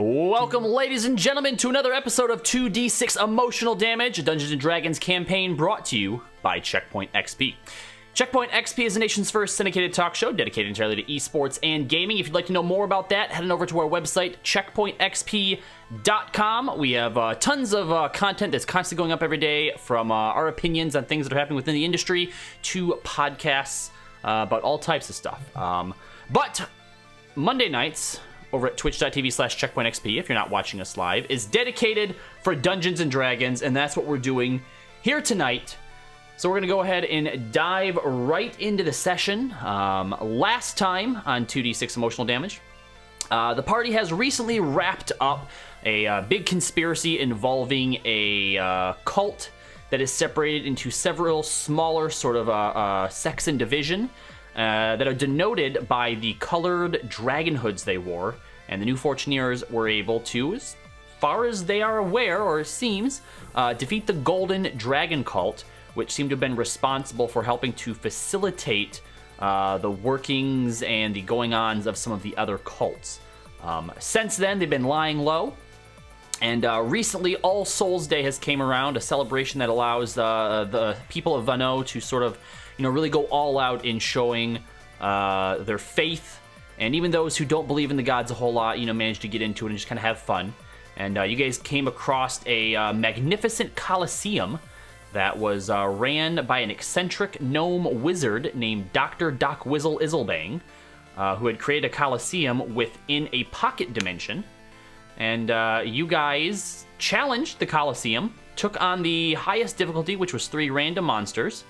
Welcome, ladies and gentlemen, to another episode of 2d6 Emotional Damage, a Dungeons & Dragons campaign brought to you by Checkpoint XP. Checkpoint XP is the nation's first syndicated talk show dedicated entirely to esports and gaming. If you'd like to know more about that, head on over to our website, checkpointxp.com. We have tons of content that's constantly going up every day, from our opinions on things that are happening within the industry to podcasts about all types of stuff. But Monday nights over at twitch.tv/checkpointxp, if you're not watching us live, is dedicated for Dungeons & Dragons, and that's what we're doing here tonight. So we're going to go ahead and dive right into the session. Last time on 2d6 Emotional Damage, the party has recently wrapped up a big conspiracy involving a cult that is separated into several smaller sort of sects and division that are denoted by the colored dragon hoods they wore, and the New Fortuneers were able to, as far as they are aware, or it seems, defeat the Golden Dragon Cult, which seemed to have been responsible for helping to facilitate the workings and the going-ons of some of the other cults. Since then, they've been lying low, and recently All Souls Day has came around, a celebration that allows the people of Vano to sort of, really go all out in showing their faith, and even those who don't believe in the gods a whole lot, manage to get into it and just kind of have fun. And you guys came across a magnificent coliseum that was ran by an eccentric gnome wizard named Dr. Doc Wizzle Izzlebang, who had created a coliseum within a pocket dimension. And you guys challenged the coliseum, took on the highest difficulty, which was 3 random monsters,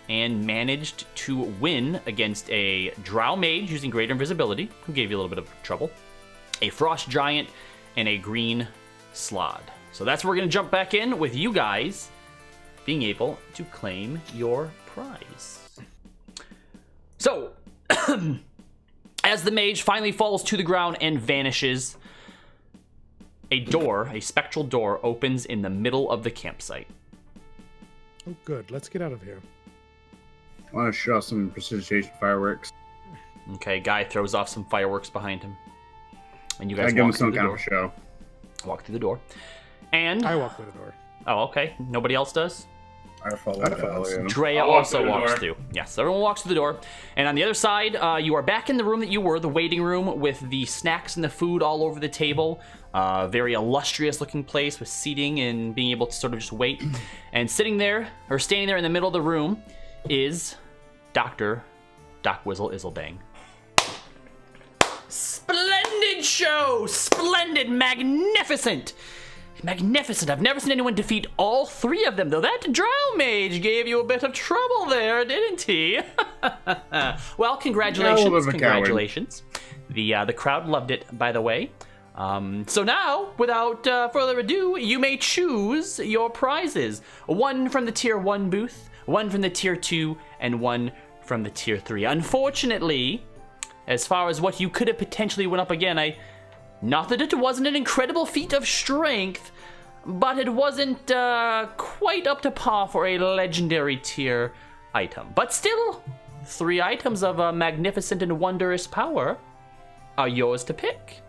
and managed to win against a drow mage using greater invisibility, who gave you a little bit of trouble, a frost giant, and a green slod. So that's where we're going to jump back in with you guys being able to claim your prize. So, as the mage finally falls to the ground and vanishes, a spectral door, opens in the middle of the campsite. Oh, good. Let's get out of here. I want to show off some precipitation fireworks. Okay, guy throws off some fireworks behind him, and you guys give him walk some through the kind door. of show. Walk through the door, and I walk through the door. Oh, okay. Nobody else does. I follow him. Drea also walks through. Yes, everyone walks through the door. And on the other side, you are back in the room that you were, the waiting room, with the snacks and the food all over the table. Very illustrious looking place with seating and being able to sort of just wait. And standing there in the middle of the room, is Dr. Doc Wizzle Izzlebang. Splendid show! Splendid! Magnificent! Magnificent. I've never seen anyone defeat all 3 of them, though that drow mage gave you a bit of trouble there, didn't he? Well, congratulations. Congratulations. The crowd loved it, by the way. So now, without further ado, you may choose your prizes. 1 from the Tier 1 booth, 1 from the Tier 2, and 1 from the Tier 3. Unfortunately, as far as what you could have potentially went up again, not that it wasn't an incredible feat of strength, but it wasn't quite up to par for a legendary tier item. But still, 3 items of magnificent and wondrous power are yours to pick.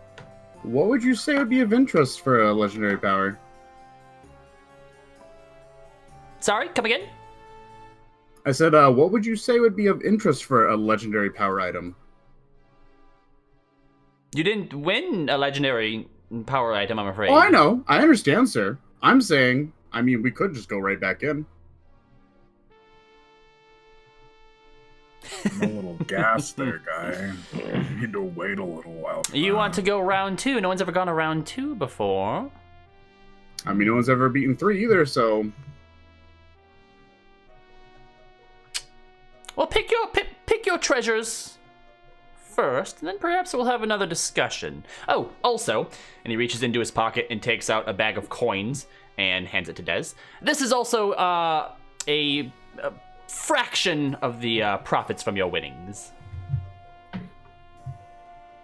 What would you say would be of interest for a legendary power? Sorry, come again? I said, what would you say would be of interest for a legendary power item? You didn't win a legendary power item, I'm afraid. Oh, I know. I understand, sir. I'm saying, we could just go right back in. I'm a little gassed there, guy. You need to wait a little while. You want to go round 2? No one's ever gone to round 2 before. No one's ever beaten 3 either, so... Well, pick your treasures first, and then perhaps we'll have another discussion. Oh, also, and he reaches into his pocket and takes out a bag of coins and hands it to Dez. This is also a fraction of the profits from your winnings.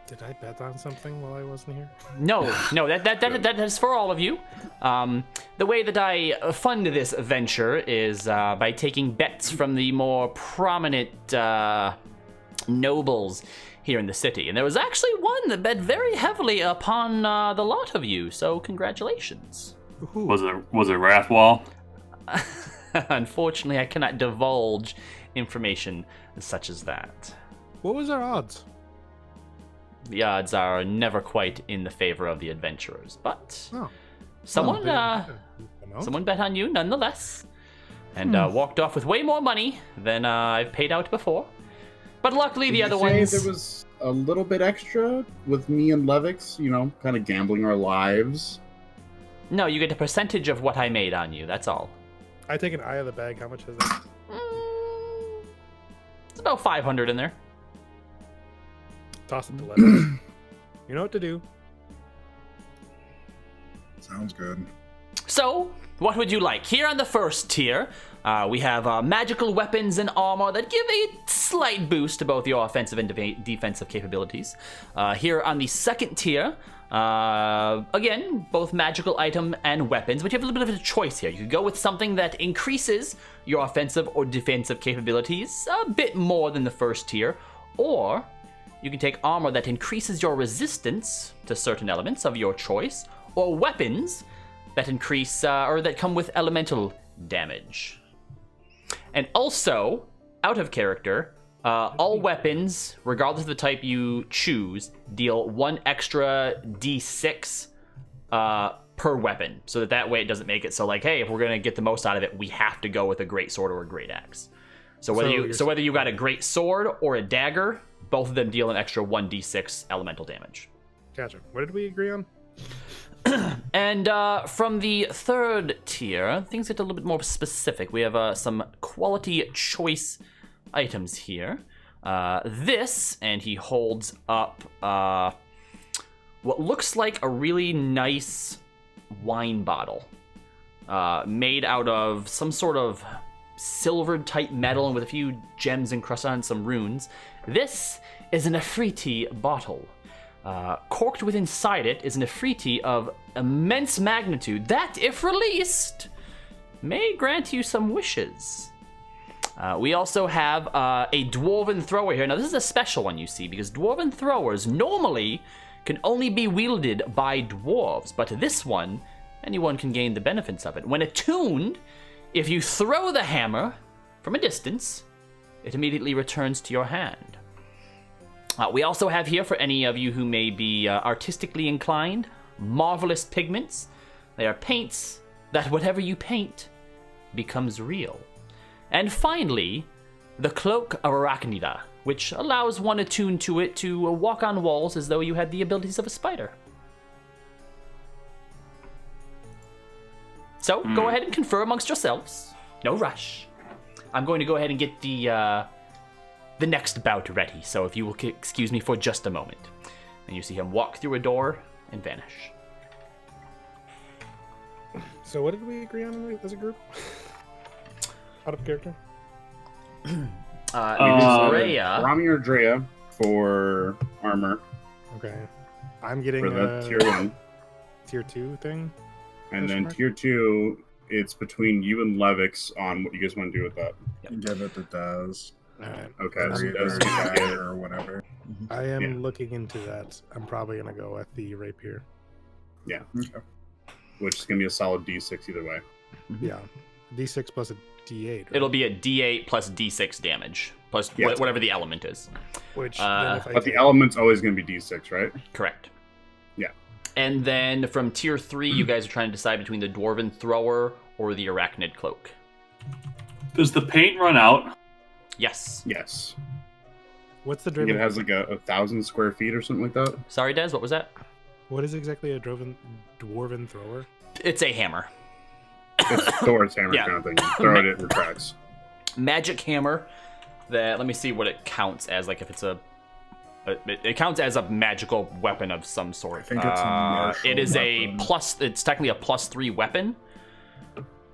Did I bet on something while I wasn't here? No, that is for all of you. The way that I fund this venture is by taking bets from the more prominent nobles here in the city. And there was actually one that bet very heavily upon the lot of you, so congratulations. Was it Wrathwall? Unfortunately, I cannot divulge information such as that. What was our odds? The odds are never quite in the favor of the adventurers, but Oh. someone No? someone bet on you nonetheless, and walked off with way more money than I've paid out before. But luckily, the Did other you say ones. there was a little bit extra with me and Levix, kind of gambling our lives. No, you get a percentage of what I made on you. That's all. I take an eye of the bag. How much is that? It's about 500 in there. Toss it to Levis. You know what to do. Sounds good. So, what would you like? Here on the first tier, we have magical weapons and armor that give a slight boost to both your offensive and defensive capabilities. Here on the second tier, again, both magical item and weapons, but you have a little bit of a choice here. You could go with something that increases your offensive or defensive capabilities a bit more than the first tier, or you can take armor that increases your resistance to certain elements of your choice, or weapons that increase or that come with elemental damage. And also, out of character, all weapons, regardless of the type you choose, deal 1 extra d6 per weapon, so that way it doesn't make it so like, hey, if we're gonna get the most out of it, we have to go with a great sword or a great axe. So whether you got a great sword or a dagger, both of them deal an extra 1d6 elemental damage. Gotcha. What did we agree on? And from the third tier, things get a little bit more specific. We have some quality choice items here. This, and he holds up what looks like a really nice wine bottle made out of some sort of silver type metal and with a few gems encrusted on some runes. This is an Afriti bottle. Corked within inside it is an Afriti of immense magnitude that, if released, may grant you some wishes. We also have a Dwarven Thrower here. Now, this is a special one, you see, because Dwarven Throwers normally can only be wielded by dwarves, but this one, anyone can gain the benefits of it. When attuned, if you throw the hammer from a distance, it immediately returns to your hand. We also have here, for any of you who may be artistically inclined, marvelous pigments. They are paints that whatever you paint becomes real. And finally, the Cloak of Arachnida, which allows one attuned to it to walk on walls as though you had the abilities of a spider. So, go ahead and confer amongst yourselves. No rush. I'm going to go ahead and get the next bout ready, so if you will excuse me for just a moment. And you see him walk through a door and vanish. So what did we agree on as a group? Out of character? Rhea. Rami or Drea for armor Okay. I'm getting for the a tier 1. tier 2 thing. And then mark? tier 2, it's between you and Levix on what you guys want to do with that. Give it to Daz. Alright. Okay, so Or Daz can get it. or whatever. I am Yeah. looking into that. I'm probably gonna go with the rapier. Yeah, Okay. which is going to be a solid D6 either way. Yeah. D6 plus a D8. Right? It'll be a D8 plus D6 damage, plus Yeah. whatever the element is. Which Uh, then if I But the take- element's always going to be D6, right? Correct. Yeah. And then from tier 3, you guys are trying to decide between the Dwarven Thrower or the Arachnid Cloak. Does the paint run out? Yes. Yes. What's the I think Draven? it has like a 1,000 square feet or something like that. Sorry, Des, what was that? What is exactly a dwarven thrower? It's a hammer. It's Thor's hammer Yeah. kind of thing. You throw it, it retracts. Magic hammer that, let me see what it counts as, like if it's it counts as a magical weapon of some sort. I think it's a martial it is weapon. it's technically a +3 weapon.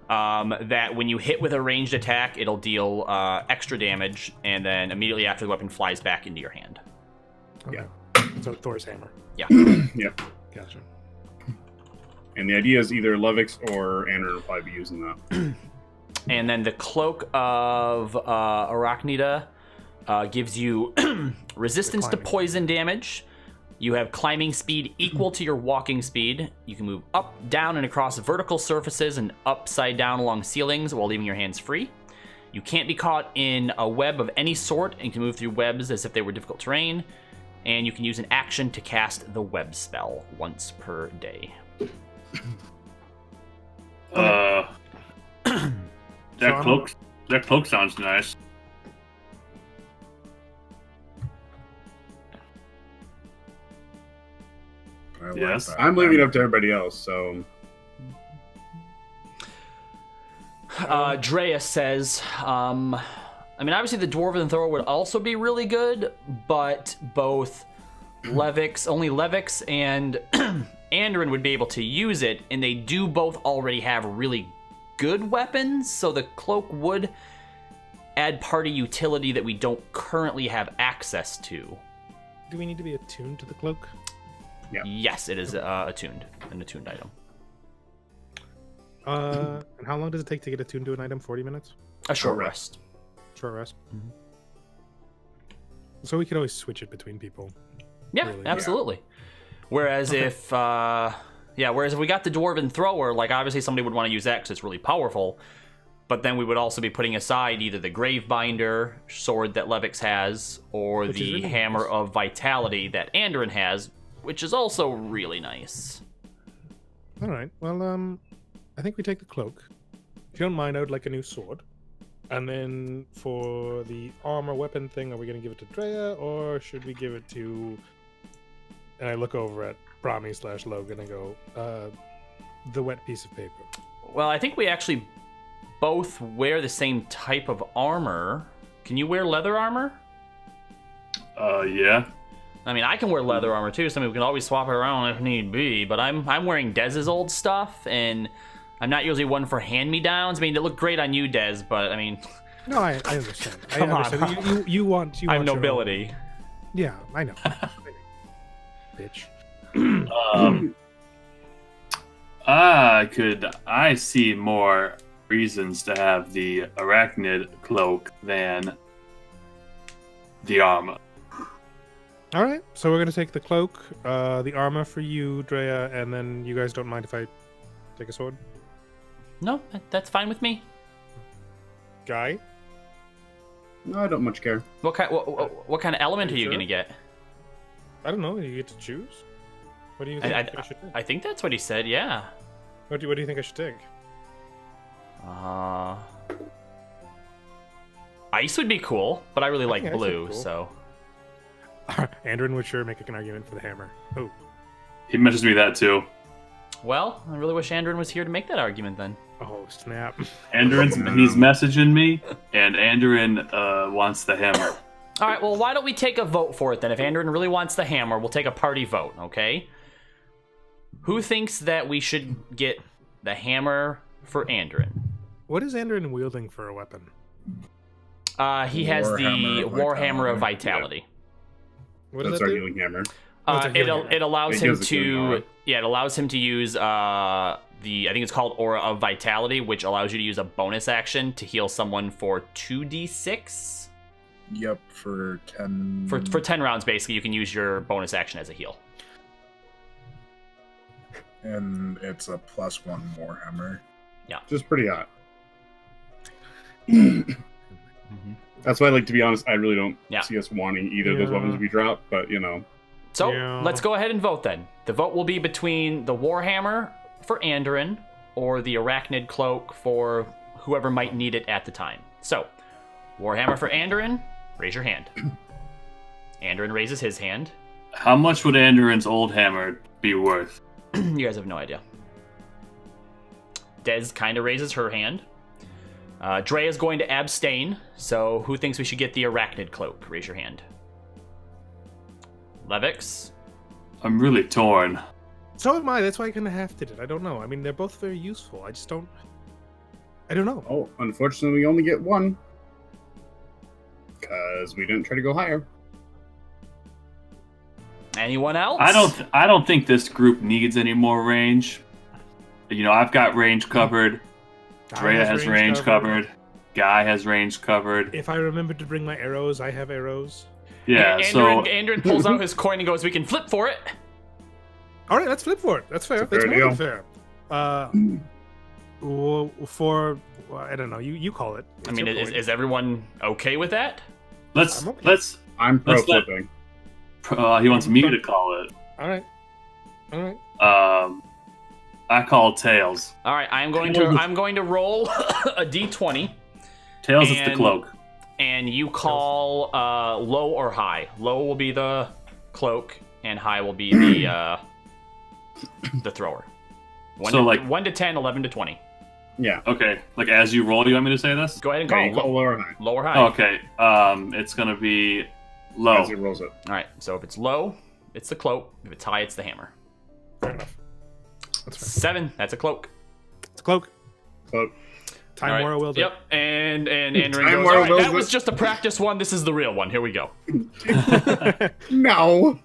That when you hit with a ranged attack, it'll deal extra damage, and then immediately after the weapon flies back into your hand. Okay. So Thor's hammer. Yeah. Yeah. Gotcha. And the idea is either Levix or Andrew will probably be using that. And then the Cloak of Arachnida, gives you resistance to poison damage. You have climbing speed equal to your walking speed. You can move up, down, and across vertical surfaces and upside down along ceilings while leaving your hands free. You can't be caught in a web of any sort and can move through webs as if they were difficult terrain. And you can use an action to cast the web spell once per day. That cloak sounds nice. I like Yes. that. I'm leaving it up to everybody else, so Drea says, I mean, obviously the Dwarven Thrower would also be really good, but both only Levix and Andrin would be able to use it, and they do both already have really good weapons, so the cloak would add party utility that we don't currently have access to. Do we need to be attuned to the cloak? Yeah. Yes, it is an attuned item. And how long does it take to get attuned to an item? 40 minutes? A short rest. Short rest. Mhm. So we could always switch it between people. Yeah, Really? absolutely. Whereas if we got the Dwarven Thrower, like obviously somebody would want to use that because it's really powerful, but then we would also be putting aside either the Gravebinder sword that Levix has or Which is the really Hammer nice. of Vitality that Andrin has, which is also really nice. All right. Well, I think we take the cloak. If you don't mind, I would like a new sword. And then for the armor weapon thing, are we going to give it to Drea or should we give it to... And I look over at Brahmi/Logan and go, the wet piece of paper. Well, I think we actually both wear the same type of armor. Can you wear leather armor? Yeah. I mean, I can wear leather armor too, so I mean, we can always swap it around if need be, but I'm wearing Dez's old stuff, and I'm not usually one for hand-me-downs. I mean, they look great on you, Dez, but I mean... No, I understand. Come I on. understand. You want I'm your own- nobility. Yeah, I know. Bitch. I see more reasons to have the arachnid cloak than the armor. All right, so we're gonna take the cloak, the armor for you, Drea, and then you guys don't mind if I take a sword, No, that's fine with me. Guy? no, I don't much care. What kind of element are you Sure. gonna get? I don't know. You get to choose. What do you think I should take? I think that's what he said. Yeah. What do you think I should take? Ice would be cool, but I really like think ice would be blue, cool. so. Andrin would sure make an argument for the hammer. Oh, He mentions me that too. Well, I really wish Andrin was here to make that argument then. oh, snap! He's messaging me, and Andrin wants the hammer. All right, well, why don't we take a vote for it then? If Andrin really wants the hammer, we'll take a party vote, okay? Who thinks that we should get the hammer for Andrin? What is Andrin wielding for a weapon? He has the Warhammer Warhammer of of Vitality. What does That's that our do? healing hammer. Oh, it's a healing hammer. It allows It him gives it healing to aura. it allows him to use I think it's called Aura of Vitality, which allows you to use a bonus action to heal someone for 2d6. Yep, for 10. For 10 rounds, basically, you can use your bonus action as a heal. And it's a +1 Warhammer. Just pretty hot. Mm-hmm. That's why, like, to be honest, I really don't Yeah. see us wanting either of those Yeah. weapons to be dropped, but, you know. So Yeah. let's go ahead and vote then. The vote will be between the Warhammer for Andrin or the Arachnid Cloak for whoever might need it at the time. So, Warhammer for Andrin, raise your hand. Andrin raises his hand. How much would Andrin's old hammer be worth? You guys have no idea. Dez kind of raises her hand. Dre is going to abstain, so who thinks we should get the Arachnid Cloak? Raise your hand. Levix? I'm really torn. So am I. That's why I kind of half did it. I don't know. I mean, they're both very useful. I just don't. I don't know. Oh, unfortunately, we only get one. Because we didn't try to go higher. Anyone else? I don't think this group needs any more range. You know, I've got range covered. Drea has range covered. Guy has range covered. If I remember to bring my arrows, I have arrows. Yeah, Andrew pulls out his coin and goes, "We can flip for it." All right, let's flip for it. That's fair. That's a That's fair more than fair. I don't know. You call it. I mean, is everyone okay with that? let's I'm okay. let's. I'm pro Let's let- flipping. He wants me to call it. All right. I call tails. All right, I'm going to roll a d20, Tails is the And- cloak. and you call low or high. Low will be the cloak, and high will be the thrower. 1 to 10, 11 to 20. Yeah. Okay, like as you roll, you want me to say this? Go ahead and Okay, call you call low or high low or high. Okay. It's gonna be low. as he rolls it. All right, so if it's low, it's the cloak. If it's high, it's the hammer. Fair enough. That's fair. 7, that's a cloak. It's a cloak. Cloak. Time All right. Mora wills it. Yep, and Andrew Time goes, Mora all right, wills that was it." just a practice one. This is the real one. Here we go. No.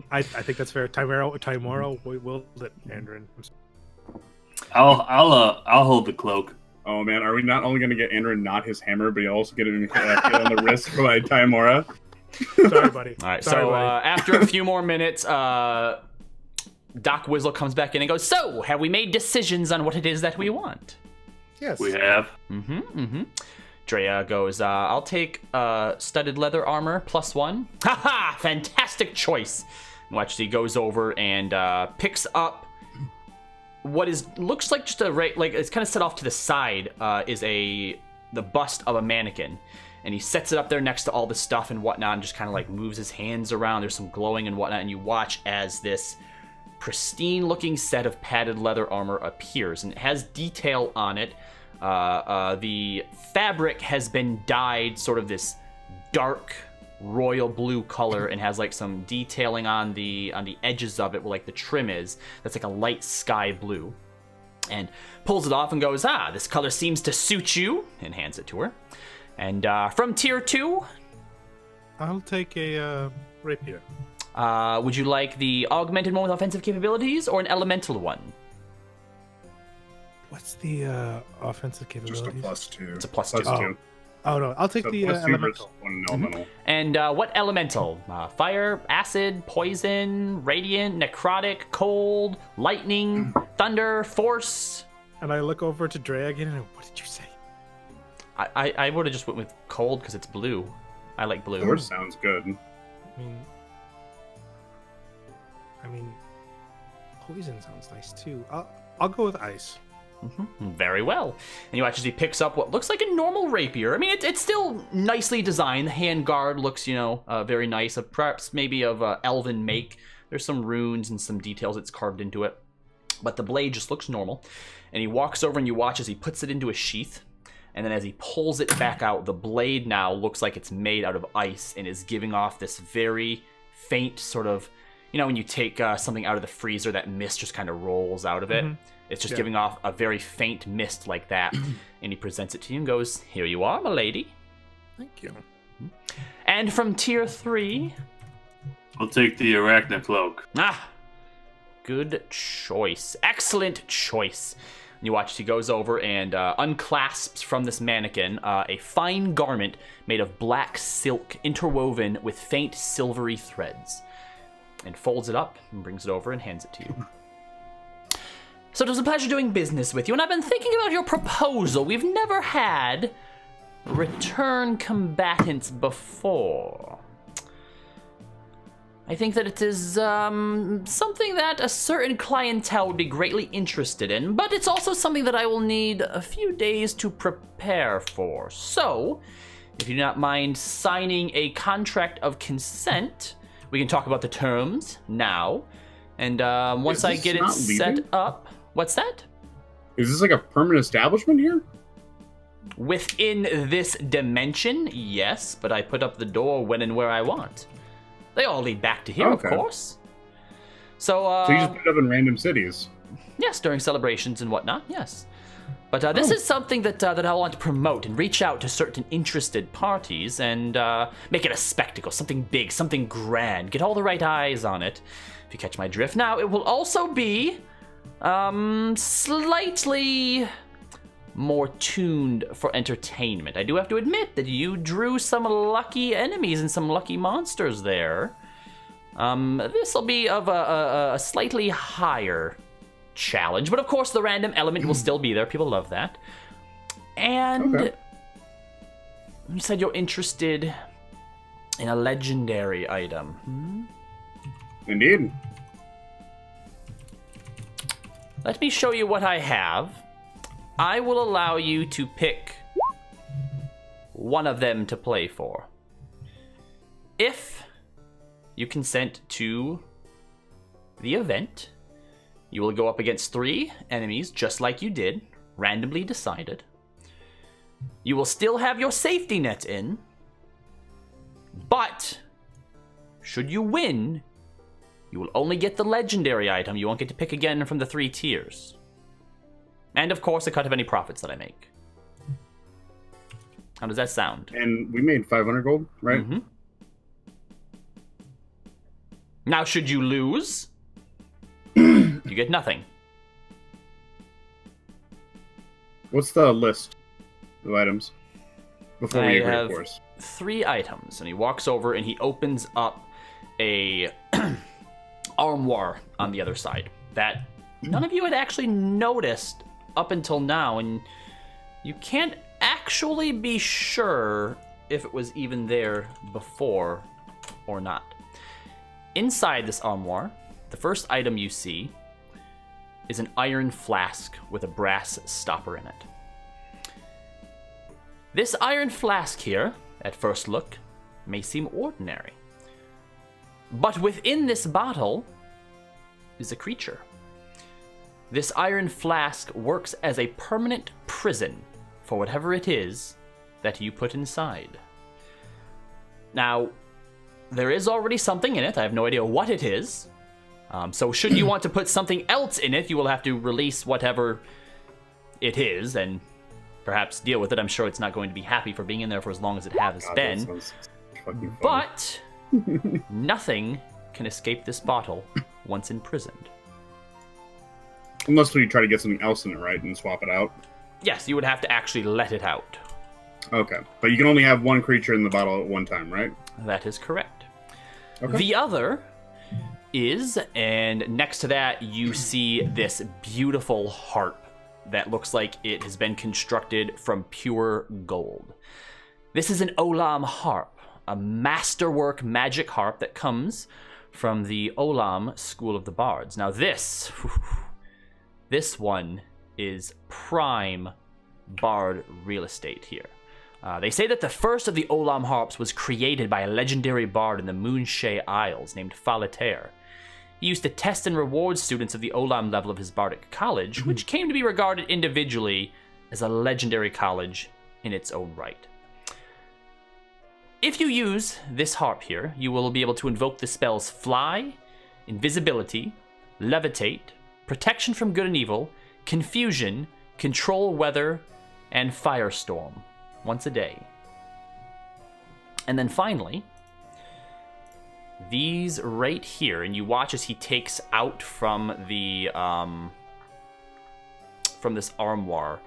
I think that's fair. Time Mora willed it, Andrew. I'll hold the cloak. Oh man, are we not only going to get Andrew not his hammer, but you also get him hit on the wrist for like Timora? Sorry, buddy. All right, Sorry, so buddy. after a few more minutes, Doc Wizzle comes back in and goes, "So, have we made decisions on what it is that we want?" Yes. We have. Drea goes, "I'll take studded leather armor +1." Haha, fantastic choice. Watch, he goes over and picks up what looks like just like it's kind of set off to the side is the bust of a mannequin, and he sets it up there next to all the stuff and whatnot, and just kind of like moves his hands around. There's some glowing and whatnot, and you watch as this pristine looking set of padded leather armor appears, and it has detail on it. The fabric has been dyed sort of this dark royal blue color and has like some detailing on the edges of it where like the trim is. That's like a light sky blue. And pulls it off and goes, "This color seems to suit you," and hands it to her. And from tier 2, I'll take a rapier. would you like the augmented one with offensive capabilities or an elemental one? What's the offensive Just a capabilities? +2. It's a +2. Plus two. Oh no, I'll take So the plus 2 versus elemental. one elemental. And what elemental? Fire, acid, poison, radiant, necrotic, cold, lightning, thunder, force. And I look over to Dre again and what did you say? I would have just went with cold because it's blue. I like blue. Yours sounds good. I mean, poison sounds nice too. I'll go with ice. Very well. And you watch as he picks up what looks like a normal rapier. I mean, it's still nicely designed. The hand guard looks, very nice. Perhaps maybe of elven make. There's some runes and some details that's carved into it. But the blade just looks normal. And he walks over and you watch as he puts it into a sheath. And then as he pulls it back out, the blade now looks like it's made out of ice and is giving off this very faint sort of, when you take something out of the freezer, that mist just kind of rolls out of it. It's just giving off a very faint mist like that. And he presents it to you and goes, "Here you are, my lady." Thank you. And from tier 3, I'll take the arachnid cloak. good choice. Excellent choice. And you watch as he goes over and unclasps from this mannequin a fine garment made of black silk interwoven with faint silvery threads. And folds it up and brings it over and hands it to you. "So it was a pleasure doing business with you, and I've been thinking about your proposal. We've never had return combatants before. I think that it is something that a certain clientele would be greatly interested in, but it's also something that I will need a few days to prepare for. So, if you do not mind signing a contract of consent, we can talk about the terms now. And once I this get it not set leaving? up..." What's that? Is this like a permanent establishment here? Within this dimension, yes, but I put up the door when and where I want. They all lead back to here, Okay. of course. So So you just put it up in random cities. yes, during celebrations and whatnot, yes. But this is something that I want to promote and reach out to certain interested parties and make it a spectacle, something big, something grand, get all the right eyes on it, if you catch my drift. Now, it will also be slightly more tuned for entertainment. I do have to admit that you drew some lucky enemies and some lucky monsters there. This will be of a slightly higher challenge, but of course the random element will still be there. People love that. And Okay. you said you're interested in a legendary item. Indeed. Let me show you what I have. I will allow you to pick one of them to play for. If you consent to the event, you will go up against 3 enemies, just like you did, randomly decided. You will still have your safety net in, but should you win, you will only get the legendary item. You won't get to pick again from the 3 tiers. And of course, a cut of any profits that I make. How does that sound? And we made 500 gold, right? Mm-hmm. Now, should you lose, you get nothing. What's the list of items? Before we agree, have of course. 3 items, and he walks over and he opens up a armoire on the other side that none of you had actually noticed up until now, and you can't actually be sure if it was even there before or not. Inside this armoire, the first item you see is an iron flask with a brass stopper in it. This iron flask here, at first look, may seem ordinary. But within this bottle is a creature. This iron flask works as a permanent prison for whatever it is that you put inside. Now, there is already something in it. I have no idea what it is. So should you want to put something else in it, you will have to release whatever it is and perhaps deal with it. I'm sure it's not going to be happy for being in there for as long as it has God, that been. sounds fucking fun. But nothing can escape this bottle once imprisoned. Unless we try to get something else in it, right, and swap it out. Yes, you would have to actually let it out. Okay, but you can only have one creature in the bottle at one time, right? That is correct. Okay. The other is, and next to that you see this beautiful harp that looks like it has been constructed from pure gold. This is an Olam Harp, a masterwork magic harp that comes from the Olam School of the Bards. Now this one is prime bard real estate here. They say that the first of the Olam Harps was created by a legendary bard in the Moonshay Isles named Falatair. He used to test and reward students of the Olam level of his bardic college, which came to be regarded individually as a legendary college in its own right. If you use this harp here, you will be able to invoke the spells Fly, Invisibility, Levitate, Protection from Good and Evil, Confusion, Control Weather, and Firestorm once a day. And then finally, these right here, and you watch as he takes out from the from this armoire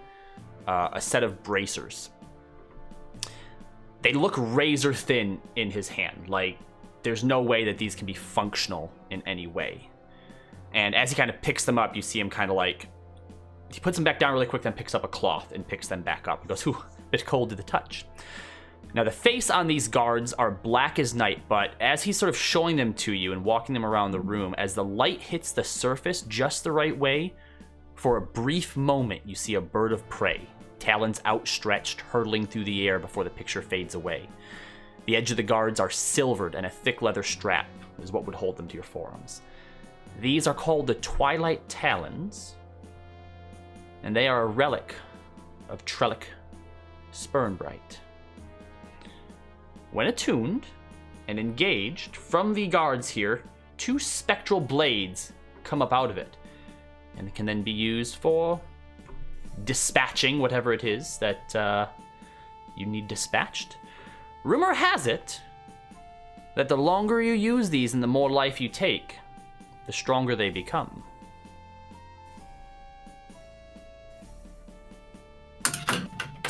a set of bracers. They look razor thin in his hand, like there's no way that these can be functional in any way. And as he kind of picks them up, you see him kind of like, he puts them back down really quick, then picks up a cloth and picks them back up. He goes, "Ooh, a bit cold to the touch." Now the face on these guards are black as night, but as he's sort of showing them to you and walking them around the room, as the light hits the surface just the right way, for a brief moment you see a bird of prey, talons outstretched, hurtling through the air before the picture fades away. The edge of the guards are silvered, and a thick leather strap is what would hold them to your forearms. These are called the Twilight Talons, and they are a relic of Trellick Spurnbright. When attuned and engaged from the guards here, 2 spectral blades come up out of it, and it can then be used for dispatching whatever it is that you need dispatched. Rumor has it that the longer you use these and the more life you take, the stronger they become.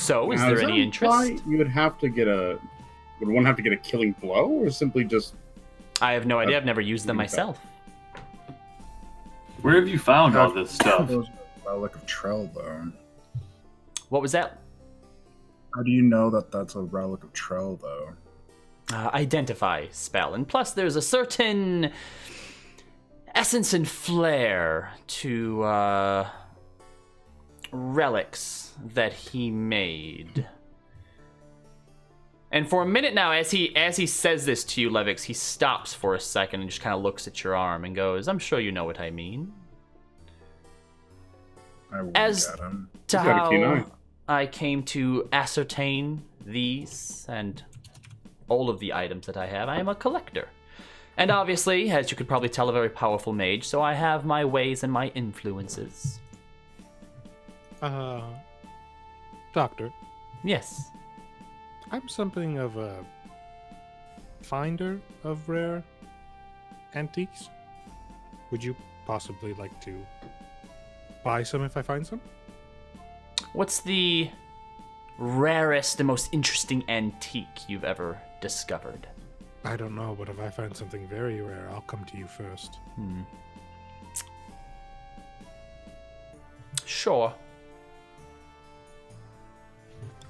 So, is Now, there does any that imply interest? You would have to get a. Would one have to get a killing blow, or simply just? I have no idea. I've never used them myself. Where have you found all this stuff? Those are a relic of Trell, though. What was that? How do you know that that's a relic of Trell, though? Identify spell. And plus, there's a certain essence and flair to relics that he made. And for a minute now, as he says this to you, Levix, he stops for a second and just kind of looks at your arm and goes, "I'm sure you know what I mean." I won't As get him. to He's got a keen eye. how I came to ascertain these and all of the items that I have, I am a collector. And obviously, as you could probably tell, a very powerful mage, so I have my ways and my influences. Doctor, Yes. I'm something of a finder of rare antiques. Would you possibly like to buy some if I find some? What's the rarest and most interesting antique you've ever discovered? I don't know, but if I find something very rare, I'll come to you first. Sure.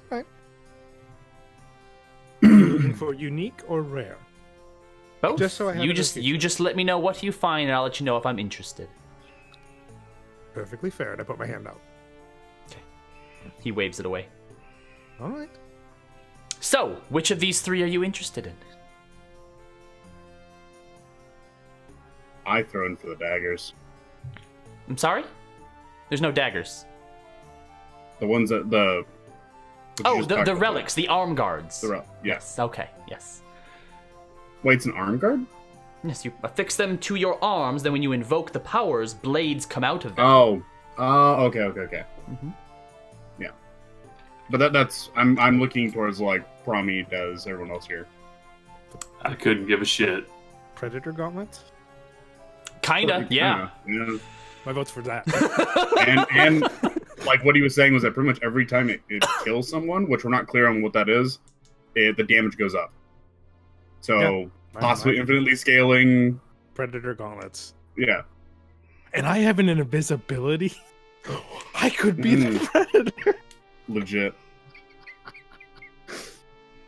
Right. You looking for unique or rare? Both. Just so I have you it in just future. you just let me know what you find, and I'll let you know if I'm interested. Perfectly fair, and I put my hand out. He waves it away. All right. So, which of these three are you interested in? I throw in for the daggers. I'm sorry? There's no daggers. The ones that the. what you Oh, just the talked about. relics, the arm guards. Yes. Okay, yes. Wait, it's an arm guard? Yes, you affix them to your arms, then when you invoke the powers, blades come out of them. Oh. Okay. Mhm. Yeah. But that's I'm looking towards like Promi does everyone else here. I couldn't give a shit. Predator gauntlets? Kinda, yeah. Yeah. My vote's for that. And like what he was saying was that pretty much every time it kills someone, which we're not clear on what that is, the damage goes up. So Yeah. possibly infinitely scaling. Predator gauntlets. Yeah. And I have an invisibility. I could be the predator. Legit.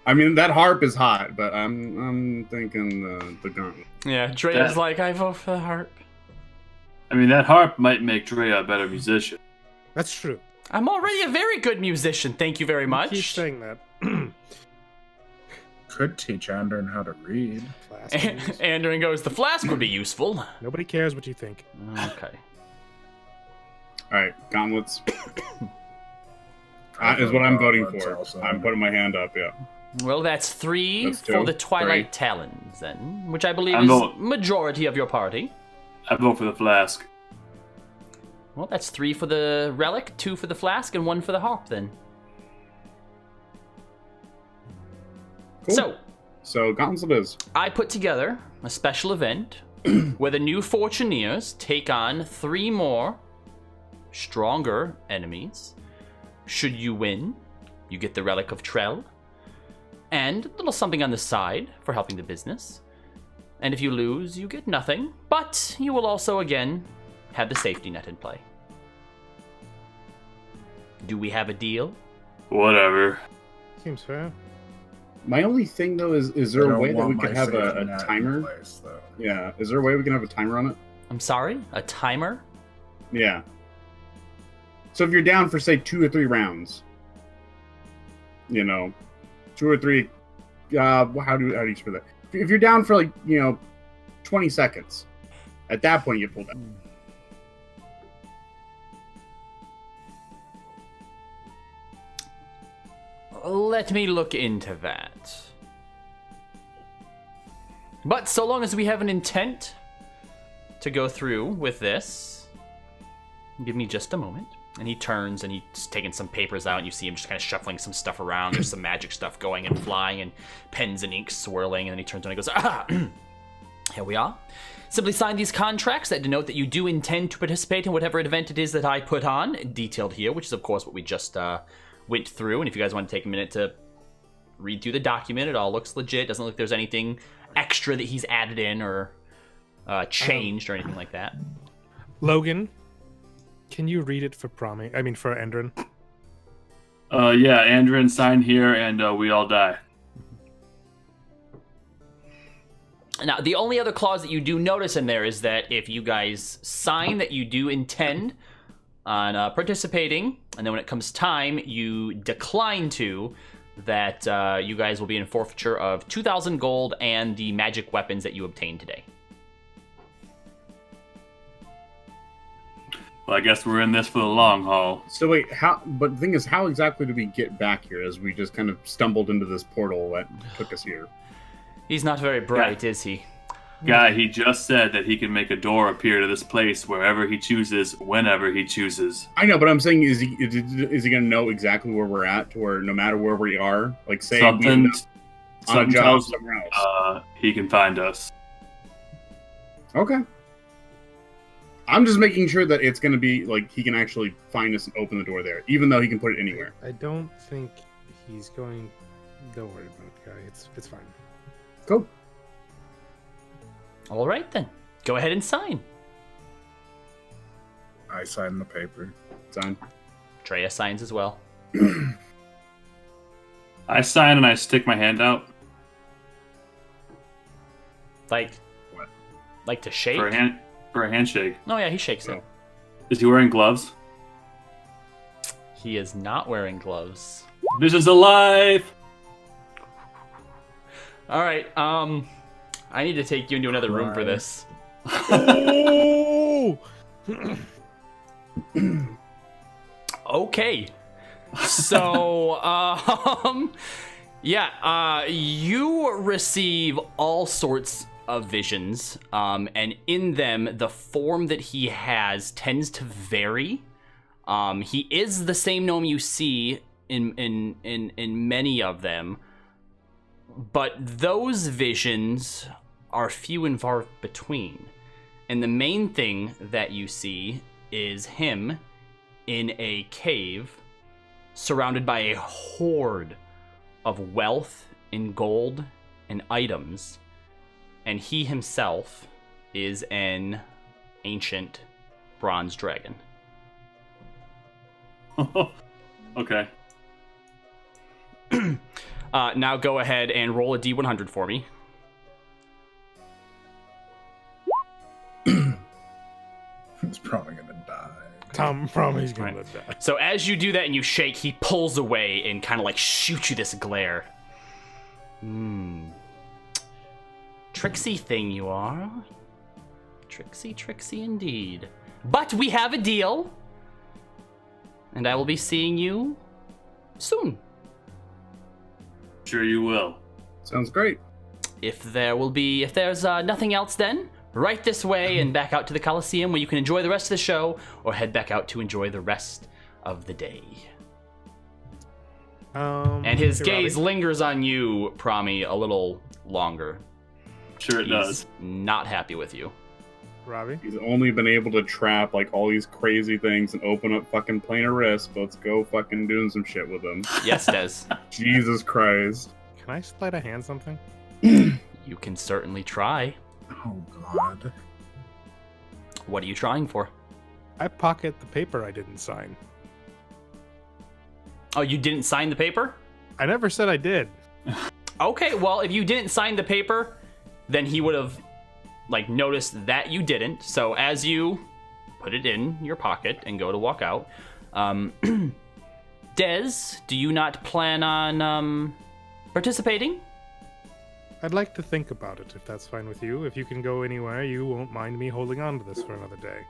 I mean that harp is hot, but I'm thinking the gauntlet. Yeah, Drea's That- like, I vote for the harp. I mean, that harp might make Drea a better musician. That's true. I'm already a very good musician, thank you very much. Keep saying that. Could teach Andern how to read. Class moves. Andrew goes, the flask would be useful. Nobody cares what you think. Okay. All right, gauntlets. Is what I'm voting Gauntlets for. also. I'm putting my hand up. Yeah. Well, that's three That's for two. the Twilight Three. Talons, then, which I believe I'm is vote- majority of your party. I vote for the flask. Well, that's three for the relic, two for the flask, and one for the harp, then. Cool. So gauntlets it is. I put together a special event where the new Fortuneers take on three more stronger enemies. Should you win, you get the Relic of Trell, and a little something on the side for helping the business. And if you lose, you get nothing, but you will also, again, have the safety net in play. Do we have a deal? Whatever. Seems fair. My only thing though is I there a don't way that want we my could have safety a net in timer? place, though. Yeah. Is there a way we can have a timer on it? I'm sorry? A timer? Yeah. So if you're down for say 2 or 3 rounds, 2 or 3. How do you spell that? If you're down for 20 seconds, at that point you pull down. Let me look into that. But so long as we have an intent to go through with this, give me just a moment. And he turns and he's taking some papers out, and you see him just kind of shuffling some stuff around. There's some magic stuff going and flying, and pens and ink swirling. And then he turns around and he goes, "Ah, here we are. Simply sign these contracts that denote that you do intend to participate in whatever event it is that I put on, detailed here, which is of course what we just went through. And if you guys want to take a minute to read through the document, it all looks legit. Doesn't look like there's anything extra that he's added in or changed or anything like that. Logan, can you read it for Promi? I mean, for Endrin. Yeah, Andrin, sign here, and we all die. Now, the only other clause that you do notice in there is that if you guys sign that you do intend on participating, and then when it comes time, you decline to, that you guys will be in forfeiture of 2,000 gold and the magic weapons that you obtained today. Well, I guess we're in this for the long haul. So wait, but the thing is, how exactly do we get back here as we just kind of stumbled into this portal that took us here? He's not very bright, is he? Guy, he just said that he can make a door appear to this place wherever he chooses, whenever he chooses. I know, but I'm saying, is he going to know exactly where we're at, to where no matter where we are, like say we end up on a job somewhere else, he can find us. Okay. I'm just making sure that it's going to be like he can actually find us and open the door there, even though he can put it anywhere. I don't think he's going. Don't worry about it, guy. It's fine. Cool. All right, then. Go ahead and sign. I sign the paper. Sign. Treya signs as well. I sign and I stick my hand out. Like, What? like to shake? For a handshake. Oh, yeah, he shakes it. Oh. Is he wearing gloves? He is not wearing gloves. Visions of life! All right, I need to take you into another room for this. Oh! Okay. So, you receive all sorts of visions, and in them, the form that he has tends to vary. He is the same gnome you see in many of them, but those visions are few and far between. And the main thing that you see is him in a cave surrounded by a horde of wealth and gold and items. And he himself is an ancient bronze dragon. Okay. Now go ahead and roll a D100 for me. He's probably gonna die. Tom Promi's gonna Right. live that. So as you do that and you shake, he pulls away and kind of like shoots you this glare. Tricksy thing you are. Tricksy indeed. But we have a deal. And I will be seeing you soon. Sure you will. Sounds great. If there's nothing else then, right this way and back out to the Coliseum where you can enjoy the rest of the show, or head back out to enjoy the rest of the day. And his hey, gaze Robbie. lingers on you, Promi, a little longer. Sure it He's does. not happy with you. Robbie? He's only been able to trap like all these crazy things and open up fucking planar wrists, but let's go fucking doing some shit with them. Yes, Des. Jesus Christ. Can I sleight of hand something? You can certainly try. Oh God. What are you trying for? I pocket the paper I didn't sign. Oh, you didn't sign the paper? I never said I did. Okay, well, if you didn't sign the paper, then he would have noticed that you didn't. So as you put it in your pocket and go to walk out, Des, do you not plan on participating? I'd like to think about it, if that's fine with you. If you can go anywhere, you won't mind me holding on to this for another day.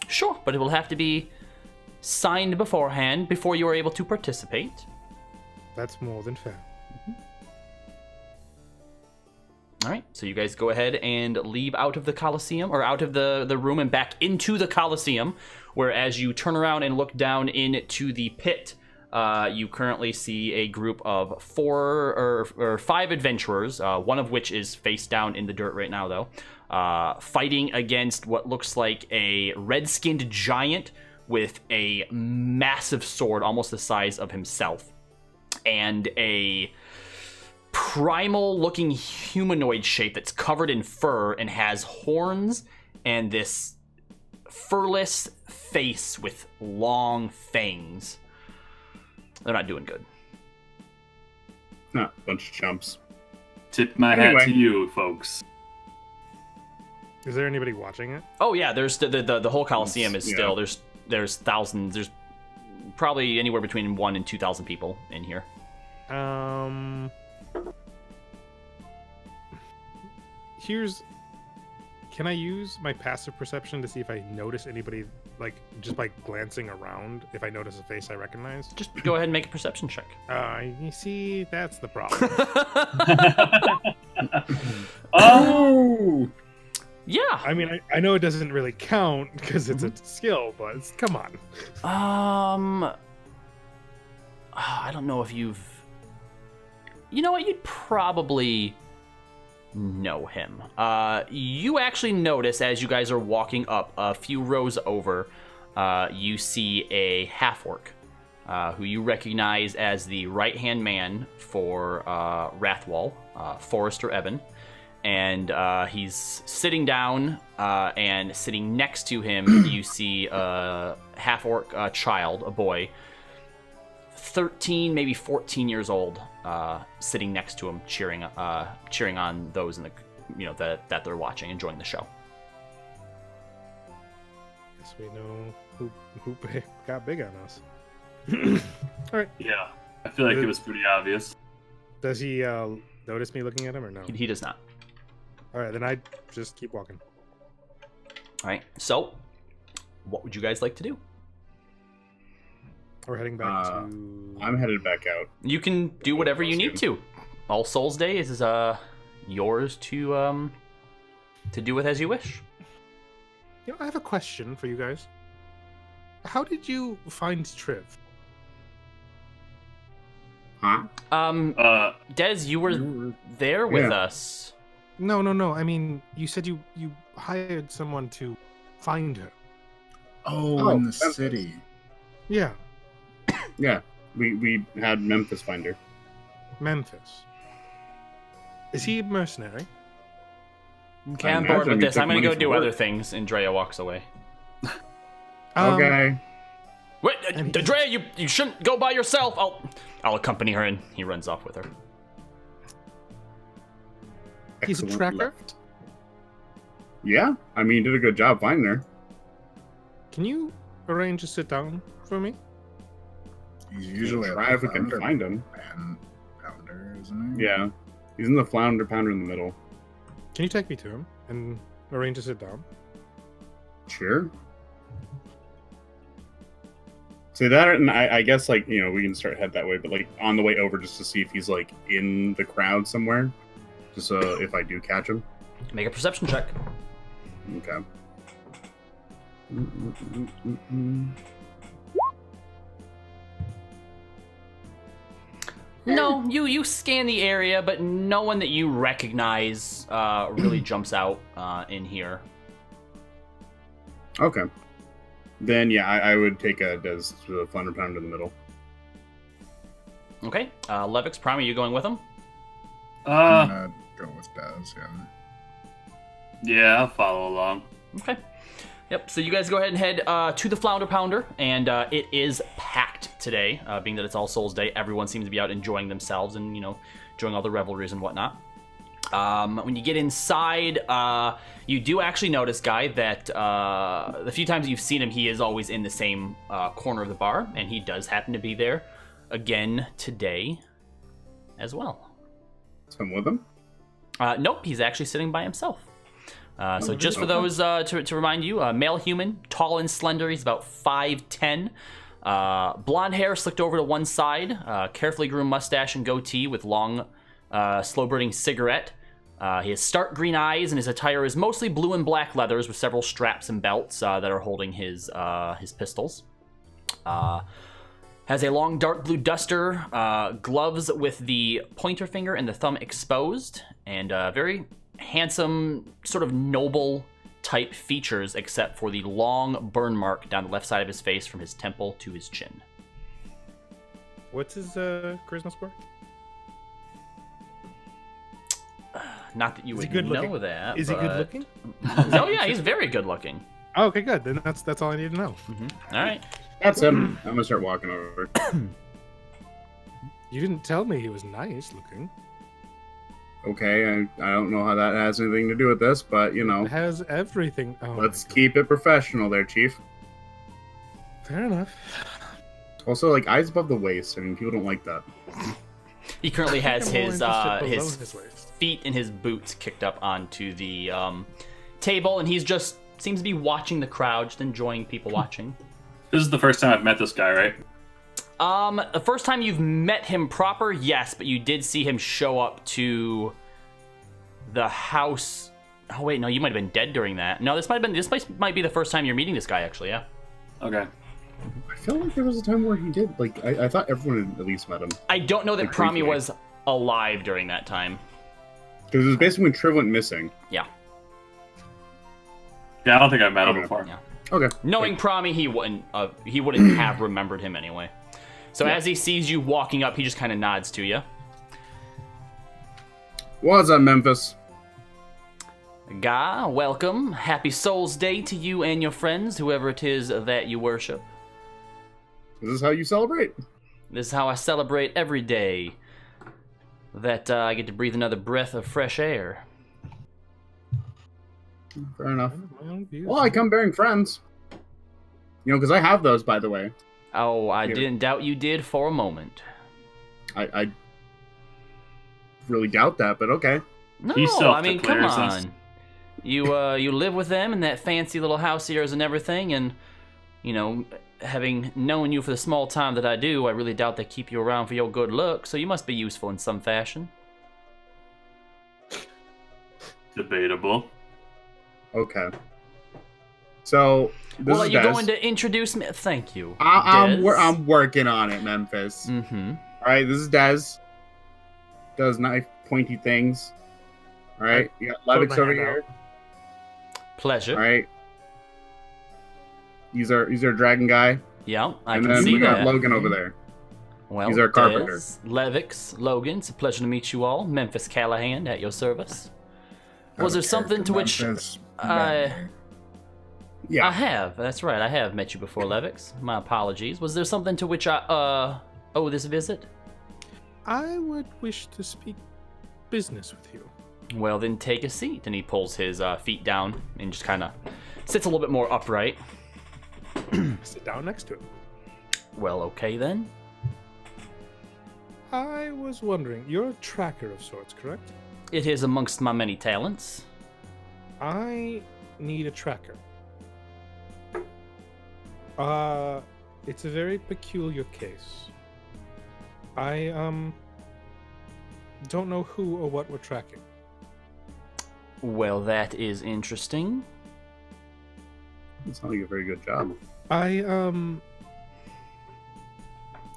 Sure, but it will have to be signed beforehand before you are able to participate. That's more than fair. All right, so you guys go ahead and leave out of the Coliseum, or out of the room and back into the Coliseum, where as you turn around and look down into the pit, you currently see a group of 4 or 5 adventurers, one of which is face down in the dirt right now, though, fighting against what looks like a red-skinned giant with a massive sword, almost the size of himself, and a primal-looking humanoid shape that's covered in fur and has horns and this furless face with long fangs. They're not doing good. Nah, bunch of chumps. Tip my hat to you, folks. Is there anybody watching it? Oh yeah, there's the whole Coliseum is still Yeah. there's thousands. There's probably anywhere between 1,000 and 2,000 people in here. Can I use my passive perception to see if I notice anybody, like, just by glancing around, if I notice a face I recognize? Just go ahead and make a perception check. You see, that's the problem. Oh! Yeah. I mean, I know it doesn't really count because it's a skill, but come on. I don't know if you've. You know what? You'd probably know him. You actually notice as you guys are walking up a few rows over, you see a half-orc who you recognize as the right-hand man for Rathwall, Forrester Evan. And he's sitting down, and sitting next to him, you see a half-orc child, a boy, 13, maybe 14 years old, sitting next to him, cheering on those in the, that they're watching, enjoying the show. Guess we know who got big on us. All right. Yeah, I feel like it was pretty obvious. Does he notice me looking at him or no? He does not. All right, then I just keep walking. All right. So, what would you guys like to do? We're heading back to. I'm headed back out. You can do whatever you need to. All Souls Day is yours to do with as you wish. I have a question for you guys. How did you find Triv? Huh? Des, you were there with us. No. I mean, you said you hired someone to find her. Oh, in the Memphis. city. Yeah, Yeah, we had Memphis find her. Memphis. Is he a mercenary? Okay, I I'm bored imagine with he this. took I'm gonna money go for do work. other things. And Drea walks away. Okay. Wait, And Drea, you shouldn't go by yourself. I'll accompany her, and he runs off with her. He's a Excellent tracker? left. Yeah, I mean, did a good job finding her. Can you arrange a sit down for me? He's usually Try if we can find him. Pounder, isn't he? Yeah, he's in the flounder pounder in the middle. Can you take me to him and arrange a sit down? Sure. Say that, and I guess, like, we can start head that way, but, like, on the way over just to see if he's, like, in the crowd somewhere. Just if I do catch him. Make a perception check. Okay. No, you scan the area, but no one that you recognize really jumps out in here. Okay. Then, yeah, I would take a Des to the flounder pounder in the middle. Okay, Levix, Prime, are you going with him? I'm gonna go with Daz, yeah. Yeah, I'll follow along. Okay. Yep, so you guys go ahead and head to the Flounder Pounder, and it is packed today, being that it's All Souls Day. Everyone seems to be out enjoying themselves and, enjoying all the revelries and whatnot. When you get inside, you do actually notice, Guy, that the few times you've seen him, he is always in the same corner of the bar, and he does happen to be there again today as well. So I'm with him? Nope, he's actually sitting by himself. So just for those, to remind you, male human, tall and slender, he's about 5'10", blonde hair slicked over to one side, carefully groomed mustache and goatee with long, slow-burning cigarette. He has stark green eyes, and his attire is mostly blue and black leathers with several straps and belts that are holding his pistols. Has a long dark blue duster, gloves with the pointer finger and the thumb exposed, and very handsome, sort of noble type features except for the long burn mark down the left side of his face from his temple to his chin. What's his charisma score? Not that you Is he would good know looking? that. Is he good but- looking? Oh yeah, he's very good looking. Oh, okay, good. Then that's all I need to know. All right. That's him. I'm gonna start walking over. You didn't tell me he was nice looking. Okay, I don't know how that has anything to do with this, but you know, It has everything. Oh, let's my God. keep it professional there, Chief. Fair enough. Also, like eyes above the waist. I mean, people don't like that. He currently has I'm more his interested below his his waist. feet and his boots kicked up onto the table, and he's just seems to be watching the crowd, just enjoying people watching. This is the first time I've met this guy, right? The first time you've met him proper, yes, but you did see him show up to the house. Oh wait, no, you might have been dead during that. No, this might be the first time you're meeting this guy actually. Yeah. Okay. I feel like there was a time where he did. Like, I thought everyone had at least met him. I don't know that Like, Promi briefly. was alive during that time. Because it was basically when Triv went missing. Yeah. Yeah, I don't think I've met him Okay. before. Yeah. Okay. Knowing Promi, he wouldn't have remembered him anyway. So Yeah. as he sees you walking up, he just kind of nods to you. What's up, Memphis? Guy, welcome. Happy Souls Day to you and your friends, whoever it is that you worship. Is this how you celebrate? This is how I celebrate every day that I get to breathe another breath of fresh air. Fair enough. I have my own views. Well, I come bearing friends. You know, because I have those, by the way. Oh, I Here. didn't doubt you did for a moment. I really doubt that, but okay. No, He I mean, come self-declares us. on. You live with them in that fancy little house of yours and everything, and, you know, having known you for the small time that I do, I really doubt they keep you around for your good luck, so you must be useful in some fashion. Debatable. Okay. So, this Well, are is you Des. going to introduce me? Thank you. I'm Des. I'm working on it, Memphis. Mm-hmm. All right, this is Des. Does knife pointy things. All right, you got Hold Levix my over hand here. Pleasure. All right. He's our dragon guy, Yeah, I and can then see we got that. Logan over there. Well, He's our carpenter. Des, Levix, Logan, it's a pleasure to meet you all. Memphis Callahan at your service. Was there something to which I Yeah. have? That's right, I have met you before, Levix. My apologies. Was there something to which I owe this visit? I would wish to speak business with you. Well, then take a seat. And he pulls his feet down and just kind of sits a little bit more upright. Sit down next to him. Well, okay then. I was wondering, you're a tracker of sorts, correct? It is amongst my many talents. I need a tracker. It's a very peculiar case. I don't know who or what we're tracking. Well, that is interesting. It's not like a very good job.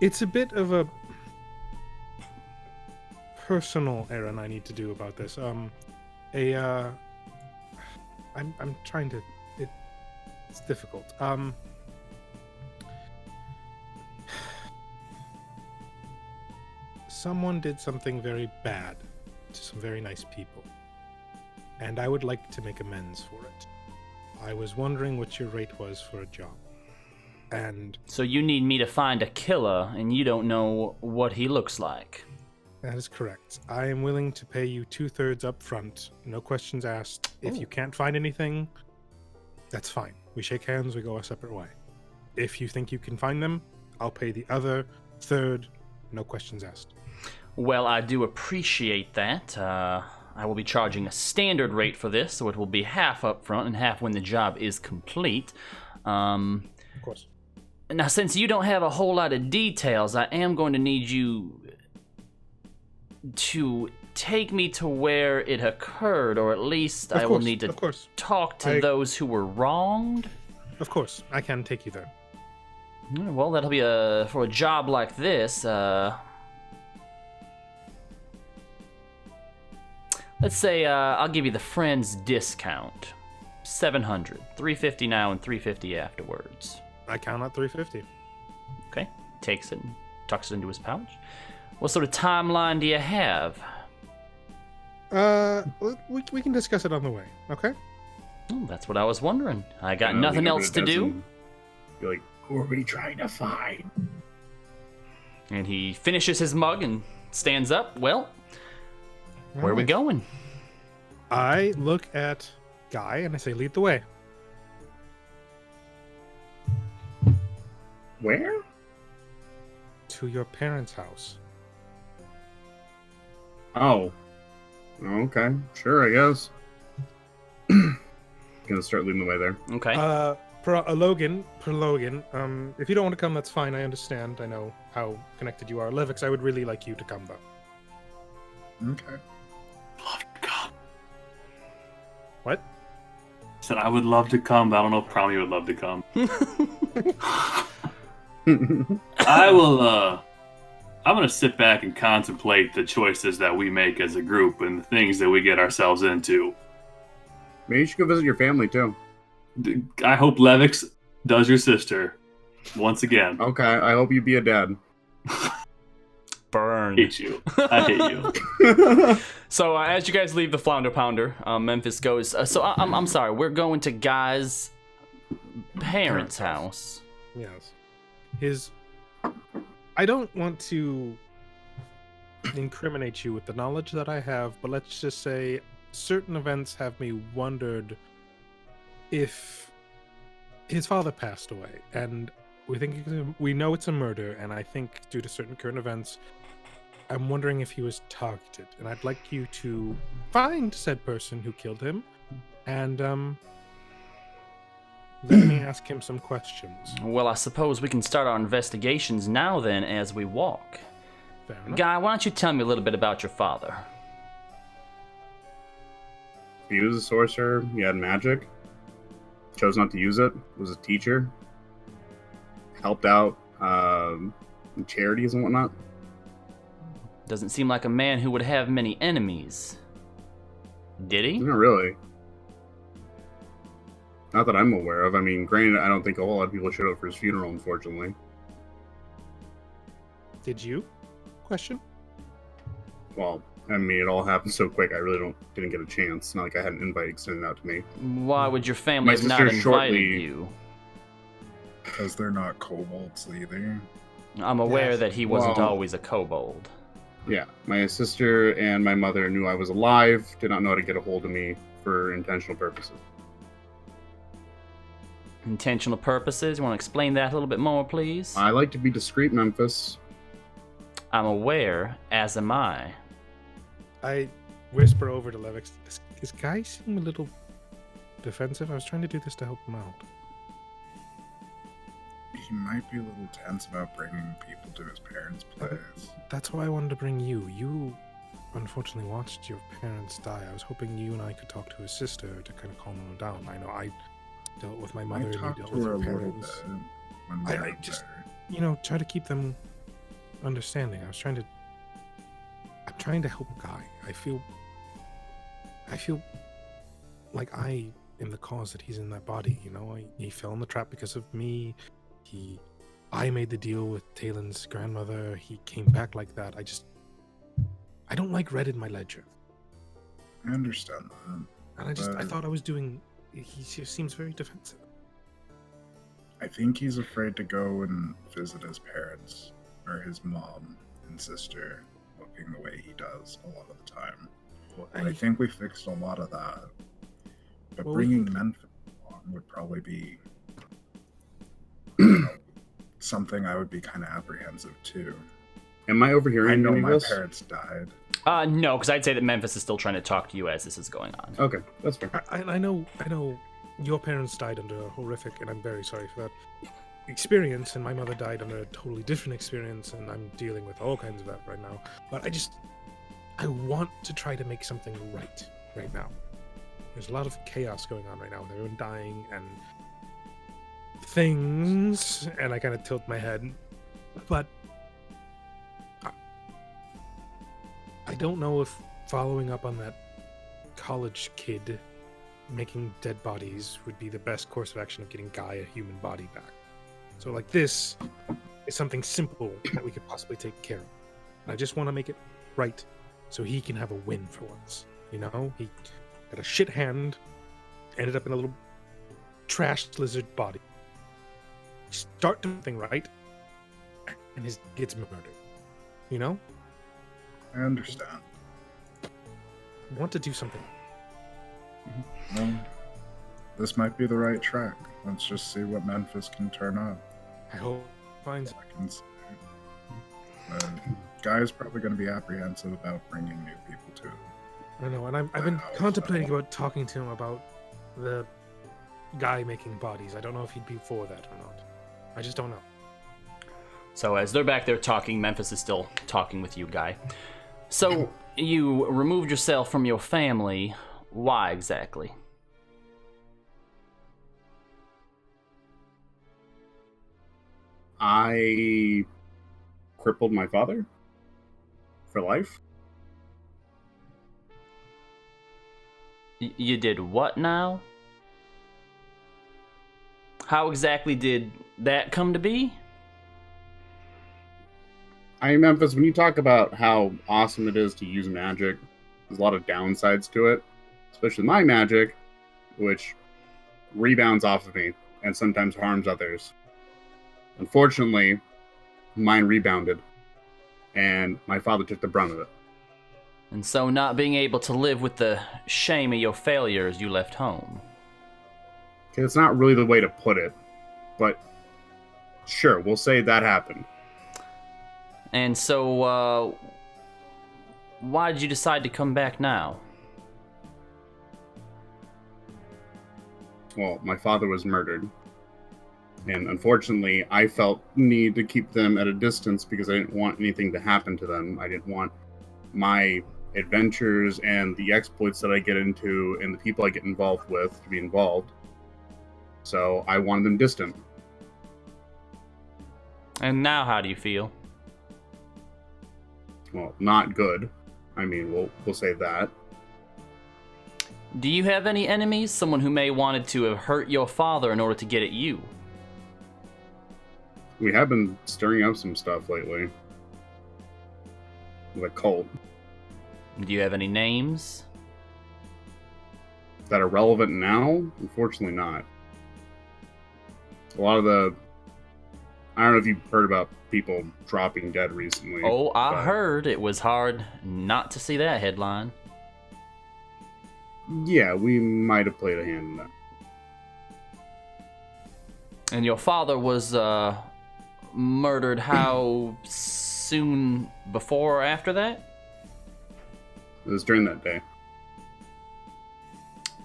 It's a bit of a personal errand I need to do about this. I'm trying to. It's difficult. Someone did something very bad to some very nice people, and I would like to make amends for it. I was wondering what your rate was for a job. And So you need me to find a killer, and you don't know what he looks like. that is correct. I am willing to pay you 2/3 up front, no questions asked. If you can't find anything, that's fine. We shake hands, we go our separate way. If you think you can find them, I'll pay the other third, no questions asked. Well, I do appreciate that. I will be charging a standard rate for this, so it will be half up front and half when the job is complete. Of course. Now, since you don't have a whole lot of details, I am going to need you to take me to where it occurred, or at least I will need to Of course. talk to I- those who were wronged. Of course. I can take you there. Well, that'll be for a job like this. Let's say I'll give you the friend's discount. 700. 350 now and 350 afterwards. I count out 350. Okay. Takes it and tucks it into his pouch. What sort of timeline do you have? We can discuss it on the way, okay? Oh, that's what I was wondering. I got We nothing go else to do. and Be like, who are we trying to find? And he finishes his mug and stands up. Well, where are we Alright. going? I look at Guy and I say, lead the way. Where? To your parents' house. Oh. Okay. Sure, I guess. Gonna start leading the way there. Okay. Logan, if you don't want to come, that's fine. I understand. I know how connected you are. Levix, I would really like you to come, though. Okay. Love to come. What? Said I would love to come, but I don't know if Promi would love to come. I will, I'm gonna sit back and contemplate the choices that we make as a group and the things that we get ourselves into. Maybe you should go visit your family too. I hope Levix does your sister once again. Okay, I hope you be a dad. Burn. I hate you. I hate you. So as you guys leave the Flounder Pounder, Memphis goes, I'm sorry, we're going to Guy's parents' house. Yes. I don't want to incriminate you with the knowledge that I have, but let's just say certain events have me wondered if his father passed away, and we know it's a murder, and I think due to certain current events, I'm wondering if he was targeted, and I'd like you to find said person who killed him, and let me ask him some questions. Well, I suppose we can start our investigations now then as we walk. Fair enough. Guy, why don't you tell me a little bit about your father? He was a sorcerer. He had magic. Chose not to use it. Was a teacher. Helped out in charities and whatnot. Doesn't seem like a man who would have many enemies. Did he? Not really. Not that I'm aware of. I mean, granted, I don't think a whole lot of people showed up for his funeral, unfortunately. Did you? Question? Well, I mean, it all happened so quick. I really didn't get a chance. It's not like I had an invite extended out to me. Why would your family My have not sister invited shortly- you? Because they're not kobolds either. I'm aware Yes. that he wasn't Well- always a kobold. Yeah, my sister and my mother knew I was alive. Did not know how to get a hold of me for intentional purposes. Intentional purposes? You want to explain that a little bit more, please? I like to be discreet, Memphis. I'm aware, as am I. I whisper over to Levix. This guy seem a little defensive. I was trying to do this to help him out. He might be a little tense about bringing people to his parents' place. That's why I wanted to bring you. You unfortunately watched your parents die. I was hoping you and I could talk to his sister to kind of calm him down. I know I dealt with my mother I and you talked dealt to with her a your little parents. bit when we I were just- there. Try to keep them understanding. I'm trying to help Guy. I feel like I am the cause that he's in that body. He fell in the trap because of me. I made the deal with Talen's grandmother. He came back like that. I don't like red in my ledger. I understand that. And I But- thought I was doing. He just seems very defensive. I think he's afraid to go and visit his parents or his mom and sister looking the way he does a lot of the time. But I think we fixed a lot of that. But Well, bringing Memphis along would probably be something I would be kind of apprehensive to. Am I overhearing I know any of my this? parents died. No, because I'd say that Memphis is still trying to talk to you as this is going on. Okay, that's fair. I know your parents died under a horrific, and I'm very sorry for that experience, and my mother died under a totally different experience, and I'm dealing with all kinds of that right now. But I want to try to make something right now. There's a lot of chaos going on right now with everyone dying and things, and I kind of tilt my head. But I don't know if following up on that college kid making dead bodies would be the best course of action of getting Guy a human body back. So, like, this is something simple that we could possibly take care of. And I just want to make it right so he can have a win for once. You know, he had a shit hand, ended up in a little trashed lizard body. Start something right, and his gets murdered. You know? I understand. I want to do something. Well, this might be the right track. Let's just see what Memphis can turn up. I hope he finds I can see. Guy's probably going to be apprehensive about bringing new people to. I don't know, and I've been contemplating about talking to him about the Guy making bodies. I don't know if he'd be for that or not. I just don't know. So as they're back there talking, Memphis is still talking with you, Guy. So you removed yourself from your family. Why exactly? I crippled my father for life. You did what now? How exactly did that come to be? I mean, Memphis, when you talk about how awesome it is to use magic, there's a lot of downsides to it, especially my magic, which rebounds off of me and sometimes harms others. Unfortunately, mine rebounded, and my father took the brunt of it. And so not being able to live with the shame of your failures, you left home. Okay, it's not really the way to put it, but sure, we'll say that happened. And so, why did you decide to come back now? Well, my father was murdered. And unfortunately, I felt need to keep them at a distance because I didn't want anything to happen to them. I didn't want my adventures and the exploits that I get into and the people I get involved with to be involved. So I wanted them distant. And now how do you feel? Well, not good. I mean, we'll say that. Do you have any enemies? Someone who may wanted to have hurt your father in order to get at you? We have been stirring up some stuff lately. With a cult. Do you have any names? That are relevant now? Unfortunately not. A lot of the... I don't know if you've heard about people dropping dead recently. Oh, I but heard. It was hard not to see that headline. yeah, we might have played a hand in that. And your father was murdered how soon before or after that? It was during that day.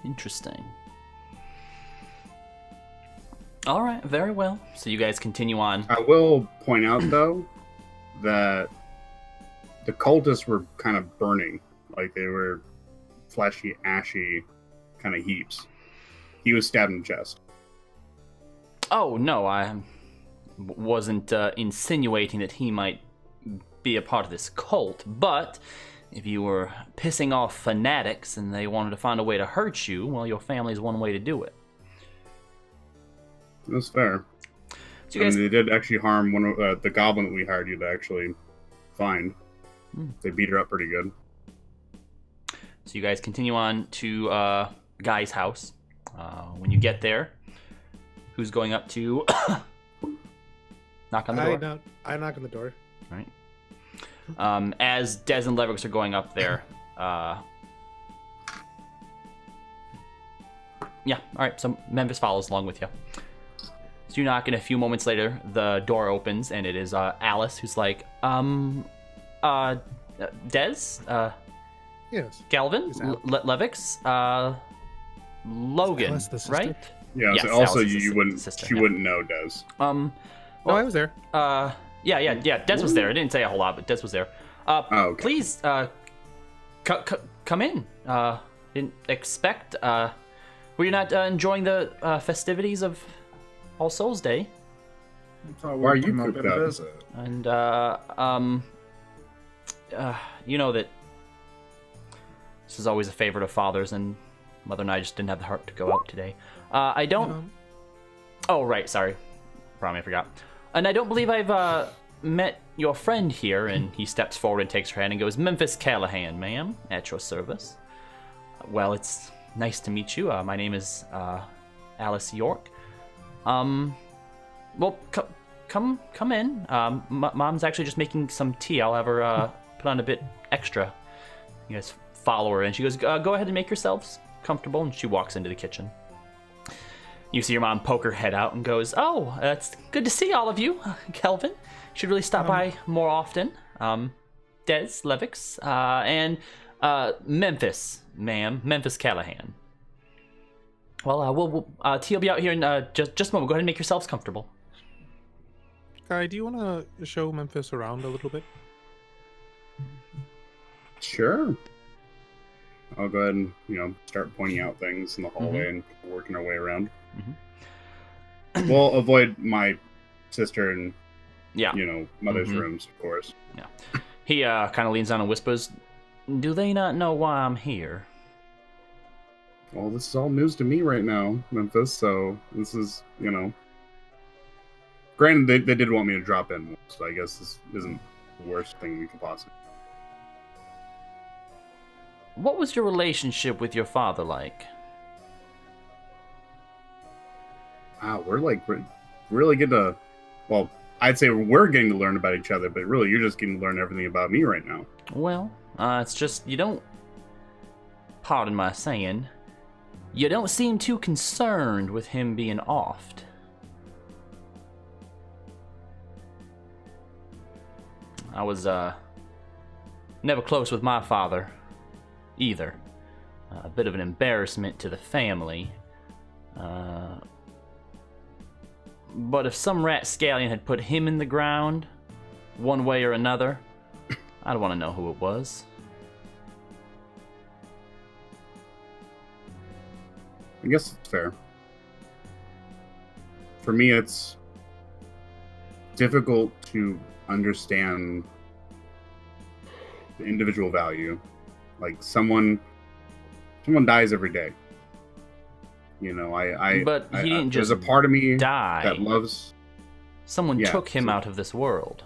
Interesting. All right, very well. So you guys continue on. I will point out, though, that the cultists were kind of burning. Like, they were fleshy, ashy kind of heaps. He was stabbed in the chest. Oh, no, I wasn't insinuating that he might be a part of this cult, but if you were pissing off fanatics and they wanted to find a way to hurt you, well, your family's one way to do it. That's fair. So you guys, they did actually harm one of the goblin that we hired you to actually find. They beat her up pretty good. so you guys continue on to Guy's house. When you get there, who's going up to knock on the door? I knock on the door. Right. As Des and Leverix are going up there, yeah, all right, so Memphis follows along with you. So you knock, and a few moments later, the door opens, and it is Alice, who's like, Des? Yes. Galvin? Is Al- Levix? Logan, Alice the sister? right? Yeah, Yes, so also Alice is you the wouldn't sister, she yeah. wouldn't know Des. Oh, I was there. Yeah, Des was there. I didn't say a whole lot, but Des was there. Okay. Please, come in. Didn't expect, were you not enjoying the festivities of All Souls Day? I thought Why are we'd you come up cooped and up? visit. And, you know that this is always a favorite of Father's, and Mother and I just didn't have the heart to go out today. I don't... Oh, right, sorry. Probably I forgot. And I don't believe I've met your friend here. And he steps forward and takes her hand and goes, Memphis Callahan, ma'am, at your service. Well, it's nice to meet you. My name is Alice York. Well, come in. Mom's actually just making some tea. I'll have her put on a bit extra. You guys follow her, and she goes, go ahead and make yourselves comfortable. And she walks into the kitchen. You see your mom poke her head out and goes, oh, it's good to see all of you, Kelvin. Should really stop by more often. Des, Levix, and Memphis, ma'am. Memphis Callahan. Well, tea will be out here in just a moment. Go ahead and make yourselves comfortable. Guy, do you want to show Memphis around a little bit? Sure. I'll go ahead and, start pointing out things in the hallway and working our way around. We'll avoid my sister and, mother's rooms, of course. Yeah. He kind of leans down and whispers, do they not know why I'm here? Well, this is all news to me right now, Memphis, so this is, Granted, they did want me to drop in, so I guess this isn't the worst thing we could possibly... What was your relationship with your father like? Wow, we're really getting to... Well, I'd say we're getting to learn about each other, but really you're just getting to learn everything about me right now. Well, it's just, you don't... Pardon my saying... You don't seem too concerned with him being offed. I was, never close with my father, either. A bit of an embarrassment to the family. But if some rapscallion had put him in the ground, one way or another, I'd want to know who it was. I guess it's fair. For me, it's difficult to understand the individual value. Like someone dies every day. But he didn't just there's a part of me die. That loves. Someone took him out of this world.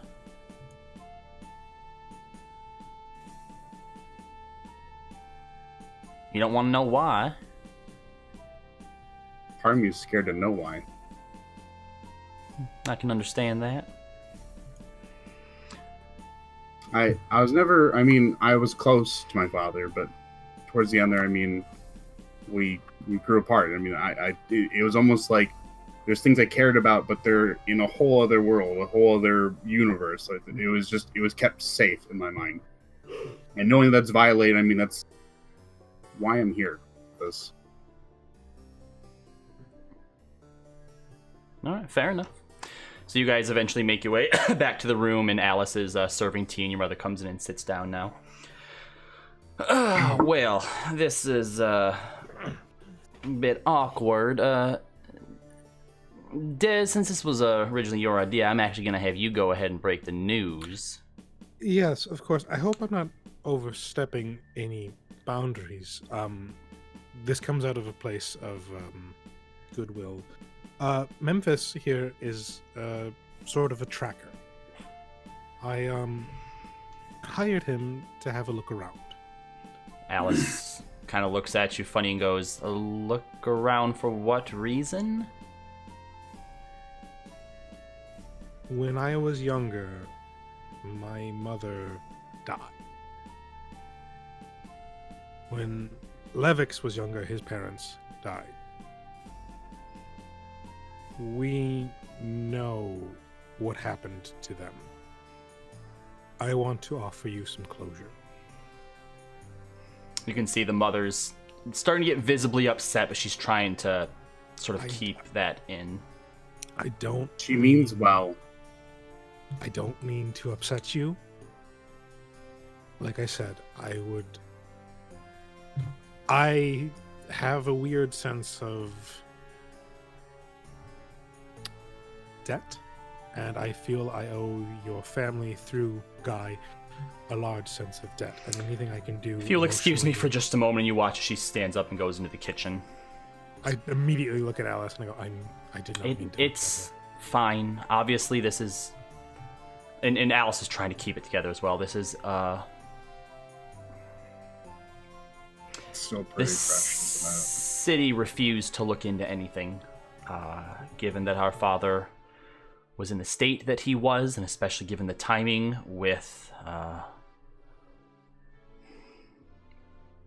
You don't want to know why. Part of me is scared to know why. I can understand that. I was never, I was close to my father, but towards the end there, we grew apart. It was almost like there's things I cared about, but they're in a whole other world, a whole other universe. It was kept safe in my mind. And knowing that's violated, that's why I'm here. This. All right, fair enough. So you guys eventually make your way back to the room, and Alice is serving tea, and your mother comes in and sits down now. Well, this is a bit awkward. Des, since this was originally your idea, I'm actually going to have you go ahead and break the news. Yes, of course. I hope I'm not overstepping any boundaries. This comes out of a place of goodwill. Memphis here is sort of a tracker. I hired him to have a look around. Alice kind of looks at you funny and goes, look around for what reason? When I was younger, my mother died. When Levix was younger, his parents died. We know what happened to them. I want to offer you some closure. You can see the mother's starting to get visibly upset, but she's trying to sort of keep that in. She means well. I don't mean to upset you. Like I said, I have a weird sense of debt and I feel I owe your family through Guy a large sense of debt, and anything I can do. If you'll excuse me for emotionally- just a moment, and you watch as she stands up and goes into the kitchen. I immediately look at Alice and I go, I did not mean to. It's fine. Obviously, this is... And Alice is trying to keep it together as well. This is, It's still pretty This fresh, isn't city refused to look into anything, given that our father was in the state that he was, and especially given the timing with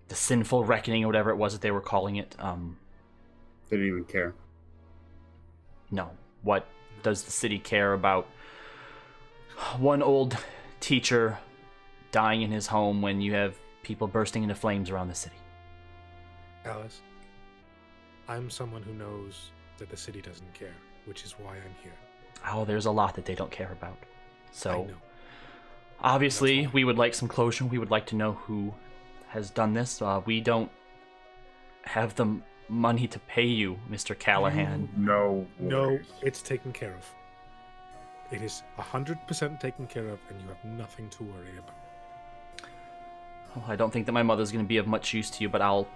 the sinful reckoning or whatever it was that they were calling it. They didn't even care. No. What does the city care about one old teacher dying in his home when you have people bursting into flames around the city? Alice, I'm someone who knows that the city doesn't care, which is why I'm here. Oh, there's a lot that they don't care about. I So, know. obviously, That's why. we would like some closure. We would like to know who has done this. We don't have the money to pay you, Mr. Callahan. it? No. No, worries. it's taken care of. It is 100% taken care of, and you have nothing to worry about. Well, I don't think that my mother's going to be of much use to you, but I'll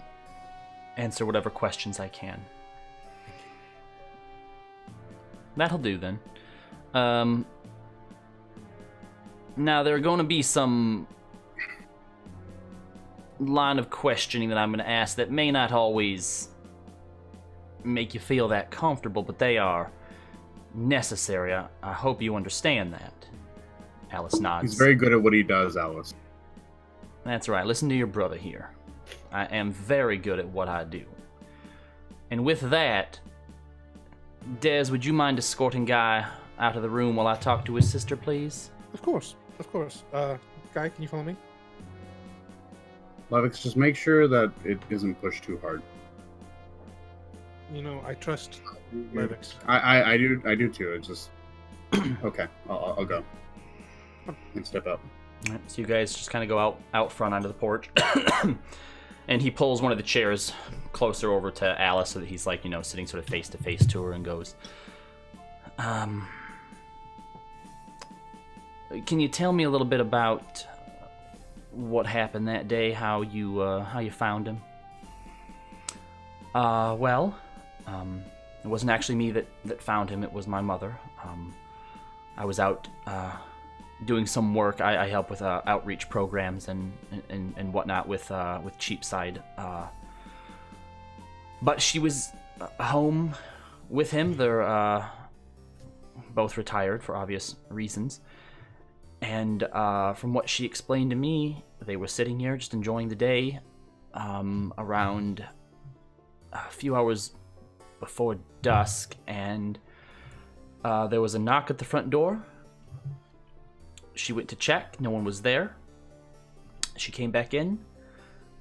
answer whatever questions I can. That'll do then. Now, there are going to be some line of questioning that I'm going to ask that may not always make you feel that comfortable, but they are necessary. I hope you understand that. Alice nods. He's very good at what he does, Alice. That's right. Listen to your brother here. I am very good at what I do. And with that, Des, would you mind escorting Guy out of the room while I talk to his sister, please? Of course, of course. Guy, can you follow me? Levix, just make sure that it isn't pushed too hard. You know, I trust Levix. I do too. It's just okay. I'll go and step up. All right, so you guys just kind of go out front onto the porch. And he pulls one of the chairs closer over to Alice so that he's like, sitting sort of face to face to her and goes, can you tell me a little bit about what happened that day, how you found him? Well, it wasn't actually me that found him, it was my mother. I was out doing some work. I help with outreach programs and whatnot with Cheapside. But she was home with him. They're both retired for obvious reasons. And from what she explained to me, they were sitting here just enjoying the day around a few hours before dusk, and there was a knock at the front door. She went to check. No one was there. She came back in.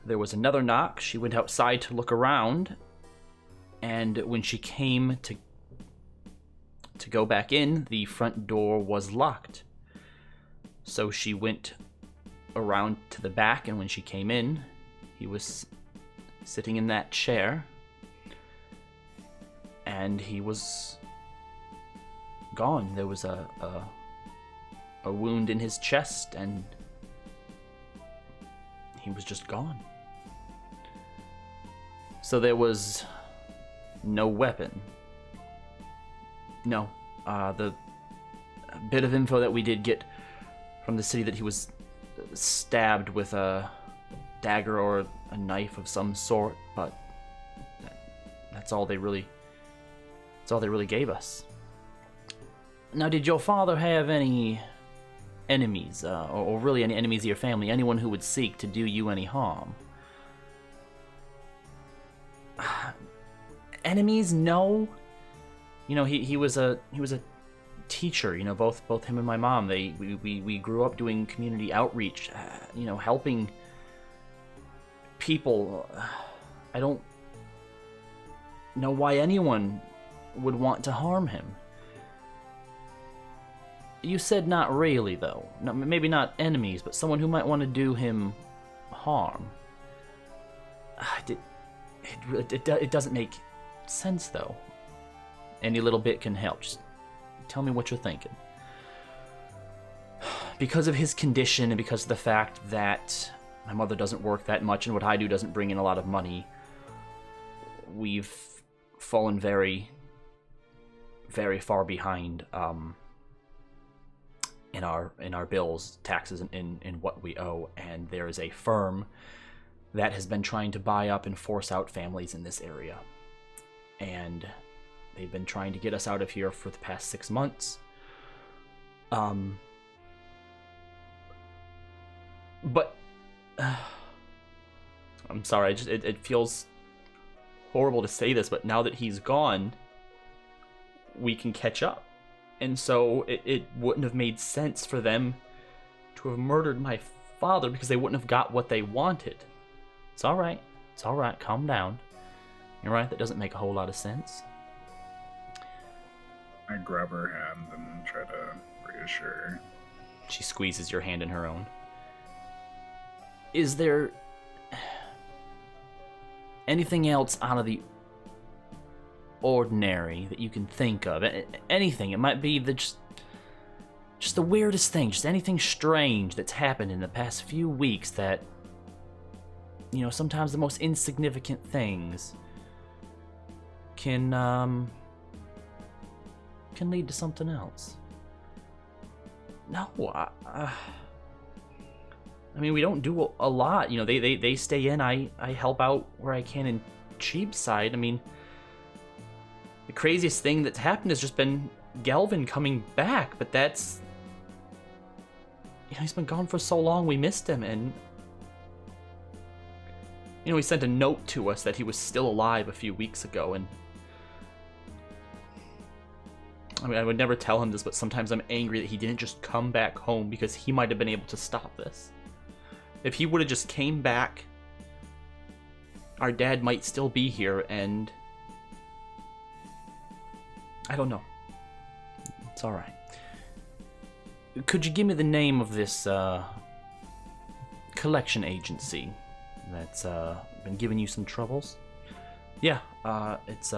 There was another knock. She went outside to look around. And when she came to go back in, the front door was locked. So she went around to the back, and when she came in, he was sitting in that chair. And he was gone. There was a wound in his chest, and he was just gone. So there was no weapon. No. The bit of info that we did get from the city that he was stabbed with a dagger or a knife of some sort, but that's all they really gave us. Now, did your father have any enemies, or really any enemies of your family, anyone who would seek to do you any harm? Enemies? No. He was a teacher. Both him and my mom. We grew up doing community outreach. Helping people. I don't know why anyone would want to harm him. You said not really, though. No, maybe not enemies, but someone who might want to do him harm. It doesn't make sense, though. Any little bit can help. Just Tell me what you're thinking. Because of his condition and because of the fact that my mother doesn't work that much and what I do doesn't bring in a lot of money, we've fallen very, very far behind in our bills, taxes, in what we owe. And there is a firm that has been trying to buy up and force out families in this area. And they've been trying to get us out of here for the past 6 months. But I'm sorry, it feels horrible to say this, but now that he's gone, we can catch up. And so it wouldn't have made sense for them to have murdered my father because they wouldn't have got what they wanted. It's all right. It's all right. Calm down. You're right. That doesn't make a whole lot of sense. I grab her hand and try to reassure her. She squeezes your hand in her own. Is there anything else out of the ordinary that you can think of? Anything. It might be just the weirdest thing, just anything strange that's happened in the past few weeks that, you know, sometimes the most insignificant things can lead to something else. No, I mean, we don't do a lot. You know, they stay in. I help out where I can in Cheapside. I mean, the craziest thing that's happened has just been Galvin coming back, but that's... You know, he's been gone for so long, we missed him, and... You know, he sent a note to us that he was still alive a few weeks ago, and... I mean, I would never tell him this, but sometimes I'm angry that he didn't just come back home because he might have been able to stop this. If he would have just came back, our dad might still be here, and... I don't know. It's alright. Could you give me the name of this, collection agency that's, been giving you some troubles? Yeah, it's,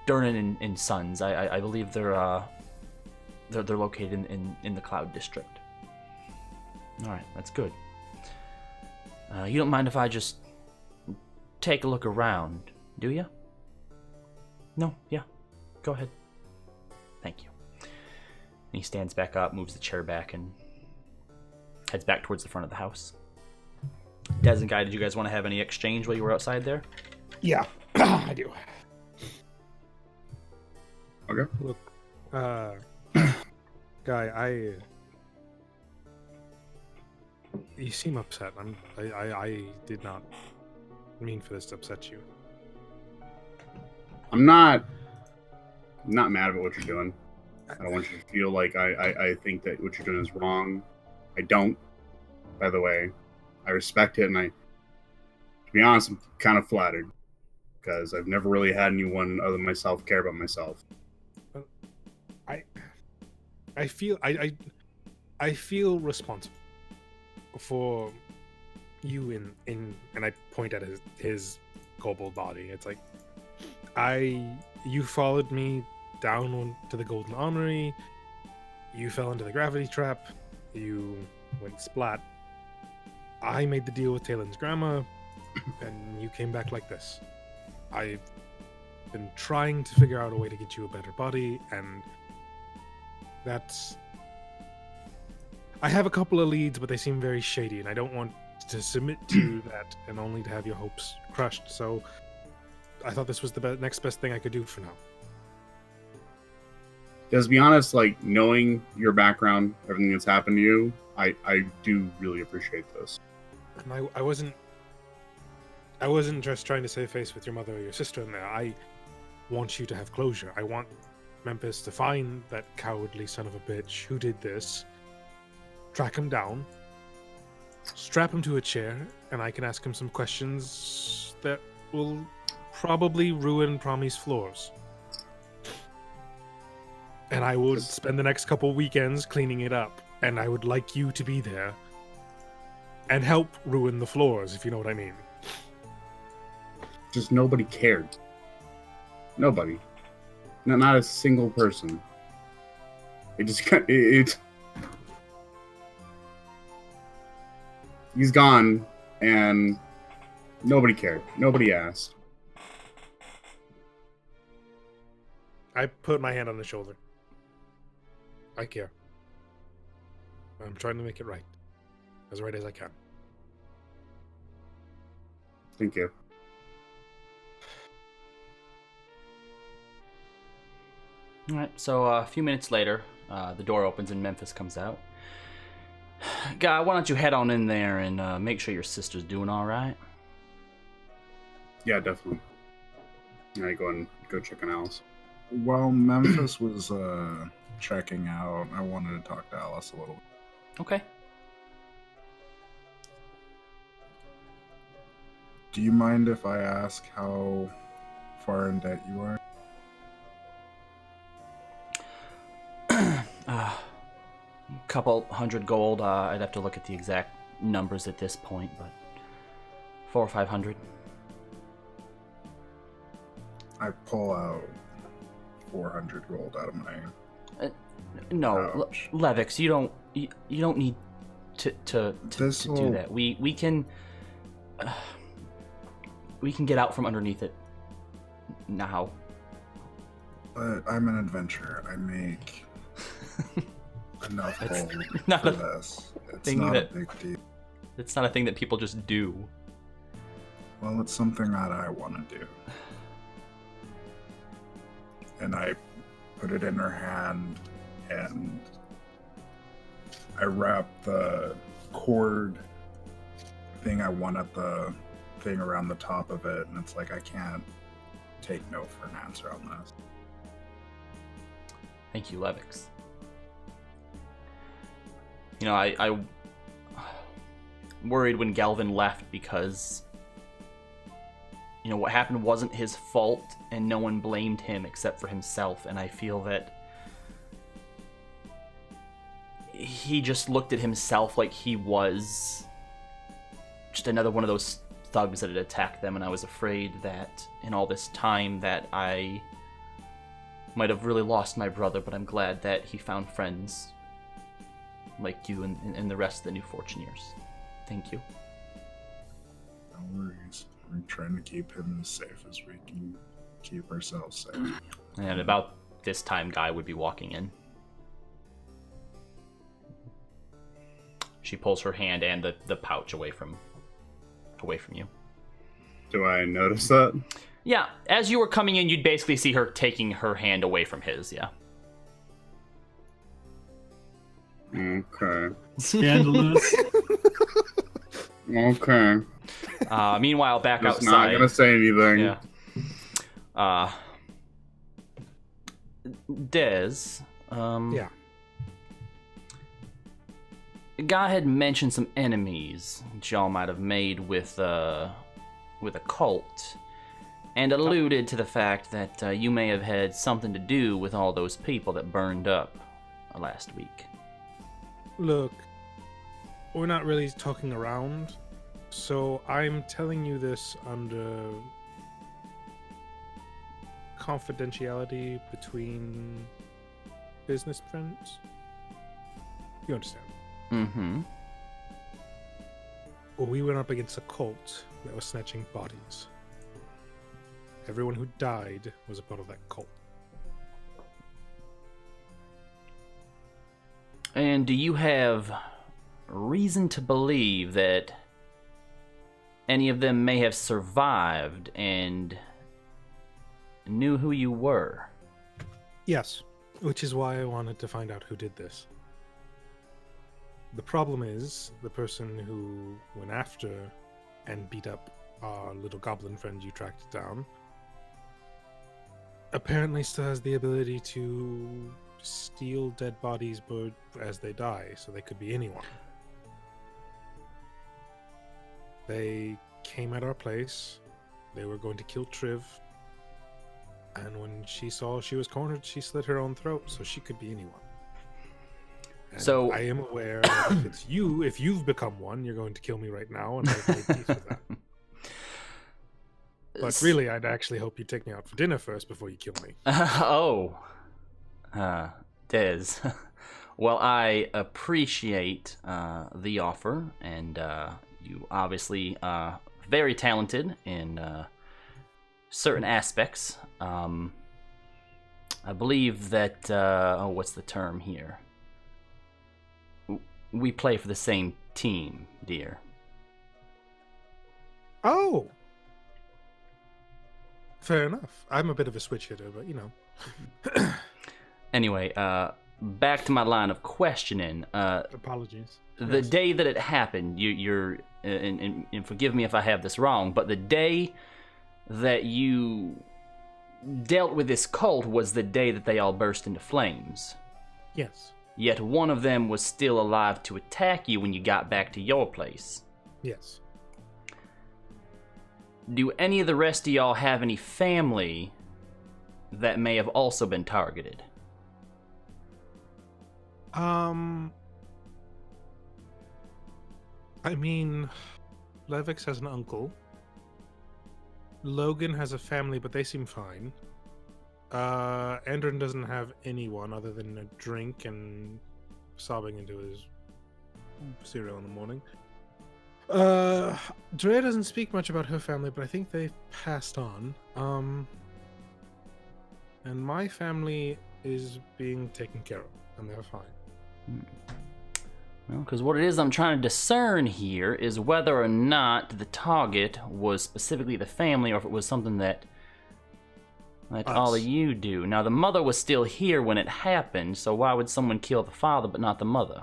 Durnan and Sons. I believe they're located in the Cloud District. Alright, that's good. You don't mind if I just take a look around, do you? No, yeah. Go ahead. Thank you. And he stands back up, moves the chair back, and heads back towards the front of the house. Des and Guy, did you guys want to have any exchange while you were outside there? Yeah, I do. Okay. Look, Guy, you seem upset. I did not mean for this to upset you. I'm not mad about what you're doing. I don't want you to feel like I think that what you're doing is wrong. I don't, by the way. I respect it, and to be honest, I'm kind of flattered because I've never really had anyone other than myself care about myself. I feel responsible for you in and I point at his kobold body. It's like you followed me down to the Golden Armory, you fell into the gravity trap, you went splat. I made the deal with Talon's grandma, and you came back like this. I've been trying to figure out a way to get you a better body, and I have a couple of leads, but they seem very shady, and I don't want to submit to that and only to have your hopes crushed, so I thought this was the next best thing I could do for now. To be honest, like, knowing your background, everything that's happened to you, I do really appreciate this. And I wasn't just trying to save face with your mother or your sister in there. I want you to have closure. I want Memphis to find that cowardly son of a bitch who did this, track him down, strap him to a chair, and I can ask him some questions that will probably ruin Promi's floors. And I will spend the next couple weekends cleaning it up, and I would like you to be there and help ruin the floors, if you know what I mean. Just nobody cared. Nobody. Not a single person. It just he's gone, and nobody cared. Nobody asked. I put my hand on his shoulder. I care. I'm trying to make it right. As right as I can. Thank you. All right, so a few minutes later, the door opens and Memphis comes out. Guy, why don't you head on in there and make sure your sister's doing all right? Yeah, definitely. Yeah, go check on Alice. While Memphis was checking out, I wanted to talk to Alice a little. Okay. Do you mind if I ask how far in debt you are? Couple hundred gold. I'd have to look at the exact numbers at this point, but 400 or 500. I pull out 400 gold out of my. No, pouch. Levix, you don't need to do that. We can get out from underneath it now. But I'm an adventurer. I make enough gold not for a this. It's thing not that- a big deal. It's not a thing that people just do. Well, it's something that I want to do. And I put it in her hand, and I wrap the cord thing I want at the thing around the top of it, and it's like I can't take no for an answer on this. Thank you, Levix. You know, I worried when Galvin left because, you know, what happened wasn't his fault and no one blamed him except for himself, and I feel that he just looked at himself like he was just another one of those thugs that had attacked them, and I was afraid that in all this time that I might have really lost my brother, but I'm glad that he found friends like you and the rest of the New Fortuneers. Thank you. No worries. We're trying to keep him as safe as we can keep ourselves safe. And about this time, Guy would be walking in. She pulls her hand and the pouch away from you. Do I notice that? Yeah, as you were coming in, you'd basically see her taking her hand away from his, yeah. Okay. Scandalous. Okay. Meanwhile, back Just outside. not gonna say anything. Yeah. Dez. Yeah. Guy had mentioned some enemies that y'all might have made with a cult, and alluded to the fact that you may have had something to do with all those people that burned up last week. Look, we're not really talking around, so I'm telling you this under confidentiality between business friends. You understand? Mm-hmm. Well, we went up against a cult that was snatching bodies. Everyone who died was a part of that cult. And do you have reason to believe that any of them may have survived and knew who you were? Yes, which is why I wanted to find out who did this. The problem is, the person who went after and beat up our little goblin friend you tracked down apparently still has the ability to steal dead bodies but as they die, so they could be anyone. They came at our place, they were going to kill Triv, and when she saw she was cornered, she slit her own throat, so she could be anyone. And So- I am aware that if it's you, if you've become one, you're going to kill me right now, and I've made peace with that. But really, I'd actually hope you take me out for dinner first before you kill me. Des. Well, I appreciate the offer, and you obviously are very talented in certain aspects. I believe that, what's the term here? We play for the same team, dear. Oh! Fair enough. I'm a bit of a switch hitter, but you know. Anyway, back to my line of questioning. Apologies. The day that it happened, you're and forgive me if I have this wrong, but the day that you dealt with this cult was the day that they all burst into flames. Yes. Yet one of them was still alive to attack you when you got back to your place. Yes. Do any of the rest of y'all have any family that may have also been targeted? I mean, Levix has an uncle. Logan has a family, but they seem fine. Andron doesn't have anyone other than a drink and sobbing into his cereal in the morning. Drea doesn't speak much about her family, but I think they've passed on. And my family is being taken care of, and they're fine. Well, because what it is I'm trying to discern here is whether or not the target was specifically the family, or if it was something that all of you do. Now, the mother was still here when it happened, so why would someone kill the father but not the mother?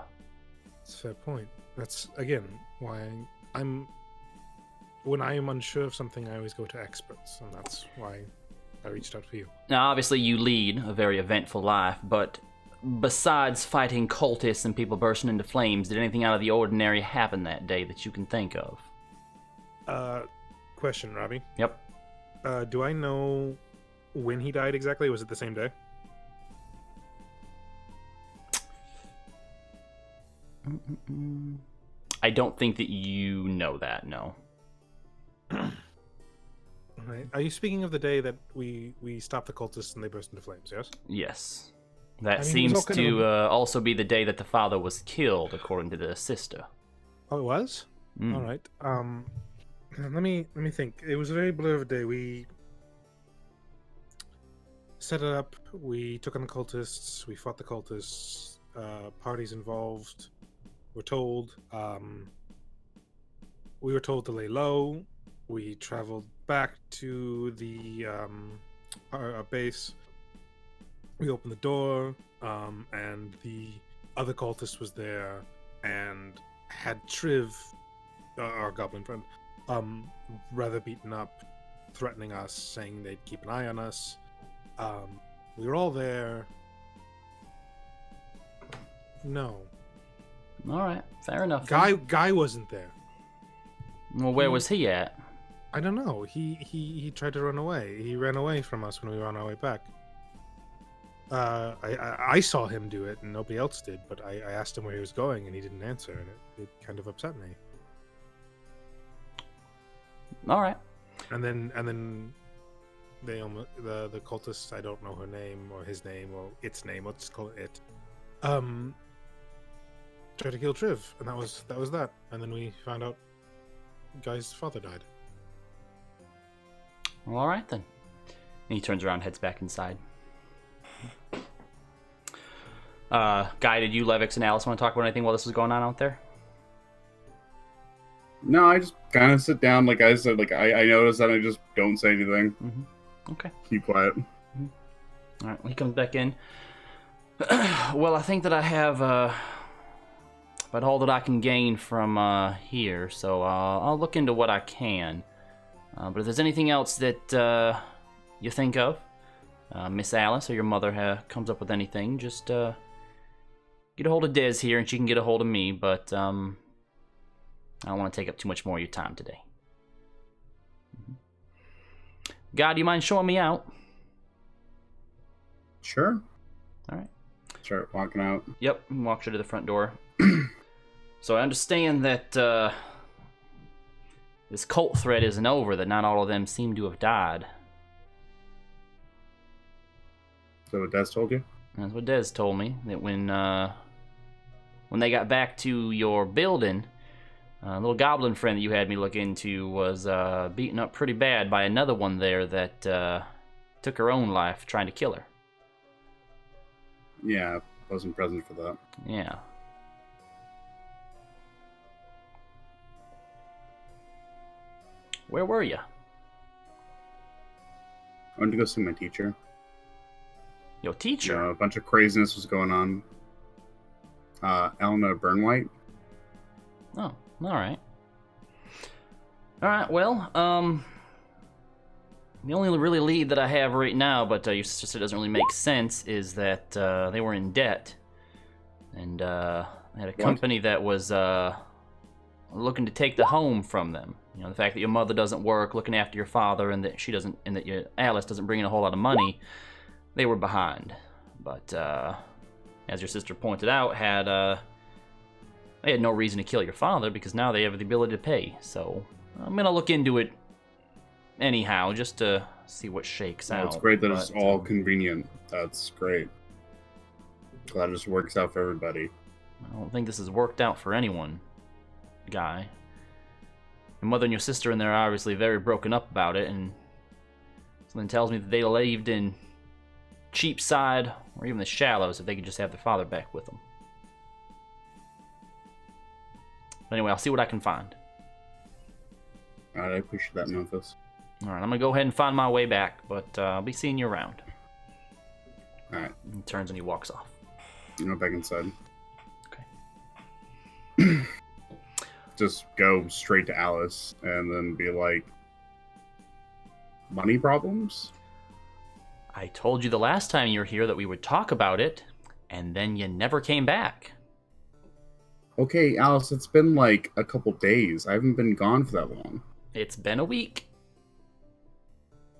That's a fair point. That's, again, why when I am unsure of something, I always go to experts, and that's why I reached out for you. Now, obviously, you lead a very eventful life, but besides fighting cultists and people bursting into flames, did anything out of the ordinary happen that day that you can think of? Question, Robbie. Yep. Do I know when he died exactly? Was it the same day? I don't think that you know that, no. Right. Are you speaking of the day that we stopped the cultists and they burst into flames, yes? Yes. That I mean, it was seems all to also be the day that the father was killed, according to the sister. Oh, it was? Mm. All right. Let me think. It was a very blurred day. We set it up. We took on the cultists. We fought the cultists. Parties involved. We're told. We were told to lay low. We traveled back to the our base. We opened the door, and the other cultist was there, and had Triv, our goblin friend, rather beaten up, threatening us, saying they'd keep an eye on us. We were all there. No. All right, fair enough. Guy wasn't there. Well, where was he at? I don't know. He tried to run away. He ran away from us when we were on our way back. I saw him do it, and nobody else did. But I asked him where he was going, and he didn't answer, and it kind of upset me. All right. And then they the cultist, I don't know her name or his name or its name. Let's just call it it. Tried to kill Triv, and that was that. And then we found out Guy's father died. Well, all right then. And he turns around, heads back inside. Guy, did you, Levix, and Alice want to talk about anything while this was going on out there? No, I just kind of sit down, like I said, like I notice that I just don't say anything. Mm-hmm. Okay. Keep quiet. Mm-hmm. All right, he comes back in. Well, I think that I have about all that I can gain from here, so I'll look into what I can. But if there's anything else that you think of, Miss Alice or your mother comes up with anything, just get a hold of Des here, and she can get a hold of me. But I don't want to take up too much more of your time today. Mm-hmm. God, do you mind showing me out? Sure. All right. Start walking out. Yep, walk you to the front door. So I understand that this cult threat isn't over, that not all of them seem to have died. So what Des told you? That's what Des told me, that when they got back to your building, a little goblin friend that you had me look into was beaten up pretty bad by another one there that took her own life trying to kill her. Yeah, wasn't present for that. Yeah. Where were you? I went to go see my teacher. Your teacher? A bunch of craziness was going on. Elena Burnwhite. Oh, alright. Alright, well, the only really lead that I have right now, but your sister said it doesn't really make sense, is that they were in debt. And they had a company that was looking to take the home from them. You know, the fact that your mother doesn't work looking after your father, and that she doesn't, and that your Alice doesn't bring in a whole lot of money, they were behind. But as your sister pointed out, they had no reason to kill your father because now they have the ability to pay. So I'm gonna look into it anyhow, just to see what shakes out. It's great that it's all convenient. That's great. Glad it just works out for everybody. I don't think this has worked out for anyone, Guy. Your mother and your sister and they're obviously very broken up about it, and something tells me that they lived in Cheapside or even the Shallows if they could just have their father back with them. But anyway, I'll see what I can find. Alright, I appreciate that, Memphis. Alright, I'm gonna go ahead and find my way back, but I'll be seeing you around. Alright. He turns and he walks off. You go back inside. Okay. Just go straight to Alice and then be like, money problems? I told you the last time you were here that we would talk about it, and then you never came back. Okay, Alice, it's been like a couple days. I haven't been gone for that long. It's been a week.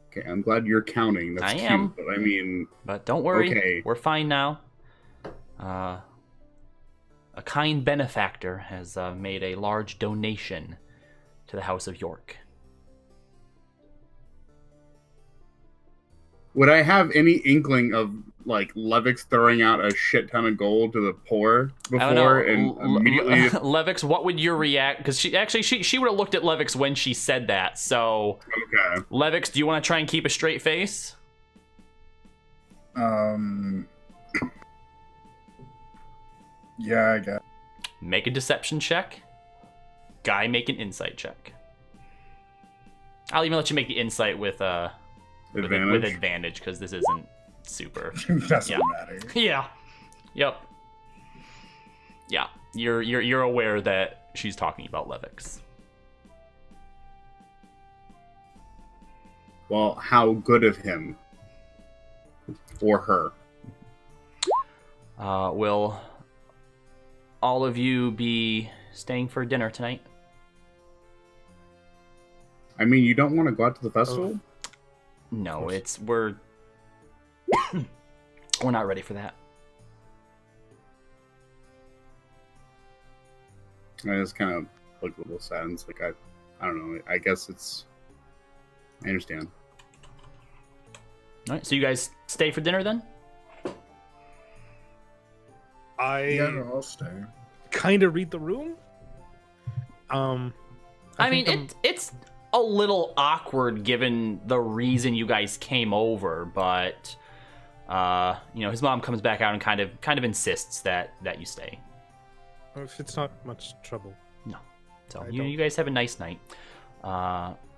Okay, I'm glad you're counting. That's cute, am. but I mean... But don't worry, okay. We're fine now. A kind benefactor has made a large donation to the House of York. Would I have any inkling of, like, Levix throwing out a shit ton of gold to the poor before and immediately... Levix, what would your react? Because she would have looked at Levix when she said that, so... Okay. Levix, do you want to try and keep a straight face? Yeah, I guess. Make a deception check. Guy, make an insight check. I'll even let you make the insight with advantage, because this isn't super. Doesn't matter. Yeah. Yep. Yeah. You're aware that she's talking about Levix. Well, how good of him or her? Will all of you be staying for dinner tonight? I mean, you don't want to go out to the festival? No, we're not ready for that. I just kind of look a little sad and it's like, I don't know. I guess it's... I understand. All right, so you guys stay for dinner then? I I'll stay. kind of read the room. I mean, it's a little awkward given the reason you guys came over, but his mom comes back out and kind of insists that you stay. If it's not much trouble. No. So you guys have a nice night.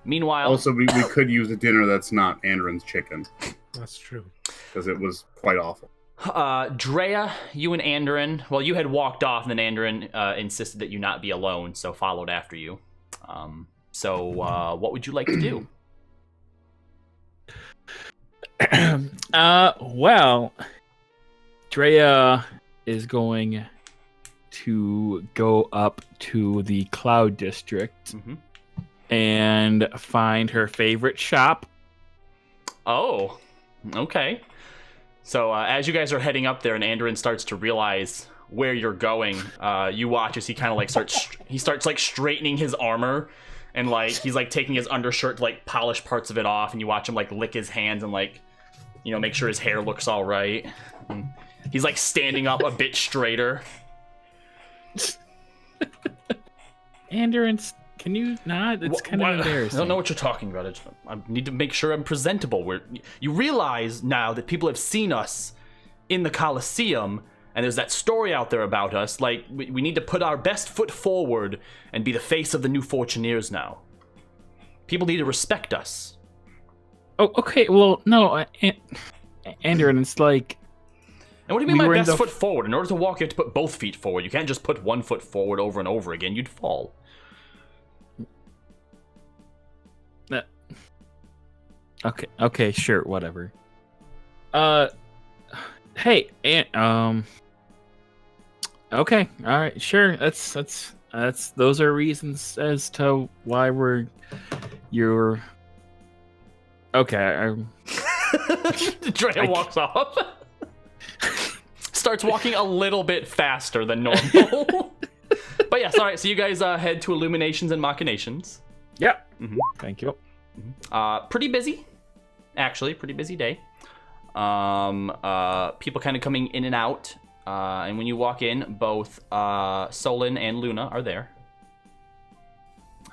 Meanwhile, Also, we could use a dinner that's not Andron's chicken, That's true. because it was quite awful. Drea, you and Andron, well, you had walked off, and then Andron insisted that you not be alone, so followed after you. So what would you like to do? Well, Drea is going to go up to the Cloud District and find her favorite shop. Oh, okay. So as you guys are heading up there, and Andron starts to realize where you're going, you watch as he kind of like starts like straightening his armor, And like he's like taking his undershirt to like polish parts of it off, and you watch him like lick his hands and like, you know, make sure his hair looks all right. And he's like standing up a bit straighter. Andrew, can you not? It's kind of embarrassing. I don't know what you're talking about. I need to make sure I'm presentable. You realize now that people have seen us in the Colosseum, and there's that story out there about us. Like, we need to put our best foot forward and be the face of the New Fortuneers now. People need to respect us. Oh, okay. Well, no, Andrew, it's like... And what do you mean by best foot forward? In order to walk, you have to put both feet forward. You can't just put one foot forward over and over again. You'd fall. Okay, sure, whatever. Hey, okay, all right, sure. That's those are reasons as to why you're okay. Drea walks off. Starts walking a little bit faster than normal. But yeah, sorry. So you guys head to Illuminations and Machinations. Yeah. Thank you. Pretty busy, actually. Pretty busy day. People kind of coming in and out. And when you walk in, both Solon and Luna are there.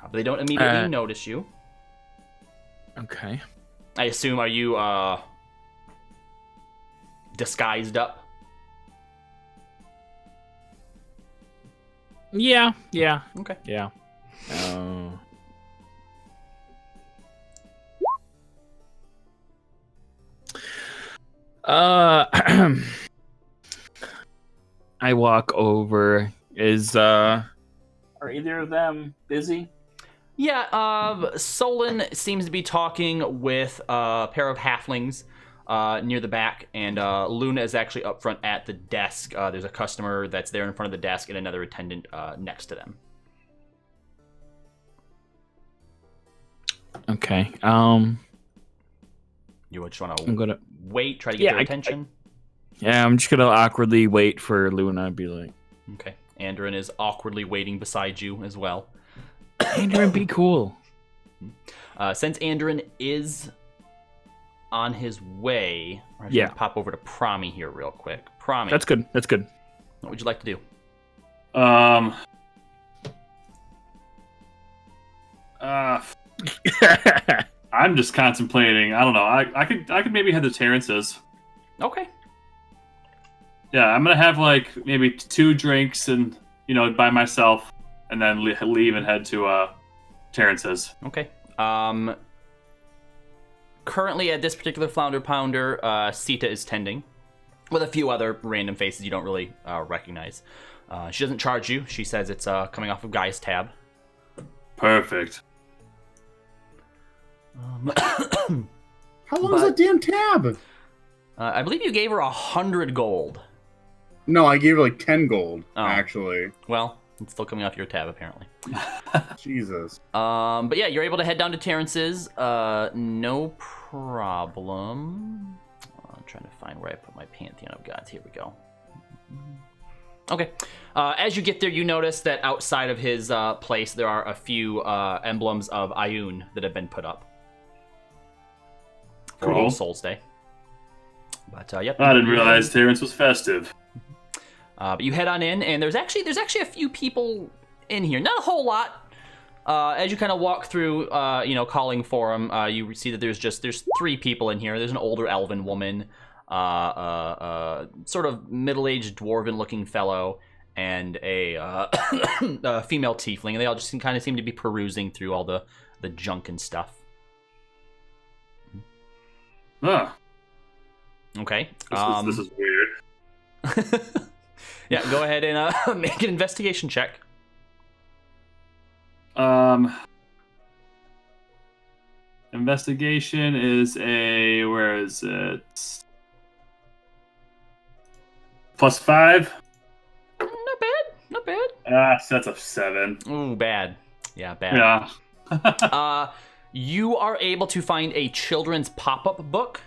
But they don't immediately notice you. Okay. I assume, are you disguised up? Yeah. Okay. Yeah. I walk over. Are either of them busy? Yeah, Solon seems to be talking with a pair of halflings near the back, and Luna is actually up front at the desk. There's a customer that's there in front of the desk and another attendant next to them. Okay. You just want to wait, try to get their attention? I'm just gonna awkwardly wait for Luna and be like... Okay. Andrin is awkwardly waiting beside you as well. Andrin, be cool. Since Andrin is on his way, I'm going to pop over to Promi here real quick. Promi. That's good. What would you like to do? I'm just contemplating. I don't know. I could maybe head to Terrence's. Okay. Yeah, I'm gonna have like maybe 2 drinks and by myself, and then leave and head to Terrence's. Okay. Currently at this particular Flounder Pounder, Sita is tending with a few other random faces you don't really recognize. She doesn't charge you. She says it's coming off of Guy's tab. Perfect. How long is that damn tab? I believe you gave her 100 gold. No, I gave her like 10 gold, actually. Well, it's still coming off your tab, apparently. Jesus. But yeah, you're able to head down to Terrence's. No problem. I'm trying to find where I put my Pantheon of Gods. Here we go. Okay. As you get there, you notice that outside of his place, there are a few emblems of Ioun that have been put up. For All Souls Day. But yep. I didn't realize Terrence was festive. But you head on in, and there's actually a few people in here. Not a whole lot. As you kind of walk through, calling for them, you see that there's 3 people in here. There's an older elven woman, sort of middle-aged dwarven-looking fellow, and a female tiefling, and they all just kind of seem to be perusing through all the junk and stuff. Huh. Okay. This is weird. Yeah, go ahead and make an investigation check. Investigation is where is it? +5? Not bad. So that's a 7. Ooh, bad. Yeah, bad. Yeah. You are able to find a children's pop-up book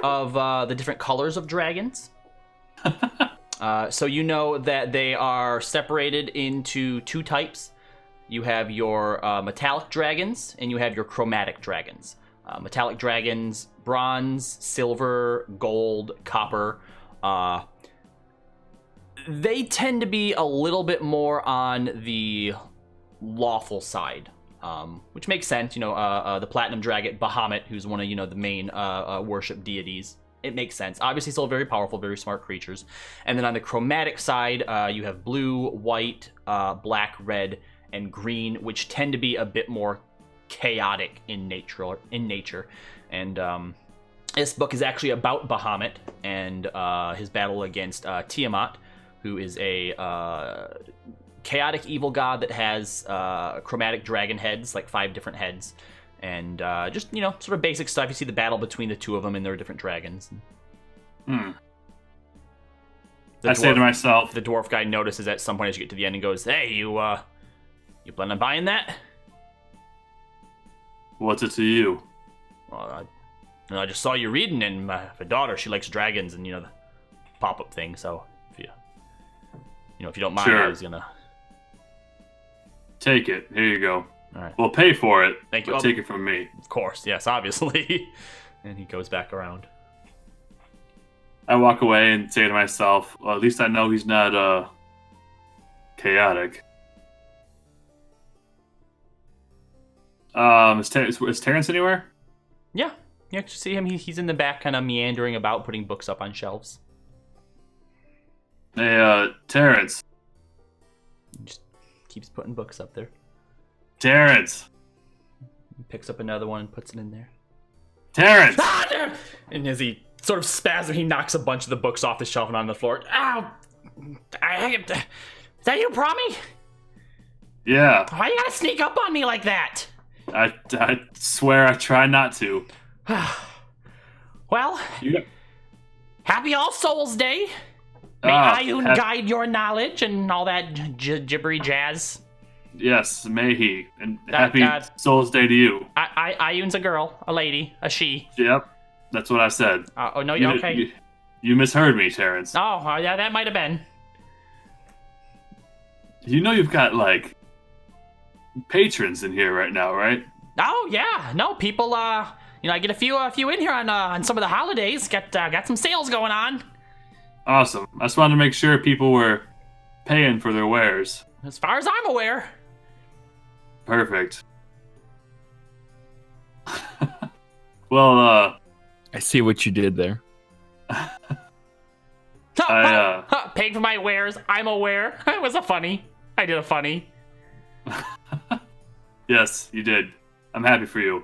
of the different colors of dragons. So you know that they are separated into 2 types. you have your metallic dragons, and you have your chromatic dragons. Metallic dragons, bronze, silver, gold, copper. They tend to be a little bit more on the lawful side, which makes sense. The platinum dragon, Bahamut, who's one of the main worship deities. It makes sense. Obviously, still very powerful, very smart creatures. And then on the chromatic side, you have blue, white, black, red, and green, which tend to be a bit more chaotic in nature. And this book is actually about Bahamut and his battle against Tiamat, who is a chaotic evil god that has chromatic dragon heads, like 5 different heads. And just, sort of basic stuff. You see the battle between the 2 of them and their different dragons. I say to myself... The dwarf guy notices at some point as you get to the end and goes, "Hey, you plan on buying that?" What's it to you? Well, I just saw you reading, and my daughter, she likes dragons and, the pop-up thing, so if you don't mind, Sure. I was gonna... Take it. Here you go. All right. We'll pay for it. Thank you. But take it from me. Of course, yes, obviously. And he goes back around. I walk away and say to myself, well, at least I know he's not chaotic. Is Terrence anywhere? Yeah, you can see him. He's in the back, kind of meandering about, putting books up on shelves. Hey, Terrence. He just keeps putting books up there. Terrence. He picks up another one and puts it in there. Terrence! And as he sort of spasms, he knocks a bunch of the books off the shelf and on the floor. Ow! Is that you, Promi? Yeah. Why you gotta sneak up on me like that? I swear I try not to. Well, Yeah. happy All Souls Day. May Ayun guide your knowledge and all that gibbery jazz. Yes, may he. And happy uh, Souls Day to you. Ayun's a girl, a lady, a she. Yep, that's what I said. Oh, no, okay. You misheard me, Terrence. Oh, yeah, that might have been. You've got, patrons in here right now, right? Oh, yeah. No, people, I get a few in here on some of the holidays. Got some sales going on. Awesome. I just wanted to make sure people were paying for their wares. As far as I'm aware. Perfect. Well, I see what you did there. Paying for my wares. I'm aware. It was a funny. I did a funny. Yes, you did. I'm happy for you.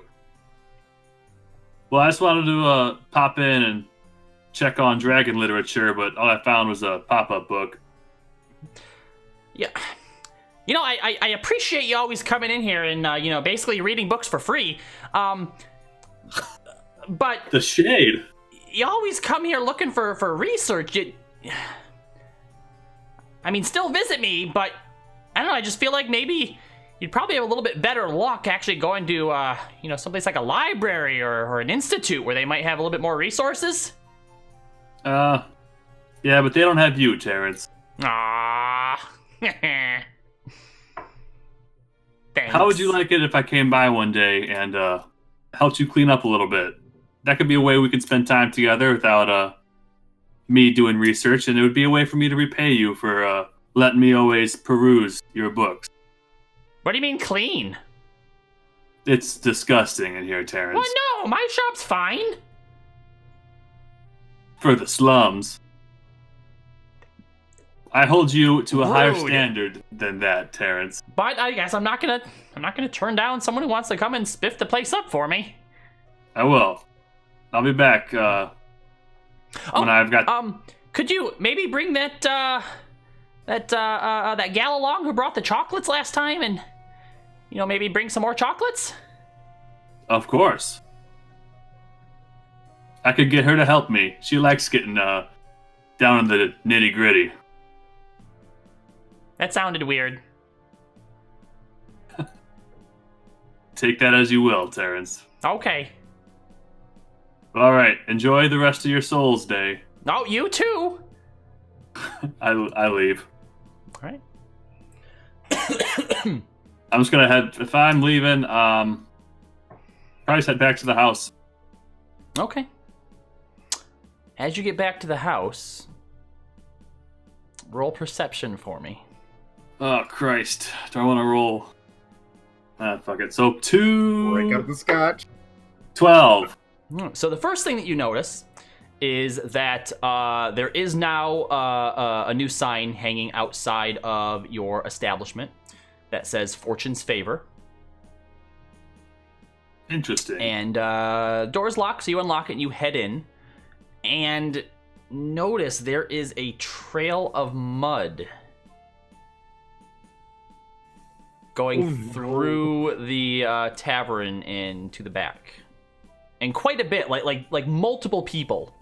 Well, I just wanted to pop in and check on dragon literature, but all I found was a pop-up book. Yeah. I appreciate you always coming in here and, basically reading books for free. But... The shade. You always come here looking for research. Still visit me, but... I don't know, I just feel like maybe you'd probably have a little bit better luck actually going to, someplace like a library or an institute where they might have a little bit more resources. Yeah, but they don't have you, Terrence. Ah. Thanks. How would you like it if I came by one day and helped you clean up a little bit? That could be a way we could spend time together without me doing research, and it would be a way for me to repay you for letting me always peruse your books. What do you mean clean? It's disgusting in here, Terrence. Well, no, my shop's fine. For the slums. I hold you to a higher Rude. standard than that, Terrence. But I guess I'm not gonna turn down someone who wants to come and spiff the place up for me. I will. I'll be back when I've got... Could you maybe bring that gal along who brought the chocolates last time and, maybe bring some more chocolates? Of course. I could get her to help me. She likes getting down in the nitty-gritty. That sounded weird. Take that as you will, Terrence. Okay. All right, enjoy the rest of your Souls Day. Oh, you too. I leave. All right. I'm just gonna head. If I'm leaving, probably just head back to the house. Okay. As you get back to the house, roll perception for me. Oh Christ! Do I want to roll? Fuck it. So Break out the scotch. 12. So the first thing that you notice is that there is now a new sign hanging outside of your establishment that says Fortune's Favor. Interesting. And door's locked, so you unlock it and you head in. And notice there is a trail of mud going through the tavern into the back. And quite a bit, like multiple people.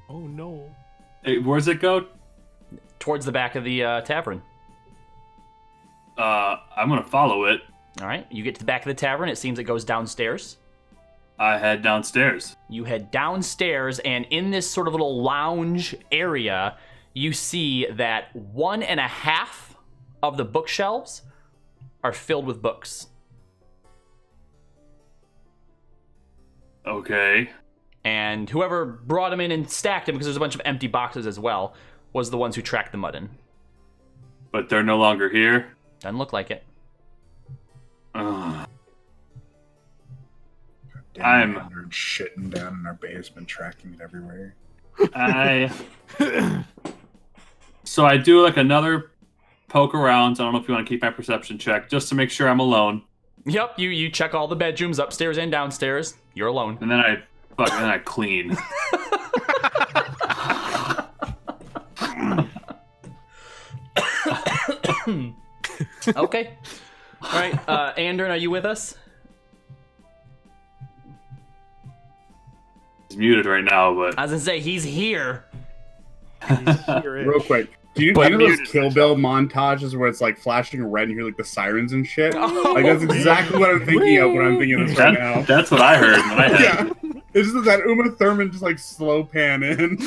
Oh no. Hey, where's it go? Towards the back of the tavern. I'm gonna follow it. All right, you get to the back of the tavern. It seems it goes downstairs. I head downstairs. You head downstairs, and in this sort of little lounge area, you see that 1.5 of the bookshelves are filled with books. Okay. And whoever brought them in and stacked them, because there's a bunch of empty boxes as well, was the ones who tracked the mud in. But they're no longer here. Doesn't look like it. Ugh. Damn, they're shitting down in our basement, tracking it everywhere. So I do like another poke around. I don't know if you want to keep my perception check, just to make sure I'm alone. Yep, you check all the bedrooms upstairs and downstairs. You're alone. And then I clean. Okay. All right, Andren, are you with us? He's muted right now, but I was gonna say he's here. Real quick. Do you know those Kill Bill montages where it's like flashing red and you hear like the sirens and shit? Oh, Like that's exactly what I'm thinking of when I'm thinking of this right now. that's what I heard in my head. Yeah. It's just that Uma Thurman just like slow pan in.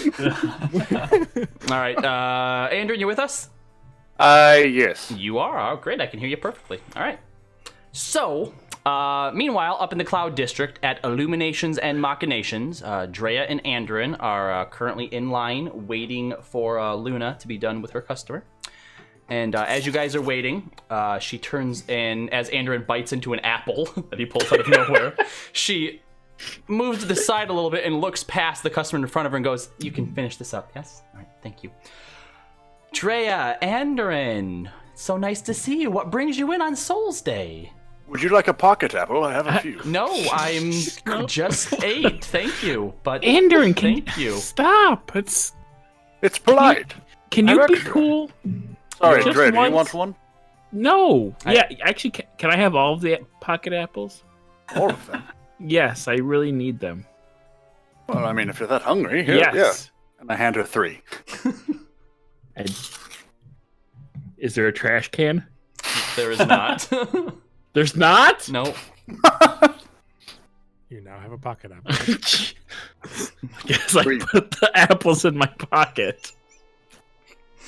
All right, Andren, you with us? Yes. You are. Oh, great. I can hear you perfectly. All right. So, meanwhile, up in the Cloud District at Illuminations and Machinations, Drea and Andren are currently in line waiting for Luna to be done with her customer. And as you guys are waiting, she turns in, as Andren bites into an apple that he pulls out of nowhere, she moves to the side a little bit and looks past the customer in front of her and goes, "You can finish this up, yes? All right, thank you." Drea, Andren, so nice to see you. What brings you in on Souls Day? Would you like a pocket apple? I have a few. No, I'm just 8. Thank you, but Andren, thank you. Stop. It's polite. Can I'm you be extra. cool? Sorry, Just Dre, do you once? want one? No. Yeah, actually, can I have all of the pocket apples? All of them. Yes, I really need them. Well, I mean, if you're that hungry, here, Yes. yeah. And I hand her 3. Is there a trash can? There is not. There's not? No. You now have a pocket apple. I guess I Three. put the apples in my pocket.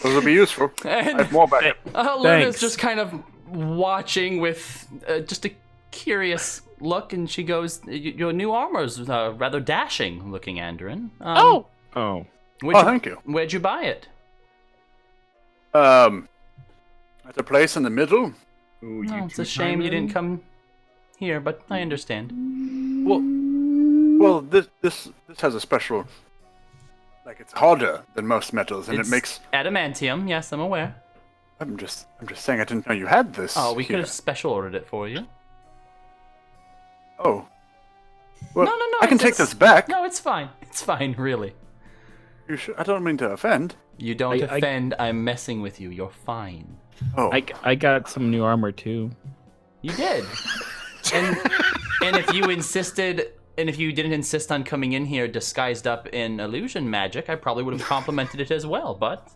Those would be useful. I And have more back. Luna's Thanks. just kind of watching with just a curious look, and she goes, "Your new armor's rather dashing looking, Andren. Oh. Thank you. Where'd you buy it?" At a place in the middle. Ooh, you Oh, it's a two shame you Simon? didn't come here, but I understand. Well, this has a special. Like it's harder than most metals, and It's it makes. adamantium. Yes, I'm aware. I'm just saying I didn't know you had this. Oh, we could here. have special ordered it for you. Oh. Well, No, I can it's- take this back. No, it's fine. It's fine, really. You should, I don't mean to offend. You don't I- offend. I'm messing with you. You're fine. Oh, I got some new armor too. You did. and if you insisted, and if you didn't insist on coming in here disguised up in illusion magic, I probably would have complimented it as well. But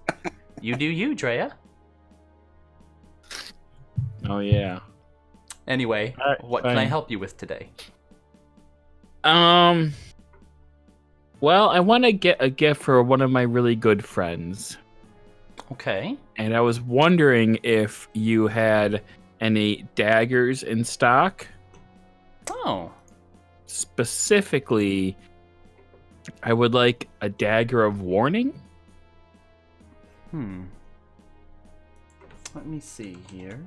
you do you, Drea. Oh yeah. Anyway, Alright, what can I fine. help you with today? Well, I want to get a gift for one of my really good friends. Okay. And I was wondering if you had any daggers in stock. Oh. Specifically, I would like a dagger of warning. Let me see here.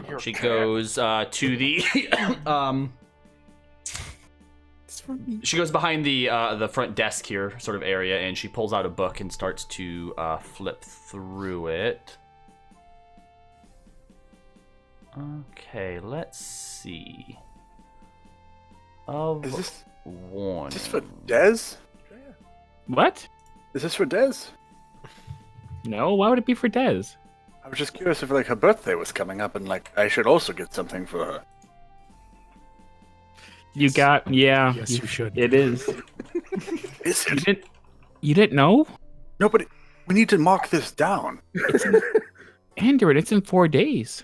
Your She cat. goes to the she goes behind the front desk here, sort of area, and she pulls out a book and starts to flip through it. Okay, let's see. Of Is this warning. for Dez? What? Is this for Dez? No, why would it be for Dez? I was just curious if like her birthday was coming up and like I should also get something for her. You got, yeah. Yes, you should. It is. Is You it? didn't know? No, but we need to mark this down. Andrew, it's in 4 days.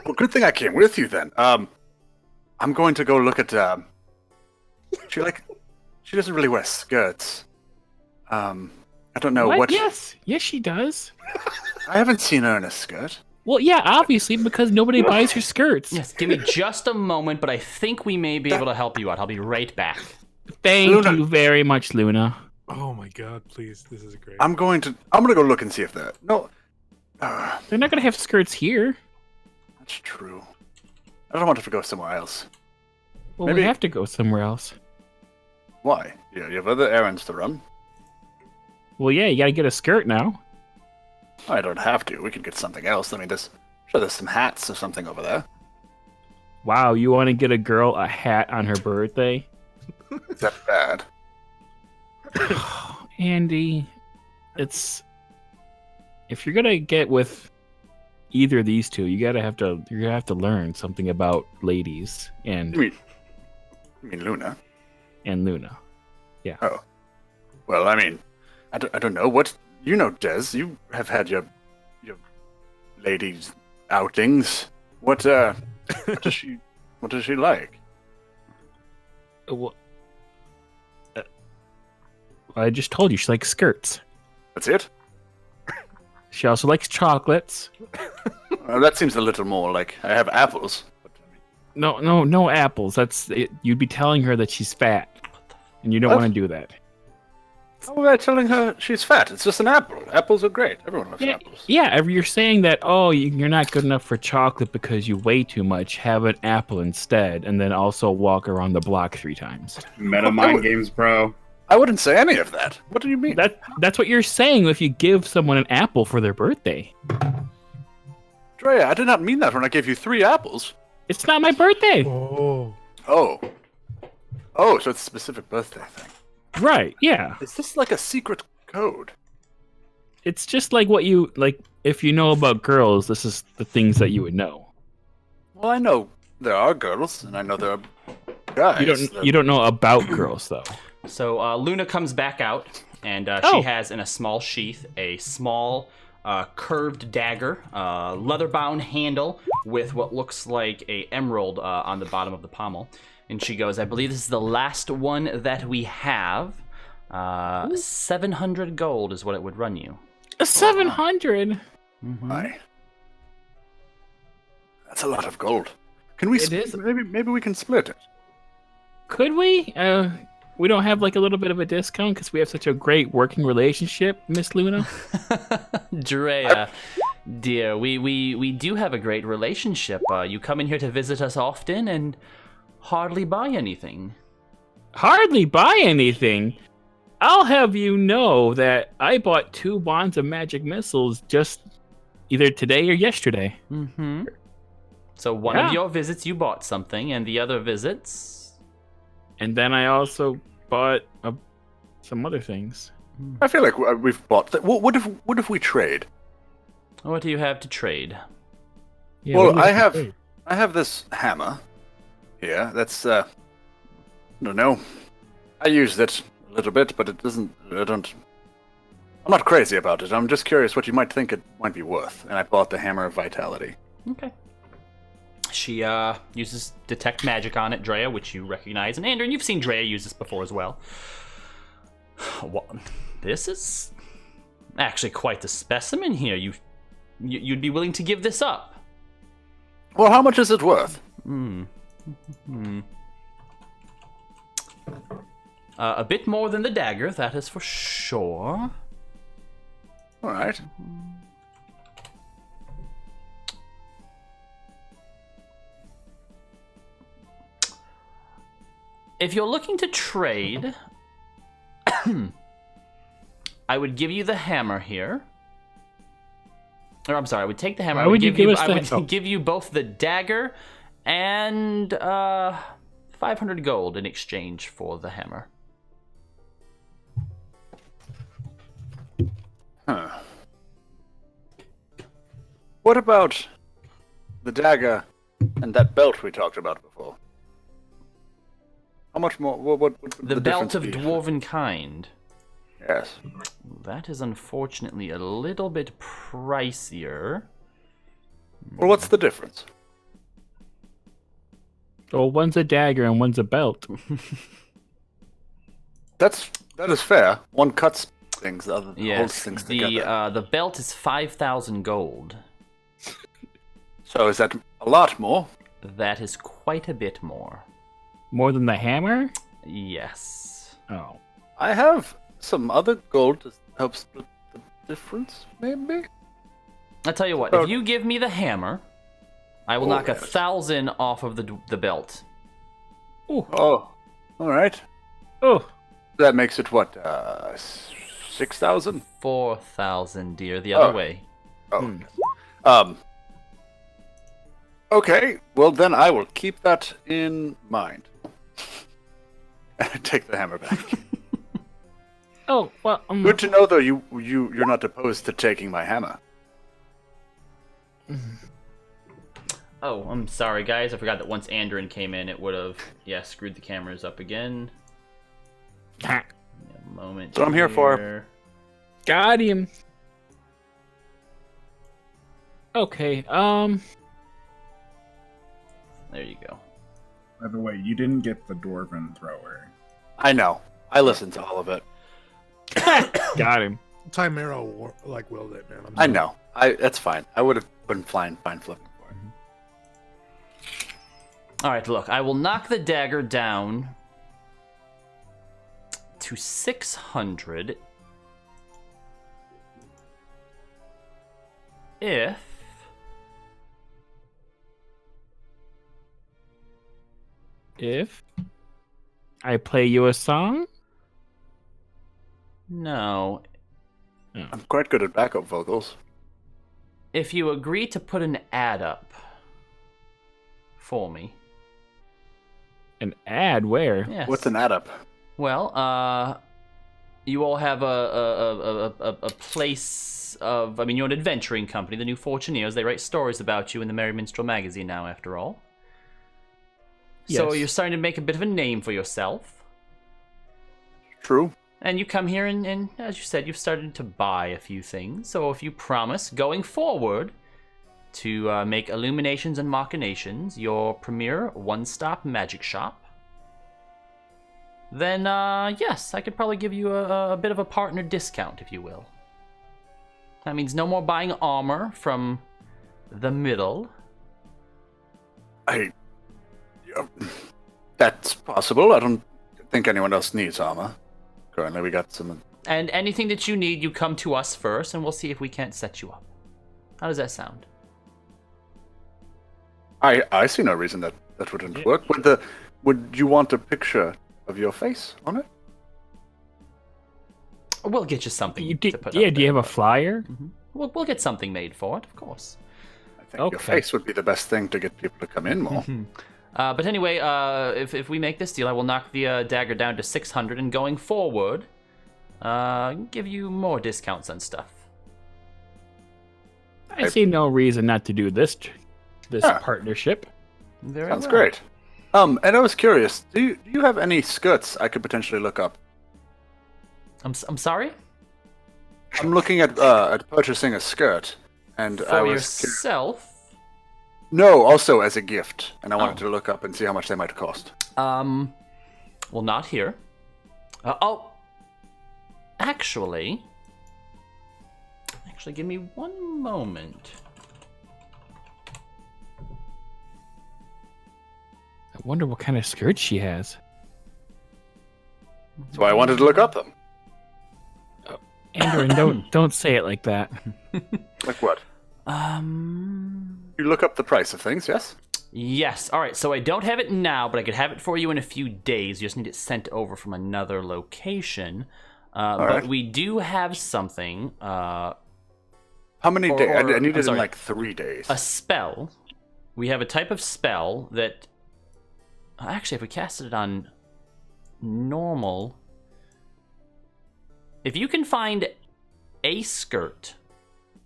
Well, good thing I came with you then. I'm going to go look at. She doesn't really wear skirts. I don't know what. Yes, she does. I haven't seen her in a skirt. Well, yeah, obviously, because nobody buys her skirts. Yes, give me just a moment, but I think we may be able to help you out. I'll be right back. Thank Luna. you very much, Luna. Oh my god, please. This is great. I'm gonna go look and see if that. No. They're not gonna have skirts here. That's true. I don't want her to go somewhere else. Well, Maybe- we have to go somewhere else. Why? You have other errands to run. Well, yeah, you gotta get a skirt now. I don't have to. We could get something else. I mean, there's some hats or something over there. Wow, you want to get a girl a hat on her birthday? Is that bad? Andy, it's... If you're gonna get with either of these two, you're gonna have to learn something about ladies and You mean Luna? Luna. Oh. Well, I mean, I don't know. What... You know, Des, you have had your ladies outings. What does she like? Well, I just told you she likes skirts. That's it? She also likes chocolates. Well, that seems a little more like I have apples. But, I mean, No apples. That's it. You'd be telling her that she's fat, and you don't What? want to do that. how am I telling her she's fat? It's just an apple. Apples are great. Everyone loves apples. Yeah, you're saying that, oh, you're not good enough for chocolate because you weigh too much. Have an apple instead, and then also walk around the block 3 times. Meta mind games, bro. I wouldn't say any of that. What do you mean? That's what you're saying if you give someone an apple for their birthday. Drea, I did not mean that when I gave you 3 apples. It's not my birthday. Oh. Oh, so it's a specific birthday thing. Right, yeah. Is this like a secret code? It's just like what you, like, if you know about girls, this is the things that you would know. Well, I know there are girls, and I know there are guys. You don't know about girls, though. So Luna comes back out, and Oh. she has in a small sheath a small curved dagger, leather-bound handle with what looks like a emerald on the bottom of the pommel. And she goes, I believe this is the last one that we have. 700 gold is what it would run you. 700? Why? That's a lot of gold. Can we? It is. Maybe we can split it. Could we? We don't have like a little bit of a discount because we have such a great working relationship, Miss Luna. Drea, dear, we do have a great relationship. You come in here to visit us often and hardly buy anything. Hardly buy anything. I'll have you know that I bought 2 bonds of magic missiles just either today or yesterday. Mm-hmm. So one Yeah. of your visits you bought something, and the other visits... And then I also bought some other things. I feel like we've bought that. What if we trade? What do you have to trade? Yeah, Well, what was I it? have. I have this hammer here. That's I don't know. I used it a little bit, but it doesn't. I'm not crazy about it. I'm just curious what you might think it might be worth, and I bought the hammer of vitality. Okay. She uses detect magic on it, Drea, which you recognize, and Andrew, you've seen Drea use this before as well. Well, this is actually quite the specimen here. You'd be willing to give this up? Well, how much is it worth? A bit more than the dagger, that is for sure. All right. If you're looking to trade, I would give you the hammer here. Or I'm sorry, I would take the hammer. Why would you give us I the- would give you both the dagger and 500 gold in exchange for the hammer. Huh. What about the dagger and that belt we talked about before? How much more? What would The belt difference of be? dwarven kind. Yes. That is unfortunately a little bit pricier. Well, what's the difference? Well, one's a dagger and one's a belt. That is fair. One cuts things, the other holds Yes, things together. the belt is 5,000 gold. So is that a lot more? That is quite a bit more. More than the hammer? Yes. Oh. I have some other gold to help split the difference, maybe? I'll tell you what, if you give me the hammer, I will knock yes. 1,000 off of the belt. Oh, all right. Oh. That makes it what, 6,000? 4,000, dear, the other Oh. way. Oh. Okay, well then I will keep that in mind. Take the hammer back. Oh, well, Good to know though you're not opposed to taking my hammer. Oh, I'm sorry, guys. I forgot that once Andrin came in, it would have, screwed the cameras up again. Ha. A moment. That's what I'm here for. here. Got him. Okay, There you go. By the way, you didn't get the Dwarven Thrower. I know. I listened to all of it. got him. Chimera willed it, man. I know. That's fine. I would have been fine flipping for it. All right, look. I will knock the dagger down to 600 If I play you a song? No, I'm quite good at backup vocals. if you agree to put an ad up for me. An ad where? Yes. What's an add up? Well, you all have a place of, you're an adventuring company, the New Fortuneers. They write stories about you in the Merry Minstrel magazine now, after all. So Yes. you're starting to make a bit of a name for yourself. True. And you come here and as you said, you've started to buy a few things. So if you promise, going forward, to make Illuminations and Machinations your premier one-stop magic shop, then yes, I could probably give you a bit of a partner discount, if you will. That means no more buying armor from the middle. That's possible. I don't think anyone else needs armor. Currently, we got some. And anything that you need, you come to us first, and we'll see if we can't set you up. How does that sound? I see no reason that wouldn't work. Would you want a picture of your face on it? We'll get you something You to did, put yeah, up do you there, have a but- flyer? We'll get something made for it, of course. I think your Okay. face would be the best thing to get people to come in more. But anyway, if we make this deal, I will knock the dagger down to 600, and going forward, give you more discounts on stuff. I see no reason not to do this Yeah. partnership. Very Sounds well. great. And I was curious. Do you have any skirts I could potentially look up? I'm sorry? I'm looking at purchasing a skirt, and I For was yourself? no, also as a gift, and I wanted Oh. to look up and see how much they might cost. Well, not here. Actually, give me one moment. wonder what kind of skirt she has. That's why I wanted to look up them. Andrew, don't say it like that. Like what? You look up the price of things, yes? Yes. All right. So I don't have it now, but I could have it for you in a few days. You just need it sent over from another location. But right. we do have something. How many days? I need it in like 3 days. A spell. We have a type of spell that. Actually, if we casted it on normal, if you can find a skirt,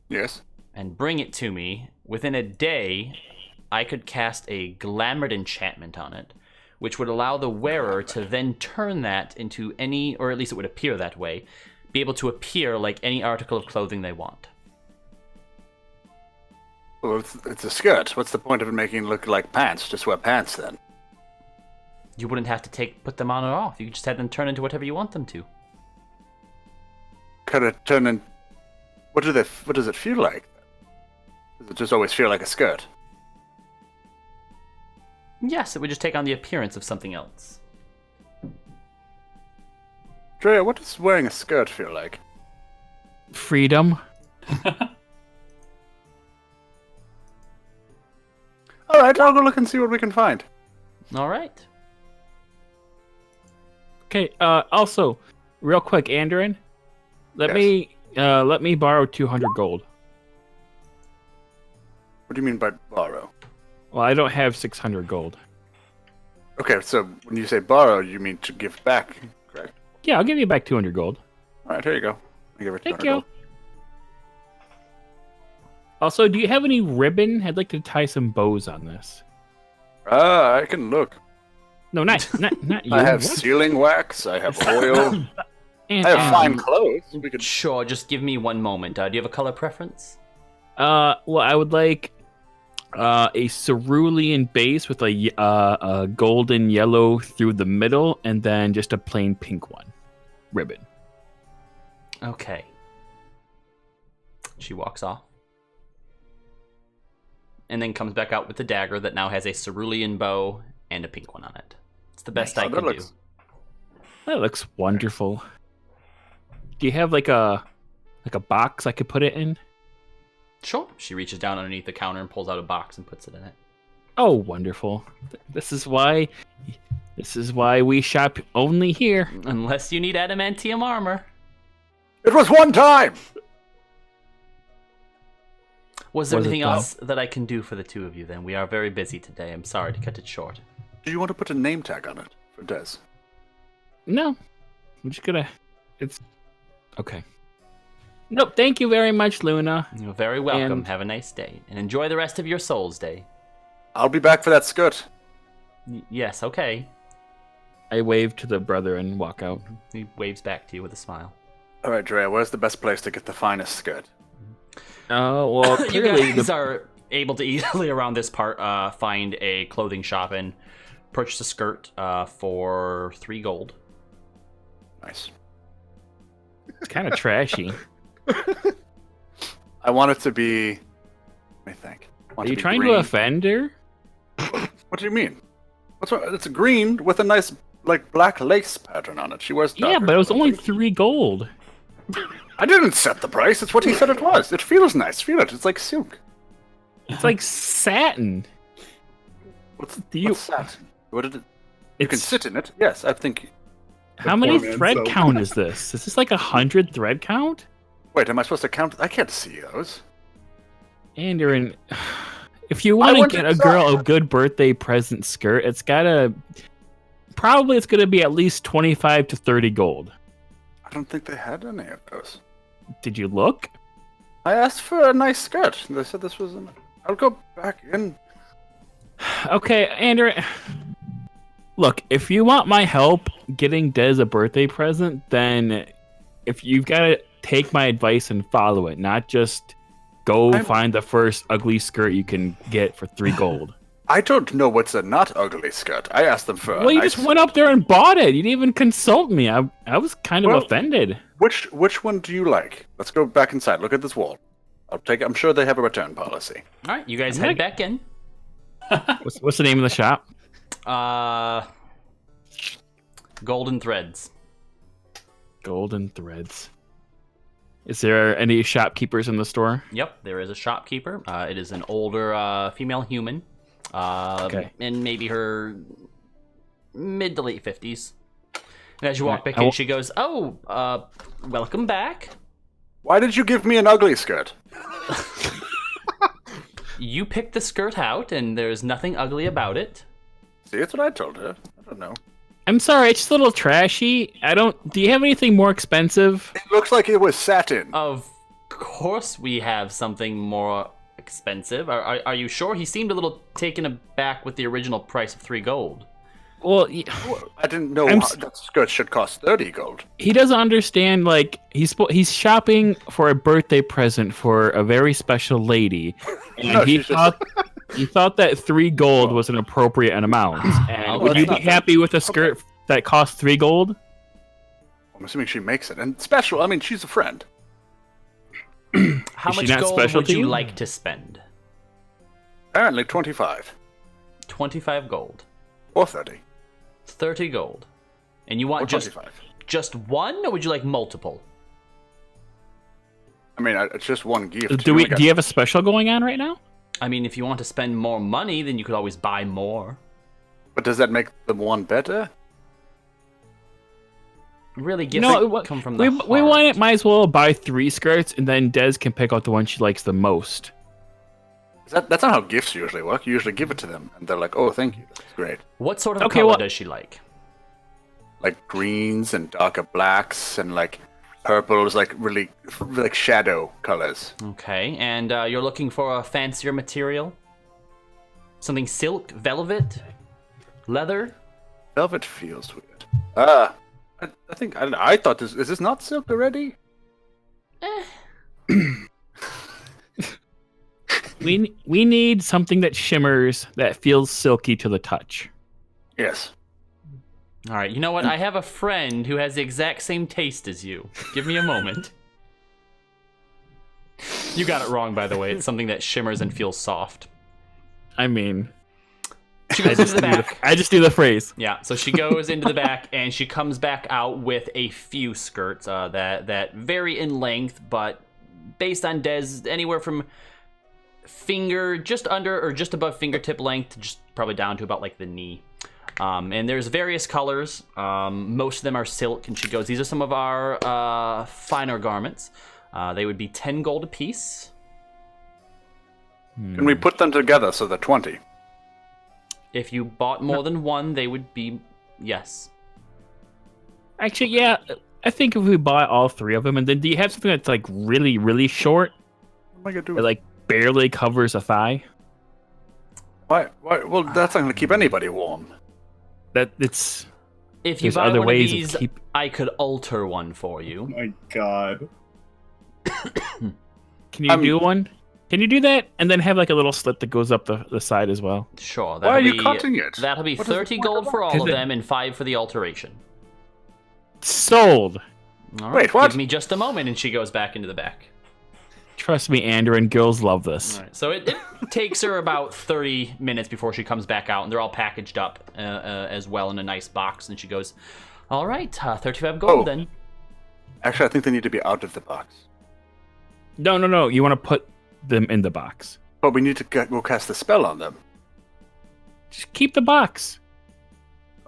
Yes. and bring it to me within a day, I could cast a glamored enchantment on it, which would allow the wearer to then turn that into any, or at least it would appear that way, be able to appear like any article of clothing they want. Well, it's a skirt. What's the point of it making it look like pants? Just wear pants then. You wouldn't have to put them on or off. You could just have them turn into whatever you want them to. Could it turn in? What does it feel like? Does it just always feel like a skirt? Yes, it would just take on the appearance of something else. Drea, what does wearing a skirt feel like? Freedom. All right, I'll go look and see what we can find. All right. Okay. Also, real quick, Andrin, let me borrow 200 gold. What do you mean by borrow? Well, I don't have 600 gold. Okay, so when you say borrow, you mean to give back, correct? Yeah, I'll give you back 200 gold. All right, here you go. I give her 200 Thank you. gold. Also, do you have any ribbon? I'd like to tie some bows on this. I can look. No, not you. I have What? sealing wax. I have oil. And, I have fine clothes. We could. Sure, just give me one moment. Do you have a color preference? Well, I would like a cerulean base with a golden yellow through the middle, and then just a plain pink one ribbon. Okay. She walks off. And then comes back out with the dagger that now has a cerulean bow and a pink one on it. It's the best I can do. That looks wonderful. Do you have like a box I could put it in? Sure. She reaches down underneath the counter and pulls out a box and puts it in it. Oh, wonderful. This is why we shop only here. Unless you need adamantium armor. It was one time. Was there Was it anything though? else that I can do for the two of you then? We are very busy today. I'm sorry to cut it short. Do you want to put a name tag on it for Des? No. I'm just gonna it's okay. Nope, thank you very much, Luna. You're very welcome. And- Have a nice day. And enjoy the rest of your Souls Day. I'll be back for that skirt. Yes, okay. I wave to the brother and walk out. He waves back to you with a smile. All right, Drea, where's the best place to get the finest skirt? Oh, well, You clearly guys are able to easily around this part find a clothing shop and purchase a skirt for 3 gold. Nice. it's kind of trashy. I want it to be. Let me think. Are you trying to offend her? What do you mean? What's wrong? It's green with a nice like black lace pattern on it. She wears. Yeah, darker but it was only clothing. 3 gold. I didn't set the price. It's what he said it was. It feels nice. Feel it. It's like silk. It's like satin. What's What's that? What did it? You can It's sit in it. Yes, I think. how many poor man's thread soap. count is this? Is this like 100 thread count? Wait, am I supposed to count? I can't see those. Andrew, if you want to want get to a girl try. a good birthday present skirt, it's gonna be at least 25 to 30 gold. I don't think they had any of those. Did you look? I asked for a nice skirt. They said this was. I'll go back in. Okay, Andrew. Look, if you want my help getting Des a birthday present, then if you've got to take my advice and follow it, not just go find the first ugly skirt you can get for 3 gold. I don't know what's a not ugly skirt. I asked them for. Well, you just went up there and bought it. You didn't even consult me. I was kind of Well- offended. Which one do you like? Let's go back inside. Look at this wall. I'll take. I'm sure they have a return policy. All right, you guys I'm head gonna- back in. What's the name of the shop? Golden threads. Golden threads. Is there any shopkeepers in the store? Yep, there is a shopkeeper. It is an older female human. Okay. And maybe her mid to late 50s. And as you walk back I in, she goes, "Oh, welcome back. Why did you give me an ugly skirt? You picked the skirt out, and there's nothing ugly about it." See, that's what I told her. I don't know. I'm sorry, it's just a little trashy. Do you have anything more expensive? It looks like it was satin. Of course we have something more expensive. Are you sure? He seemed a little taken aback with the original price of 3 gold. Well, I didn't know that skirt should cost 30 gold. he doesn't understand. Like he's shopping for a birthday present for a very special lady, and No, he she's just- thought that 3 gold was an appropriate amount. And Oh, would you that's be not happy with a skirt that costs 3 gold? I'm assuming she makes it. And special, I mean, she's a friend. How Is she much not gold special would to you you? like to spend? Apparently 25. 25 gold. Or 30. 30 gold. And you Or want 25. just one, or would you like multiple? I mean, it's just one gift. Do you have a special going on right now? I mean, if you want to spend more money, then you could always buy more. But does that make the one better? Really, gifts come from the we heart. might as well buy 3 skirts, and then Des can pick out the one she likes the most. That's not how gifts usually work. You usually give it to them, and they're like, "Oh, thank you, that's great." What sort of Okay, color well- does she like? Like greens and darker blacks and like purples, like really like shadow colors. Okay, and you're looking for a fancier material? Something silk, velvet, leather? Velvet feels weird. I think I don't know. I thought this is this not silk already? We need something that shimmers, that feels silky to the touch. Yes. All right, you know what? I have a friend who has the exact same taste as you. Give me a moment. You got it wrong, by the way. It's something that shimmers and feels soft. I mean, She goes into the back. I just do the phrase. Yeah, so she goes into the back and she comes back out with a few skirts that vary in length, but based on Des, anywhere from finger, just under or just above fingertip length, just probably down to about like the knee. And there's various colors. Most of them are silk, and she goes, "These are some of our finer garments. They would be 10 gold apiece. Can we put them together so they're 20? If you bought more than one, they would be, yes." Actually, yeah, I think if we buy all 3 of them, and then do you have something that's like really, really short, What am I gonna do? that like barely covers a thigh? Why? Well, that's not gonna keep anybody warm. That it's If you There's buy other one ways of of these, keep- I could alter one for you. My God. Can you do one? Can you do that and then have like a little slit that goes up the side as well? Sure. Why are you cutting it? That'll be What is the 30 point gold of for all that? of them and 5 for the alteration. Sold. All Wait, what? Give me just a moment, and she goes back into the back. Trust me, Andrew, and girls love this. All right. So it takes her about 30 minutes before she comes back out, and they're all packaged up as well in a nice box. And she goes, "All right, 35 gold Oh. then." Actually, I think they need to be out of the box. No. You want to put them in the box. But we need to go cast a spell on them. Just keep the box,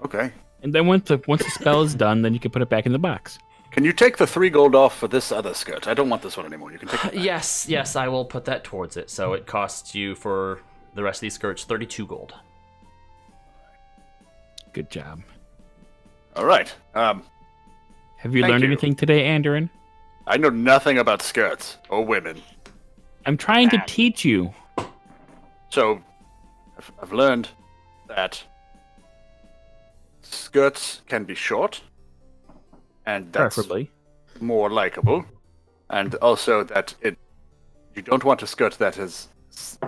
Okay. and then once the spell is done, then you can put it back in the box. Can you take the 3 gold off for this other skirt? I don't want this one anymore. You can take it back. Yes, I will put that towards it. So it costs you for the rest of these skirts 32 gold. Good job. All right. Have you Thank learned you. anything today, Andrew? I know nothing about skirts or women. I'm trying to teach you. So, I've learned that skirts can be short, and that's Preferably. more likable, and also that you don't want a skirt that is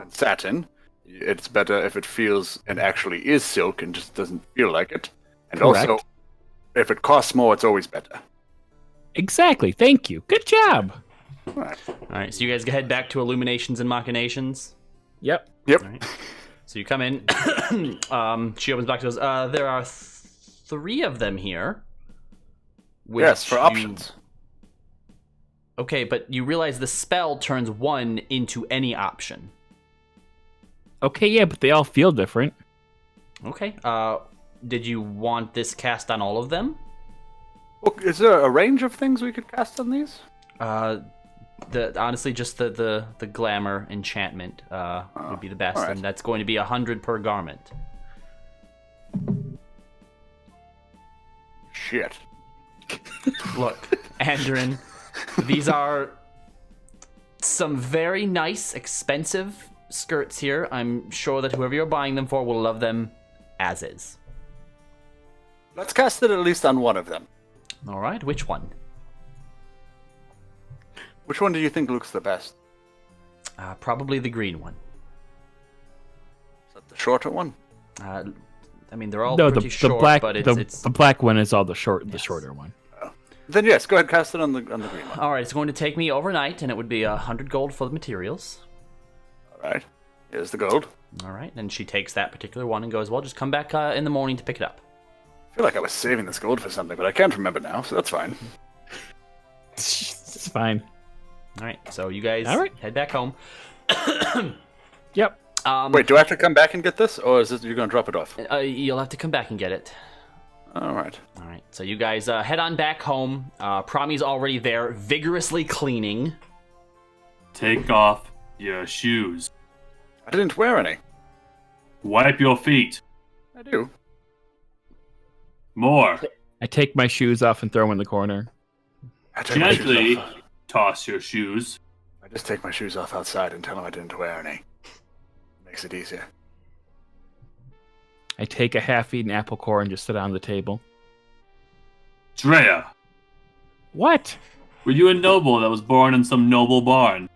satin. It's better if it feels and actually is silk and just doesn't feel like it. And also, Correct. if it costs more, it's always better. Exactly. Thank you. Good job. All right. All right, so you guys head back to Illuminations and Machinations. Yep. Yep. All right. So you come in. She opens back and goes, there are 3 of them here. Yes, for options. Okay, but you realize the spell turns 1 into any option. Okay, yeah, but they all feel different. Okay. Did you want this cast on all of them? Well, is there a range of things we could cast on these? Honestly, just the glamour enchantment would be the best, right. and that's going to be 100 per garment. Shit. Look, Andrin, these are some very nice, expensive skirts here. I'm sure that whoever you're buying them for will love them as is. Let's cast it at least on one of them. All right, which one? Which one do you think looks the best? Probably the green one. Is that the shorter one? I mean, they're all No, pretty the short, black but it's the black one is all the Yes. shorter one. Then yes, go ahead, cast it on the green one. all right. It's going to take me overnight, and it would be 100 gold for the materials. All right. Here's the gold. All right, and she takes that particular one and goes, "Well, just come back in the morning to pick it up." I feel like I was saving this gold for something, but I can't remember now, so that's fine. It's fine. All right, so you guys All right. head back home. Yep. Wait, do I have to come back and get this, or is this you're going to drop it off? You'll have to come back and get it. All right. All right, so you guys head on back home. Promi's already there, vigorously cleaning. Take off your shoes. I didn't wear any. Wipe your feet. I do. More. I take my shoes off and throw them in the corner. I take my shoes Gently off. toss your shoes. I just take my shoes off outside and tell them I didn't wear any. Makes it easier. I take a half-eaten apple core and just sit it on the table. Drea, What? were you a noble that was born in some noble barn?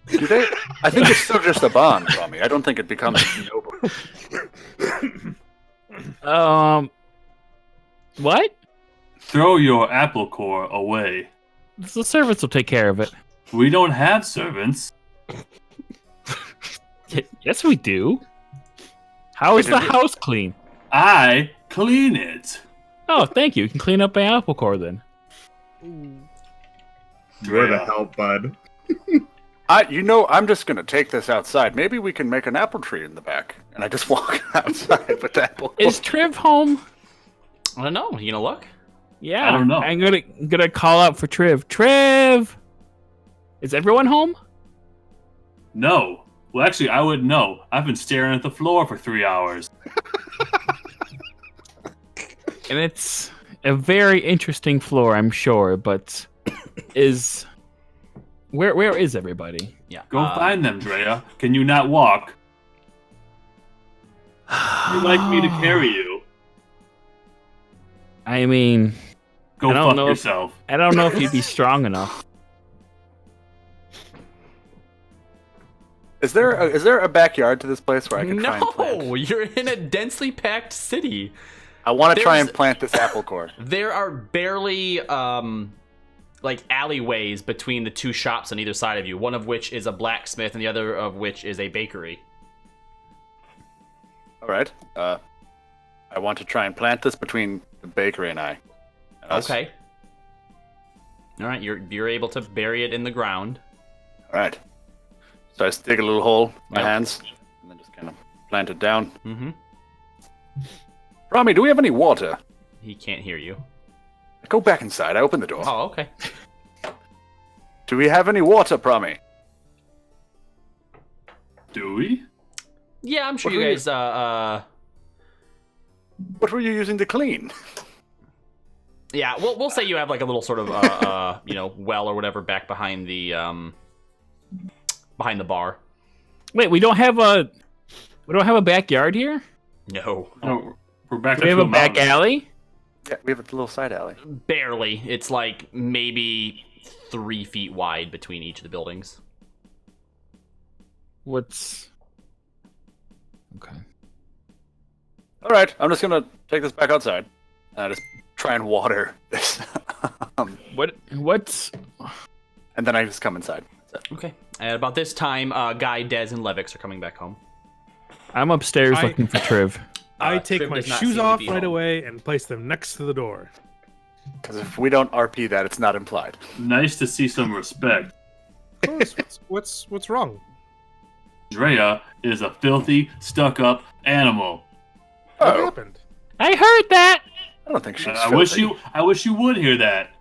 Do they? I think it's still just a bond from me. I don't think it becomes noble. What? Throw your apple core away. The servants will take care of it. We don't have servants. Yes, we do. How is the house clean? I clean it. Oh, thank you. You can clean up my apple core then. You're the Drea, help, bud. I'm just gonna take this outside. Maybe we can make an apple tree in the back, and I just walk outside with the apple. Is Triv home? I don't know. You gonna look? Yeah. I don't know. I'm gonna call out for Triv. Triv! Is everyone home? No. Well, actually, I wouldn't know. I've been staring at the floor for 3 hours. And it's a very interesting floor, I'm sure, but is where is everybody? Yeah. Go find them, Drea. Can you not walk? You'd like me to carry you. I mean, Go I don't fuck know if- yourself. I don't know if you'd be strong enough. Is there a backyard to this place where I can try and plant? No, you're in a densely packed city. I want to try and There's- plant this apple core. There are barely like alleyways between the 2 shops on either side of you. One of which is a blacksmith, and the other of which is a bakery. All right. I want to try and plant this between the bakery and I. And us. Okay. All right, you're able to bury it in the ground. All right. So I just dig a little hole with my Yep. hands, and then just kind of plant it down. Mm-hmm. Rami, do we have any water? He can't hear you. I go back inside. I open the door. Oh, okay. Do we have any water, Promi? Do we? Yeah, I'm sure What you were you- guys. What were you using to clean? Yeah, we'll say you have like a little sort of well or whatever back behind the bar. Wait, we don't have a backyard here? No, No, we're back Do we up have to a back mountain. alley? Yeah, we have a little side alley. barely. It's like maybe 3 feet wide between each of the buildings. What's okay? All right, I'm just gonna take this back outside and just try and water this, What's and then I just come inside. That's it. Okay. At about this time, Guy, Dez, and Levix are coming back home. I'm upstairs I- looking for Triv. I take Triv my does not shoes seem to off be right home. away and place them next to the door. Because if we don't RP that, it's not implied. Nice to see some respect. Of course, what's wrong? Drea is a filthy, stuck-up animal. What Oh, happened? I heard that. I don't think she's I wish filthy. I wish you would hear that.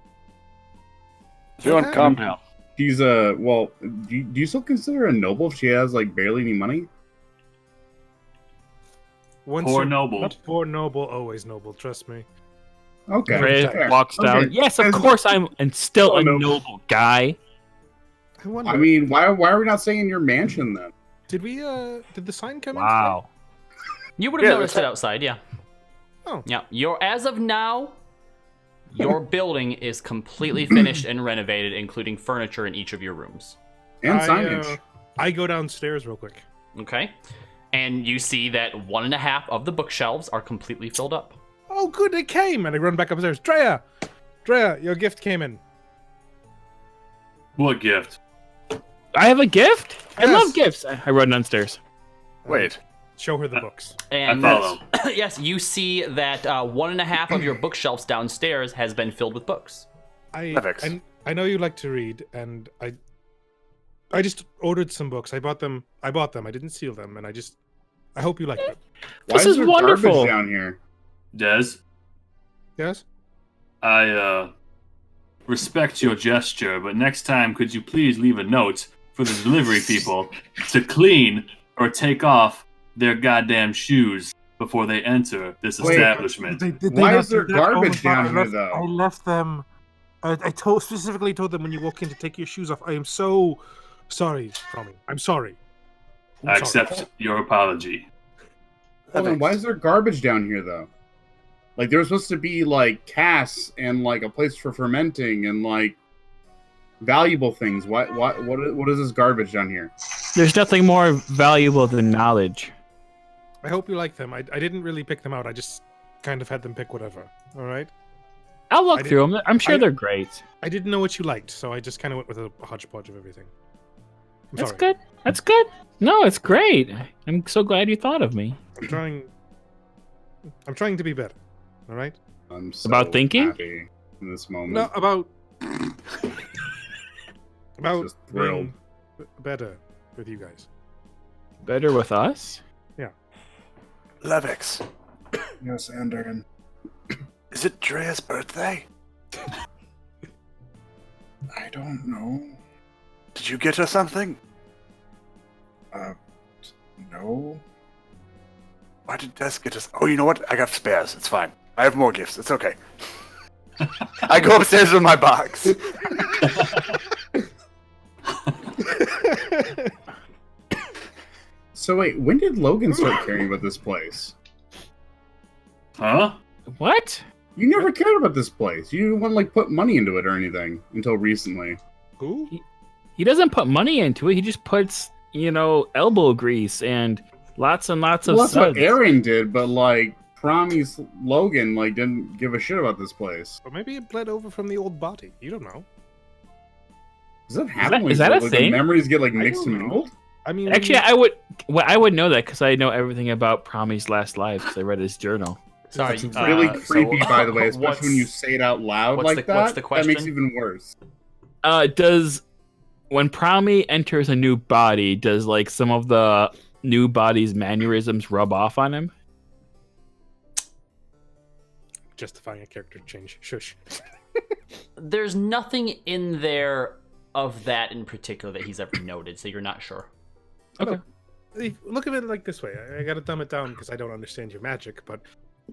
Everyone calm down. She's well, do you still consider her a noble if she has like barely any money? Once Poor you're- noble. Poor noble, always noble. Trust me. Okay. Triv fair. walks down. Okay. Yes, of course I'm and still Oh, a no. noble guy. I wonder. I mean, why are we not saying in your mansion then? did the sign come in? Wow. You would have Yeah, noticed it outside, yeah. Oh. Yeah. As of now, your building is completely finished and renovated, including furniture in each of your rooms. And today? signage. I go downstairs real quick. Okay. And you see that 1.5 of the bookshelves are completely filled up. Oh, good, it came! And I run back upstairs. Drea, your gift came in. What gift? I have a gift? I Yes. love gifts. I run downstairs. Wait. Show her the books. And I follow. yes, you see that 1.5 of your bookshelves downstairs has been filled with books. Levix. I know you like to read, and I just ordered some books. I bought them. I didn't seal them, and I hope you like them. Why This is there wonderful. garbage down here? Des, Yes. I respect your gesture, but next time could you please leave a note for the delivery people to clean or take off their goddamn shoes before they enter this Wait. establishment? Why is there garbage down here, though? I left them. I specifically told them when you walk in to take your shoes off. I am so sorry, Tommy. I'm sorry. I accept your apology. Hold on, why is there garbage down here though? Like there's supposed to be like casks and like a place for fermenting and like valuable things. What is this garbage down here? There's nothing more valuable than knowledge. I hope you like them. I didn't really pick them out. I just kind of had them pick whatever. All right. I'll look I through them. I'm sure I- they're great. I didn't know what you liked, so I just kind of went with a hodgepodge of everything. I'm That's sorry. good. That's good. No, it's great. I'm so glad you thought of me. I'm trying to be better. All right. I'm so About thinking? happy in this moment. No, about Just thrilled. being better with you guys. Better with us? Levix, Yes, Anderin. is it Drea's birthday? I don't know. Did you get her something? No. Why did Des get us? Oh, you know what? I got spares. It's fine. I have more gifts. It's okay. I go upstairs with my box. So wait, when did Logan start caring about this place? Huh? What? You never cared about this place. You didn't want to like put money into it or anything until recently. Who? He doesn't put money into it. He just puts, elbow grease and lots and lots of Well, that's what suds. Aaron did, but like Promise Logan like didn't give a shit about this place. Or maybe it bled over from the old body. You don't know. Does that happen? is that a like, thing? The memories get like I mixed don't and know. mingled. I mean, Actually, I would know that because I know everything about Promi's last lives because I read his journal. Sorry. It's really creepy, so, by the way, especially what's- when you say it out loud what's like the- that. what's the That makes it question? even worse. When Promi enters a new body, does like some of the new body's mannerisms rub off on him? justifying a character change. Shush. There's nothing in there of that in particular that he's ever noted, so you're not sure. Look at it like this way. I gotta dumb it down because I don't understand your magic. But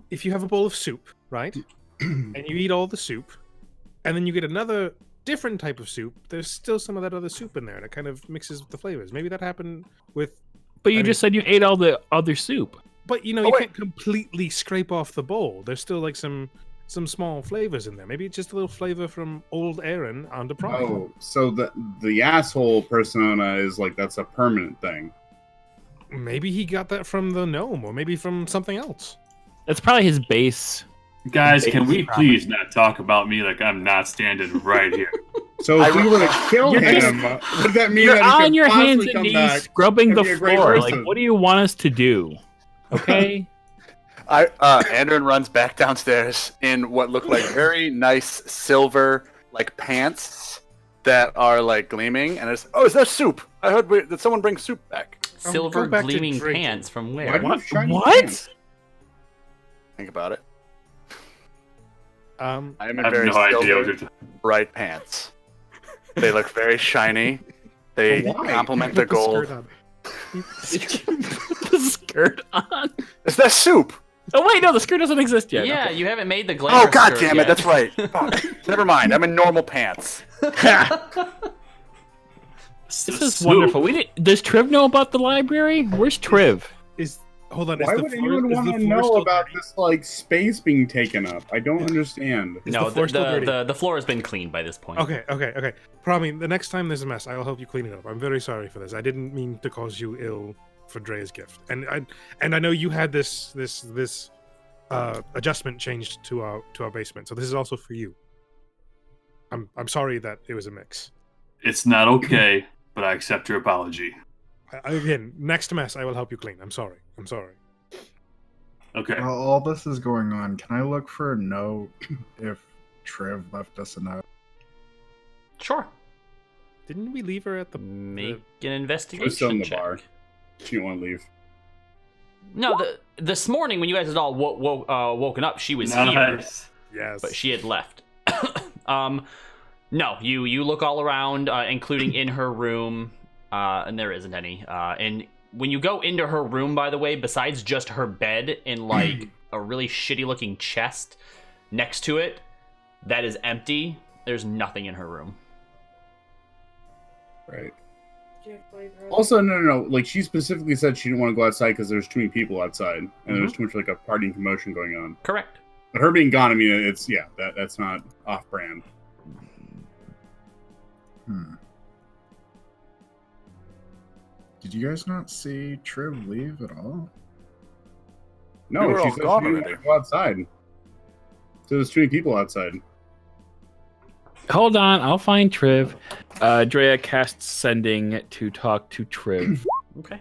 if you have a bowl of soup, right, and you eat all the soup, and then you get another different type of soup, there's still some of that other soup in there, and it kind of mixes with the flavors. Maybe that happened with. But you I just said you ate all the other soup. But you wait. can't completely scrape off the bowl. There's still like some small flavors in there. Maybe it's just a little flavor from old Aaron onto Prom. Oh, so the asshole persona is like that's a permanent thing. Maybe he got that from the gnome, or maybe from something else. That's probably his base. Guys, can we please not talk about me like I'm not standing right here? So if we were to kill You're him, would that mean You're that he on could your hands possibly and come knees back? scrubbing and the be a great floor. Like, person? what do you want us to do? Okay. Andrew runs back downstairs in what look like very nice silver like pants that are like gleaming, and it's is there soup? I heard did someone bring soup back? Silver go back to gleaming drinking. pants from Why where? do you have shiny What? pants? Think about it. I am I in have very no idea what silver, you're talking. bright pants. They look very shiny. They But why? complement Put the gold. skirt on. The skirt on. Is that soup? Oh wait, no, the skirt doesn't exist yet. Yeah, Okay. you haven't made the glamour Oh god skirt damn it! yet. That's right. Fuck. Never mind. I'm in normal pants. This is wonderful. Does Triv know about the library? Where's Triv? Hold on. Why would anyone want to know about this like space being taken up? I don't understand. No, the floor still dirty? the floor has been cleaned by this point. Okay. Probably the next time there's a mess, I'll help you clean it up. I'm very sorry for this. I didn't mean to cause you ill for Drea's gift, and I know you had this adjustment changed to our basement, so this is also for you. I'm sorry that it was a mix. It's not okay, but I accept your apology. Again, next mess I will help you clean. I'm sorry. Okay. While all this is going on, can I look for a note if Trev left us a note? Sure. Didn't we leave her at the? Make an She was investigation still in the check. bar. She didn't want to leave. No, this morning when you guys had all woken up, she was here, Nice. Yes. but she had left. No, you look all around, including in her room, and there isn't any. And when you go into her room, by the way, besides just her bed and like a really shitty looking chest next to it that is empty, there's nothing in her room. Right. Also, no. Like, she specifically said she didn't want to go outside because there's too many people outside, and there was too much, like, a party and commotion going on. Correct. But her being gone, I mean, it's, that's not off-brand. Did you guys not see Triv leave at all? No, We were she all said she gone didn't already. want to go outside. So there's too many people outside. Hold on, I'll find Triv. Drea casts sending to talk to Triv. Okay.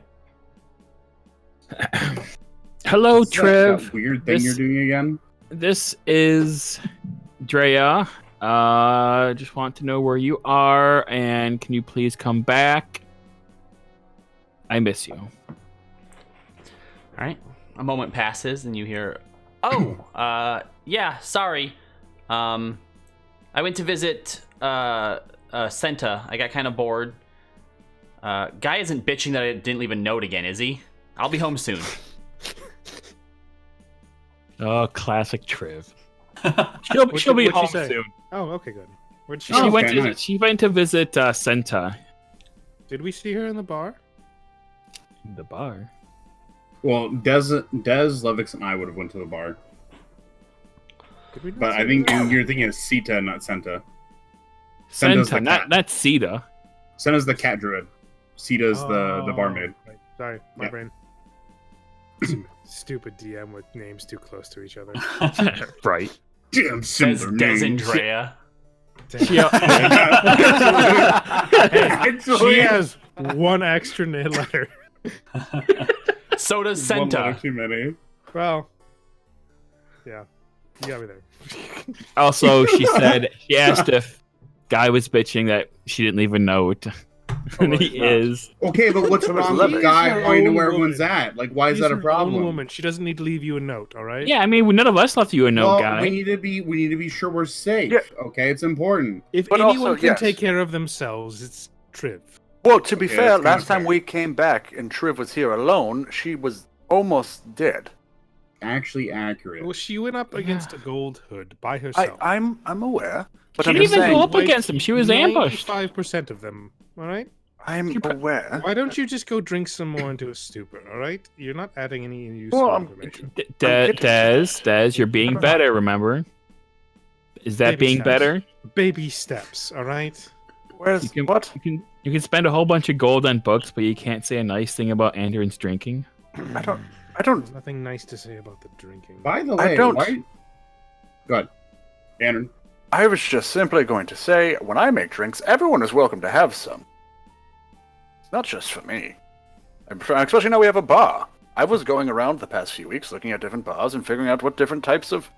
Hello, What's Triv. that weird thing This- you're doing again? This is Drea. Just want to know where you are, and can you please come back? I miss you. All right. A moment passes, and you hear, "Oh, yeah, sorry. I went to visit Senta. I got kind of bored. Guy isn't bitching that I didn't leave a note again, is he? I'll be home soon." Oh, classic Triv. She'll be What'd she home say? soon. Oh, okay, good. Where'd she? She Oh, went okay, to nice. she went to visit Senta. Did we see her in the bar? The bar. Well, Des, Levix, and I would have went to the bar. Did we not But see I think her? you're thinking of Sita, not Senta. Senta's Senta, the cat. not Sita. Senta's the cat druid. Sita's the Oh, barmaid. right. Sorry, my Yeah. brain. Stupid DM with names too close to each other. Right. Damn Says similar Des names. Andrea. She, She has one extra letter. So does One letter Senta. too many. Well, yeah, you got me there. also, she asked if Guy was bitching that she didn't leave a note. And right, he no. is. Okay, but what's wrong with Levix. guy She's her wanting to own where woman. everyone's at? Like, why is She's that a her own problem? woman. She doesn't need to leave you a note. All right. Yeah, I mean, none of us left you a note, Well, Guy. we need to be sure we're safe. Yeah. Okay, it's important. If But anyone also, can yes. take care of themselves, it's Triv. Well, to be Okay, fair, that's kinda last time fair. we came back and Triv was here alone, she was almost dead. Actually accurate. Well, she went up against a gold hood by herself. I'm aware, but She I'm didn't just even saying, go up against him. She was ambushed. 5% of them. All right. I'm aware. Why don't you just go drink some more into a stupor? All right. You're not adding any useful Well, information. Des, you're being better, remember? Is that Baby being steps. better? Baby steps. All right. Where's You can, what? You can spend a whole bunch of gold on books, but you can't say a nice thing about Andrin's drinking. I don't. There's nothing nice to say about the drinking. By the I way, don't- why? Go ahead, Aaron. I was just simply going to say, when I make drinks, everyone is welcome to have some. It's not just for me. Especially now we have a bar. I was going around the past few weeks looking at different bars and figuring out what different types of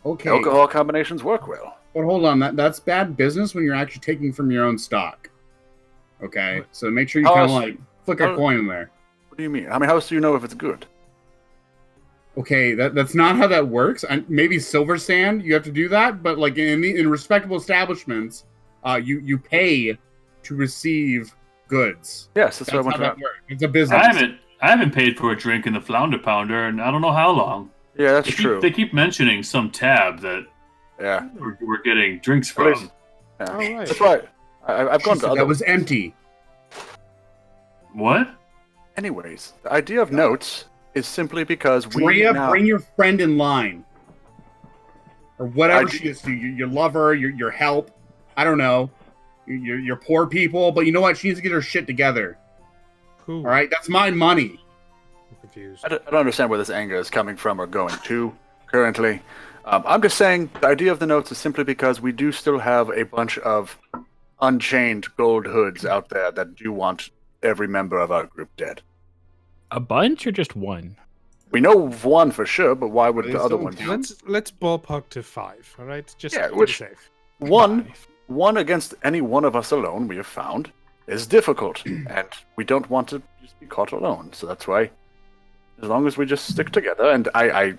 alcohol combinations work well. But hold on, that's bad business when you're actually taking from your own stock. Okay, so make sure you kind of like flick a coin in there. What do you mean? I mean, how else do you know if it's good? Okay, that's not how that works. Maybe Silver Sand, you have to do that, but like in respectable establishments, you pay to receive goods. Yes, that's what I want to. That works. It's a business. I haven't paid for a drink in the Flounder Pounder, and I don't know how long. Yeah, that's true. They keep mentioning some tab that we're getting drinks from. Yeah. Oh, right. That's right. I've gone to other. That was empty. What? Anyways, the idea of notes is simply because Drea, bring your friend in line. Or whatever she is to you. Your lover, your help. I don't know. Your poor people. But you know what? She needs to get her shit together. Who? All right? That's my money. I'm confused. I don't understand where this anger is coming from or going to currently. I'm just saying the idea of the notes is simply because we do still have a bunch of unchained gold hoods out there that do want every member of our group dead. A bunch or just one? We know of one for sure, but why would the other one? Let's ballpark to 5. All right, just Yeah, to which- be safe. One against any one of us alone, we have found, is difficult, and we don't want to just be caught alone. So that's why, as long as we just stick together, and I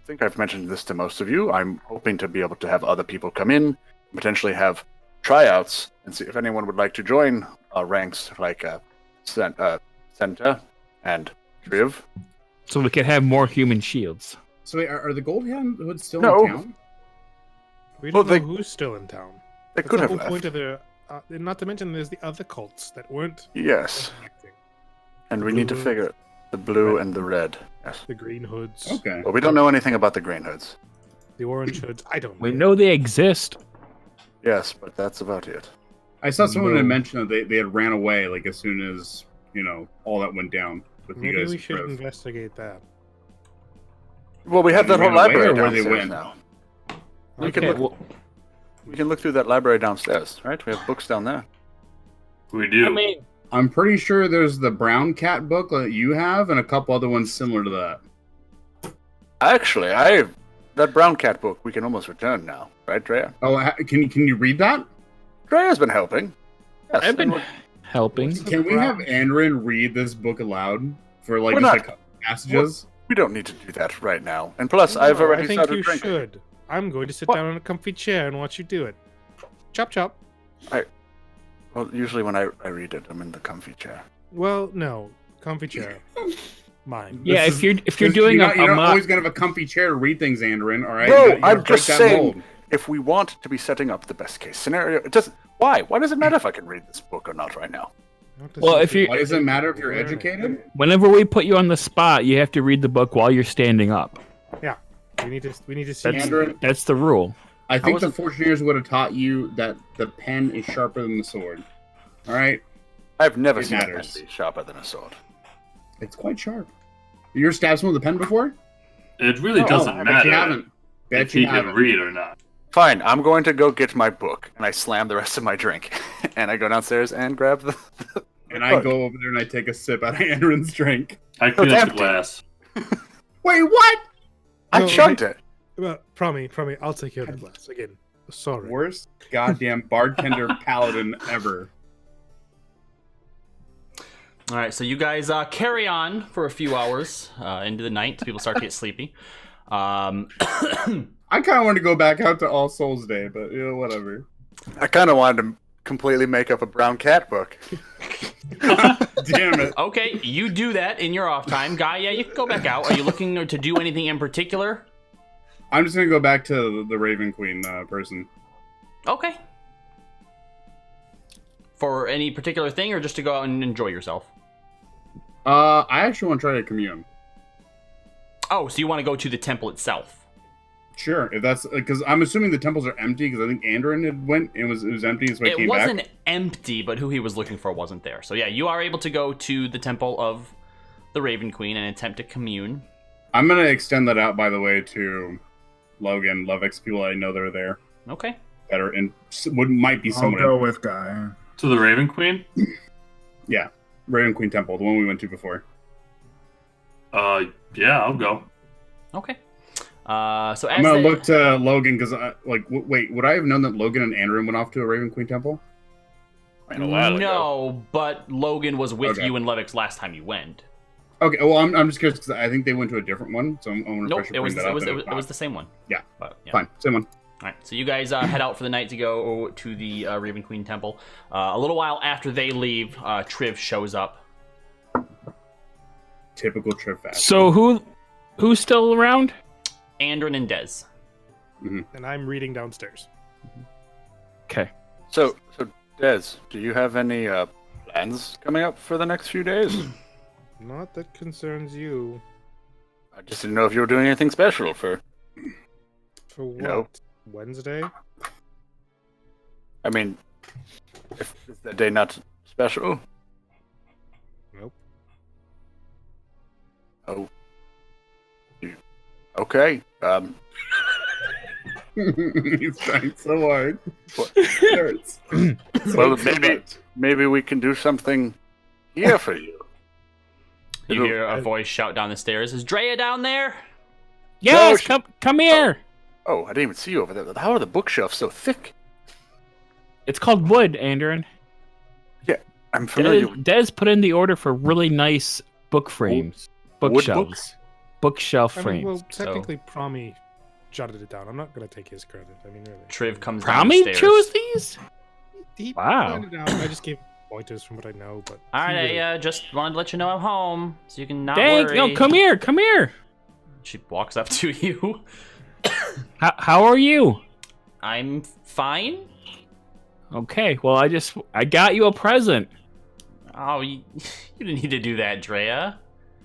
think I've mentioned this to most of you, I'm hoping to be able to have other people come in, potentially have tryouts, and see if anyone would like to join our ranks, like Senta and Triv. So we could have more human shields. So wait, are the Gold Hand Hoods still No. in town? We don't Well, know who's still in town. They That's could the have whole left. point of the. Not to mention, there's the other cults that weren't. Yes, acting. and The we need to blue figure the blue red. and the red. Yes. The green hoods. Okay. But we don't know anything about the green hoods. The orange hoods. I don't know. We know they exist. Yes, but that's about it. I saw someone No. had mentioned that they had ran away like as soon as all that went down with you Maybe guys. we and should Trev. investigate that. Well, we have They that whole ran away, library or where they downstairs went? now. Okay, We can look through that library downstairs, right? We have books down there. We do. I mean, I'm pretty sure there's the Brown Cat book that you have, and a couple other ones similar to that. Actually, that brown cat book we can almost return now, right, Drea? Oh, can you read that? Drea's been helping. Yes, I've been and helping. Can we have Andrin read this book aloud for like We're just not- like a couple passages? we don't need to do that right now. And plus, No, I've already I think started you drinking. should. I'm going to sit What? down on a comfy chair and watch you do it. Chop chop. Well, usually when I read it, I'm in the comfy chair. Well, no, comfy chair. Mine. Yeah, This if you're doing you're not mock- always gonna have a comfy chair to read things, Andrin. All right. No, You gotta I'm break just that saying. mold. If we want to be setting up the best case scenario, it doesn't. Why? Why does it matter if I can read this book or not right now? Well, if you- Why does it matter if you're educated? whenever we put you on the spot, you have to read the book while you're standing up. we need to see. That's, Andrew? that's the rule. I think the wasn't- Fortuneers would have taught you that the pen is sharper than the sword. All right, I've never It seen a pen matters. be sharper than a sword. it's quite sharp. You ever stabbed someone with a pen before? It really No, doesn't Bet matter you haven't. Bet if he you can haven't. read or not. Fine, I'm going to go get my book, and I slam the rest of my drink, and I go downstairs and grab the. And I go over there and I take a sip out of Andrin's drink. I clean up the empty. glass. Wait, what? I No, chugged it. Well, Promi, I'll take care of the glass again. Sorry. Worst goddamn bartender paladin ever. All right, so you guys carry on for a few hours into the night. People start to get sleepy. I kind of wanted to go back out to All Souls Day, but whatever. I kind of wanted to completely make up a brown cat book. Damn it. Okay, you do that in your off time. Guy, yeah, you can go back out. Are you looking to do anything in particular? I'm just gonna go back to the Raven Queen person. Okay. For any particular thing, or just to go out and enjoy yourself? I actually want to try to commune. Oh, so you want to go to the temple itself? Sure, if that's because I'm assuming the temples are empty because I think Andrin had went and it was empty, so I It came wasn't back. empty, but who he was looking for wasn't there. So yeah, you are able to go to the temple of the Raven Queen and attempt to commune. I'm gonna extend that out, by the way, to Logan, Lovix, people I know that are there. Okay. that are in might be I'll somewhat. go with Guy. To the Raven Queen? Yeah, Raven Queen Temple, the one we went to before. Yeah, I'll go. Okay. So I'm gonna look to Logan because, wait, would I have known that Logan and Andrew went off to a Raven Queen Temple? A while ago. No, but Logan was with Okay. you and Levix last time you went. Okay, well, I'm just curious because I think they went to a different one, so I'm wondering Nope, if I should it was bring that up. it was the same one. Yeah. But, yeah. Fine, same one. All right, so you guys head out for the night to go to the Raven Queen Temple. A little while after they leave, Triv shows up. Typical trip fast. So who's still around? Andrin and Dez. And I'm reading downstairs. Okay. So Des, do you have any plans coming up for the next few days? Not that concerns you. I just didn't know if you were doing anything special for. For what? No. Wednesday? I mean, is that day not special? Nope. Oh. Okay. He's trying so hard. What? It hurts. Well, So much. maybe we can do something here for you. You hear a voice shout down the stairs. Is Drea down there? Yes, No, come here. Oh, I didn't even see you over there. How are the bookshelves so thick? It's called wood, Andrin. I'm familiar with Des put in the order for really nice book frames, wood bookshelves, books? bookshelf I mean, frames. well, technically, Promi jotted it down. I'm not going to take his credit. I mean, really. Triv comes down the Promi stairs. chose these? He Wow. pointed out. I just gave pointers from what I know, but... All he right, really- I just wanted to let you know I'm home, so you can not Dang, worry. no, come here. She walks up to you. How are you? I'm fine. Okay, well, I got you a present. Oh, you didn't need to do that, Drea.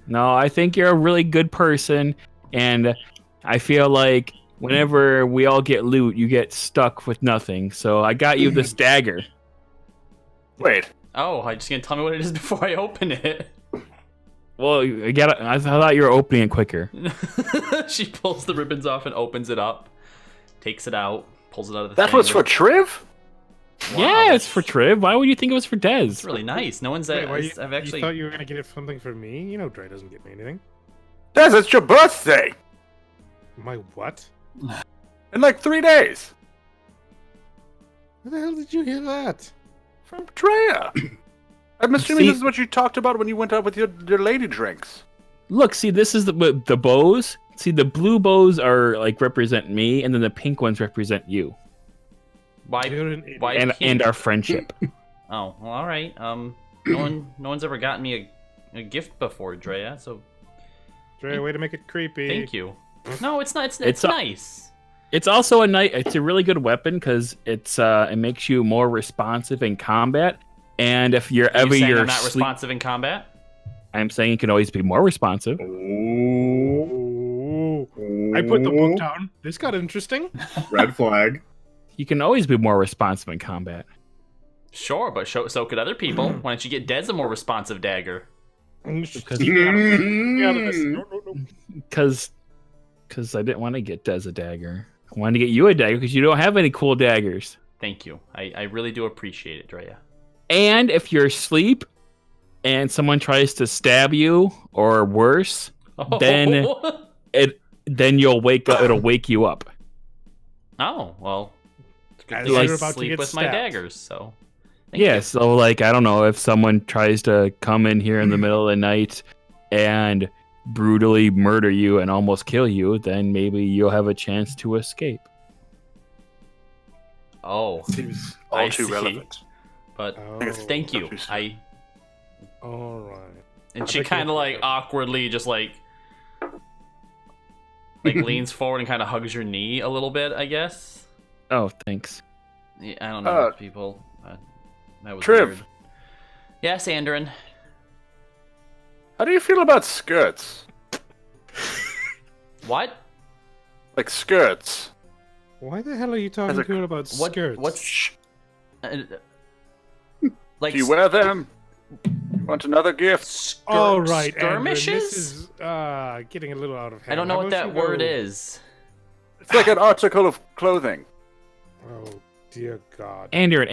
No, I think you're a really good person, and I feel like whenever we all get loot, you get stuck with nothing. So I got you this dagger. Wait. Oh, are you just gonna tell me what it is before I open it? Well, I thought you were opening it quicker. She pulls the ribbons off and opens it up, takes it out, pulls it out of the That thing. was for Triv? Wow, Yeah, it's for Triv. Why would you think it was for Dez? It's really nice. No one's Wait, you I've actually. thought you were going to get it something for me? You know Dre doesn't get me anything. Des, it's your birthday! My what? In like 3 days. Where the hell did you hear that? From Drea. I'm assuming See- this is what you talked about when you went out with your lady drinks. Look, see, this is the bows. See, the blue bows are like represent me, and then the pink ones represent you Why? You're an idiot. Why? and pink? our friendship. Oh, well, all right. No one's ever gotten me a gift before, Drea. So Dre, way to make it creepy. thank you. No, it's not. It's It's a- nice. It's also it's a really good weapon because it makes you more responsive in combat. And if you're Are you saying you're I'm not sleep- responsive in combat? I'm saying you can always be more responsive. Oh. I put the book down. This got interesting. Red flag. You can always be more responsive in combat. Sure, but so could other people. Why don't you get Dez a more responsive dagger? Because Get out of this. No, no, no. Because I didn't want to get Dez a dagger. I wanted to get you a dagger because you don't have any cool daggers. Thank you. I really do appreciate it, Drea. And if you're asleep and someone tries to stab you or worse, Then- then you'll wake up. It'll wake you up. Oh, well. It's good As thing I you're about to sleep get with my stabbed. daggers, so. Thank Yeah, you. so like I don't know if someone tries to come in here in the middle of the night and brutally murder you and almost kill you, then maybe you'll have a chance to escape. Oh, Seems all I too see. relevant. but Oh, thank you. all right. And she bet you kind of won't like forget. awkwardly just like leans forward and kind of hugs your knee a little bit, I guess. Oh, thanks. Yeah, I don't know, Uh, people. That was Triv. weird. Yes, Andrin. How do you feel about skirts? What? Like skirts. Why the hell are you talking As a- to her about What? skirts? What's uh, like? Do you wear them? You want another gift? All right, Andrew, skirmishes? this is getting a little out of hand. I don't know How what about that you word go- is. It's like an article of clothing. Oh, dear God. Andrew.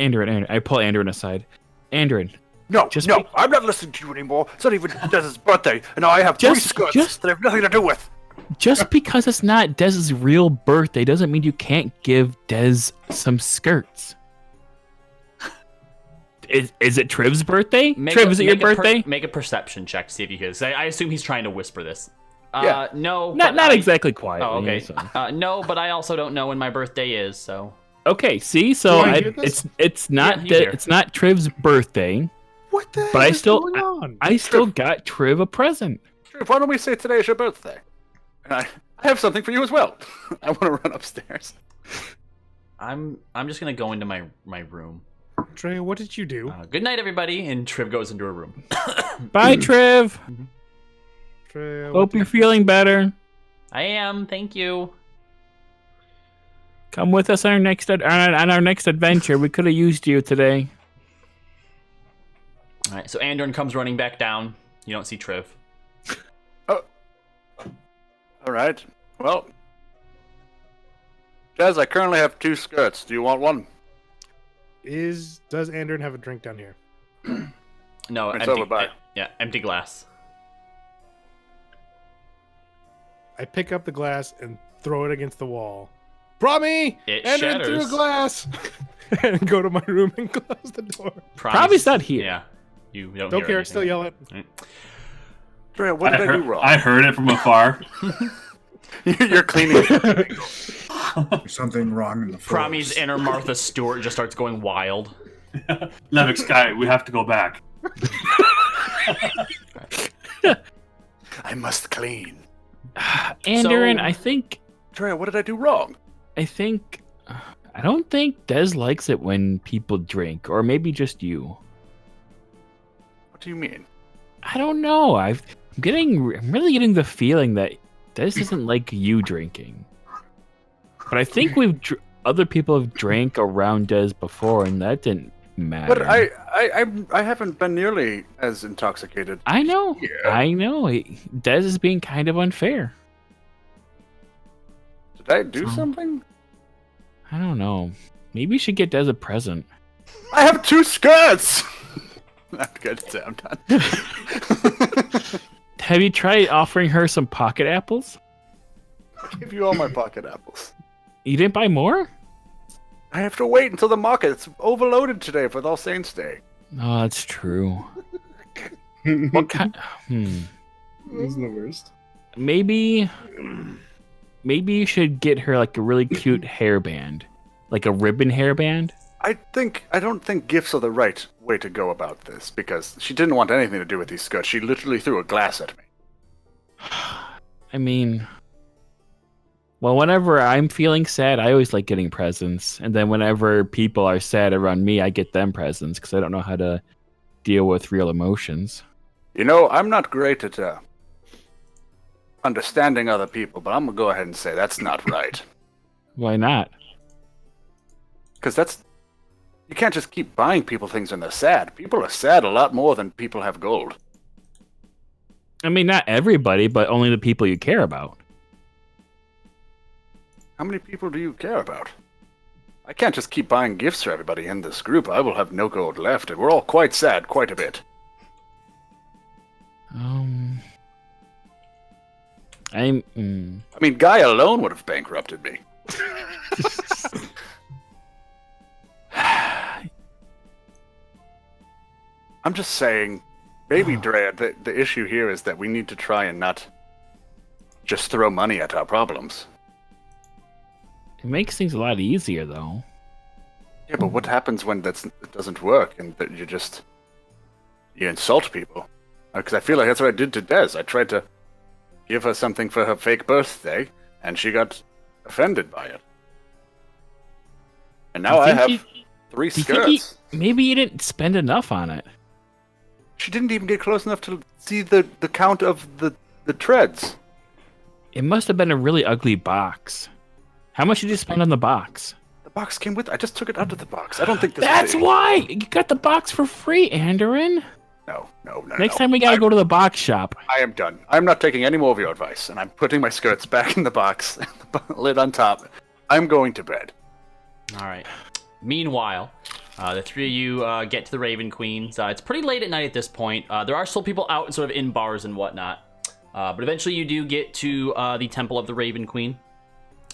I pull Andrew aside. Andrew, No, Just no, be- I'm not listening to you anymore. It's not even Dez's birthday, and now I have 3 skirts that I have nothing to do with. just because it's not Dez's real birthday doesn't mean you can't give Dez some skirts. Is it Triv's birthday? Triv, is it your birthday? Make a perception check to see if you can. I assume he's trying to whisper this. Yeah. No. Not exactly quietly. Oh, okay. So. No, but I also don't know when my birthday is, so. Okay, see, so Do I hear this? it's not Yeah, you hear. it's not Triv's birthday, What the but hell is going on? I still got Triv a present. Sure, why don't we say today is your birthday? And I have something for you as well. I want to run upstairs. I'm just gonna go into my room. Trey, what did you do? Good night, everybody. And Triv goes into her room. Bye, Triv. Trey, what Hope did you're feeling better. I am. Thank you. Come with us on our next adventure. We could have used you today. All right. So Andorn comes running back down. You don't see Triv. All right. Well, Jazz, I currently have 2 skirts. Do you want one? does Andern have a drink down here? No, It's empty. over by. Yeah, empty glass. I pick up the glass and throw it against the wall. Brahmi! It Andern threw a shatters. glass! And go to my room and close the door. Probably not here. Yeah. You don't Don't hear care, anything. still yell it. Drea, what did I do wrong? I heard it from afar. You're cleaning. There's something wrong in the floors. Promi's inner Martha Stewart just starts going wild. Levix Sky, we have to go back. I must clean. Andern, So- I think Drea, what did I do wrong? I don't think Dez likes it when people drink, or maybe just you. What do you mean? I don't know. I'm really getting the feeling that Dez doesn't like you drinking. But I think other people have drank around Dez before, and that didn't matter. But I haven't been nearly as intoxicated. I know. Yeah. I know. Dez is being kind of unfair. Did I do something? I don't know. Maybe you should get Dez a present. I have 2 skirts. I'm good. I'm done. Have you tried offering her some pocket apples? I give you all my pocket apples. You didn't buy more? I have to wait until the market. It's overloaded today for All Saints Day. Oh, that's true. This What kind? is the worst. Maybe you should get her like a really cute hairband, like a ribbon hairband. I don't think gifts are the right way to go about this, because she didn't want anything to do with these skirts. She literally threw a glass at me. I mean, well, whenever I'm feeling sad, I always like getting presents, and then whenever people are sad around me, I get them presents because I don't know how to deal with real emotions. You know, I'm not great at understanding other people, but I'm gonna go ahead and say that's not right. Why not? Because you can't just keep buying people things when they're sad. People are sad a lot more than people have gold. I mean, not everybody, but only the people you care about. How many people do you care about? I can't just keep buying gifts for everybody in this group. I will have no gold left, and we're all quite sad quite a bit. I mean, Guy alone would have bankrupted me. I'm just saying, maybe, Drea, the issue here is that we need to try and not just throw money at our problems. It makes things a lot easier, though. Yeah, but what happens when it doesn't work and that you insult people? Because I feel like that's what I did to Dez. I tried to give her something for her fake birthday, and she got offended by it. And now I have 3 skirts. Maybe you didn't spend enough on it. She didn't even get close enough to see the count of the treads. It must have been a really ugly box. How much did you spend on the box? The box came with. I just took it out of the box. I don't think this. That's why you got the box for free, Andorran. No. Next time we gotta go to the box shop. I am done. I'm not taking any more of your advice, and I'm putting my skirts back in the box, the lid on top. I'm going to bed. All right. Meanwhile, the three of you get to the Raven Queens. It's pretty late at night at this point. There are still people out sort of in bars and whatnot. But eventually you do get to the Temple of the Raven Queen.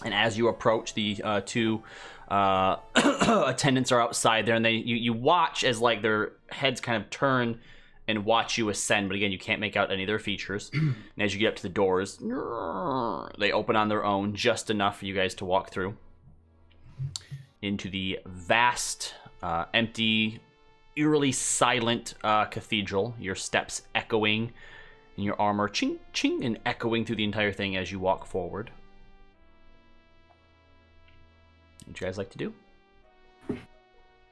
And as you approach, the two attendants are outside there, and you watch as like their heads kind of turn and watch you ascend, but again, you can't make out any of their features. And as you get up to the doors, they open on their own, just enough for you guys to walk through into the vast, empty, eerily silent cathedral, your steps echoing and your armor ching ching and echoing through the entire thing as you walk forward. What you guys like to do?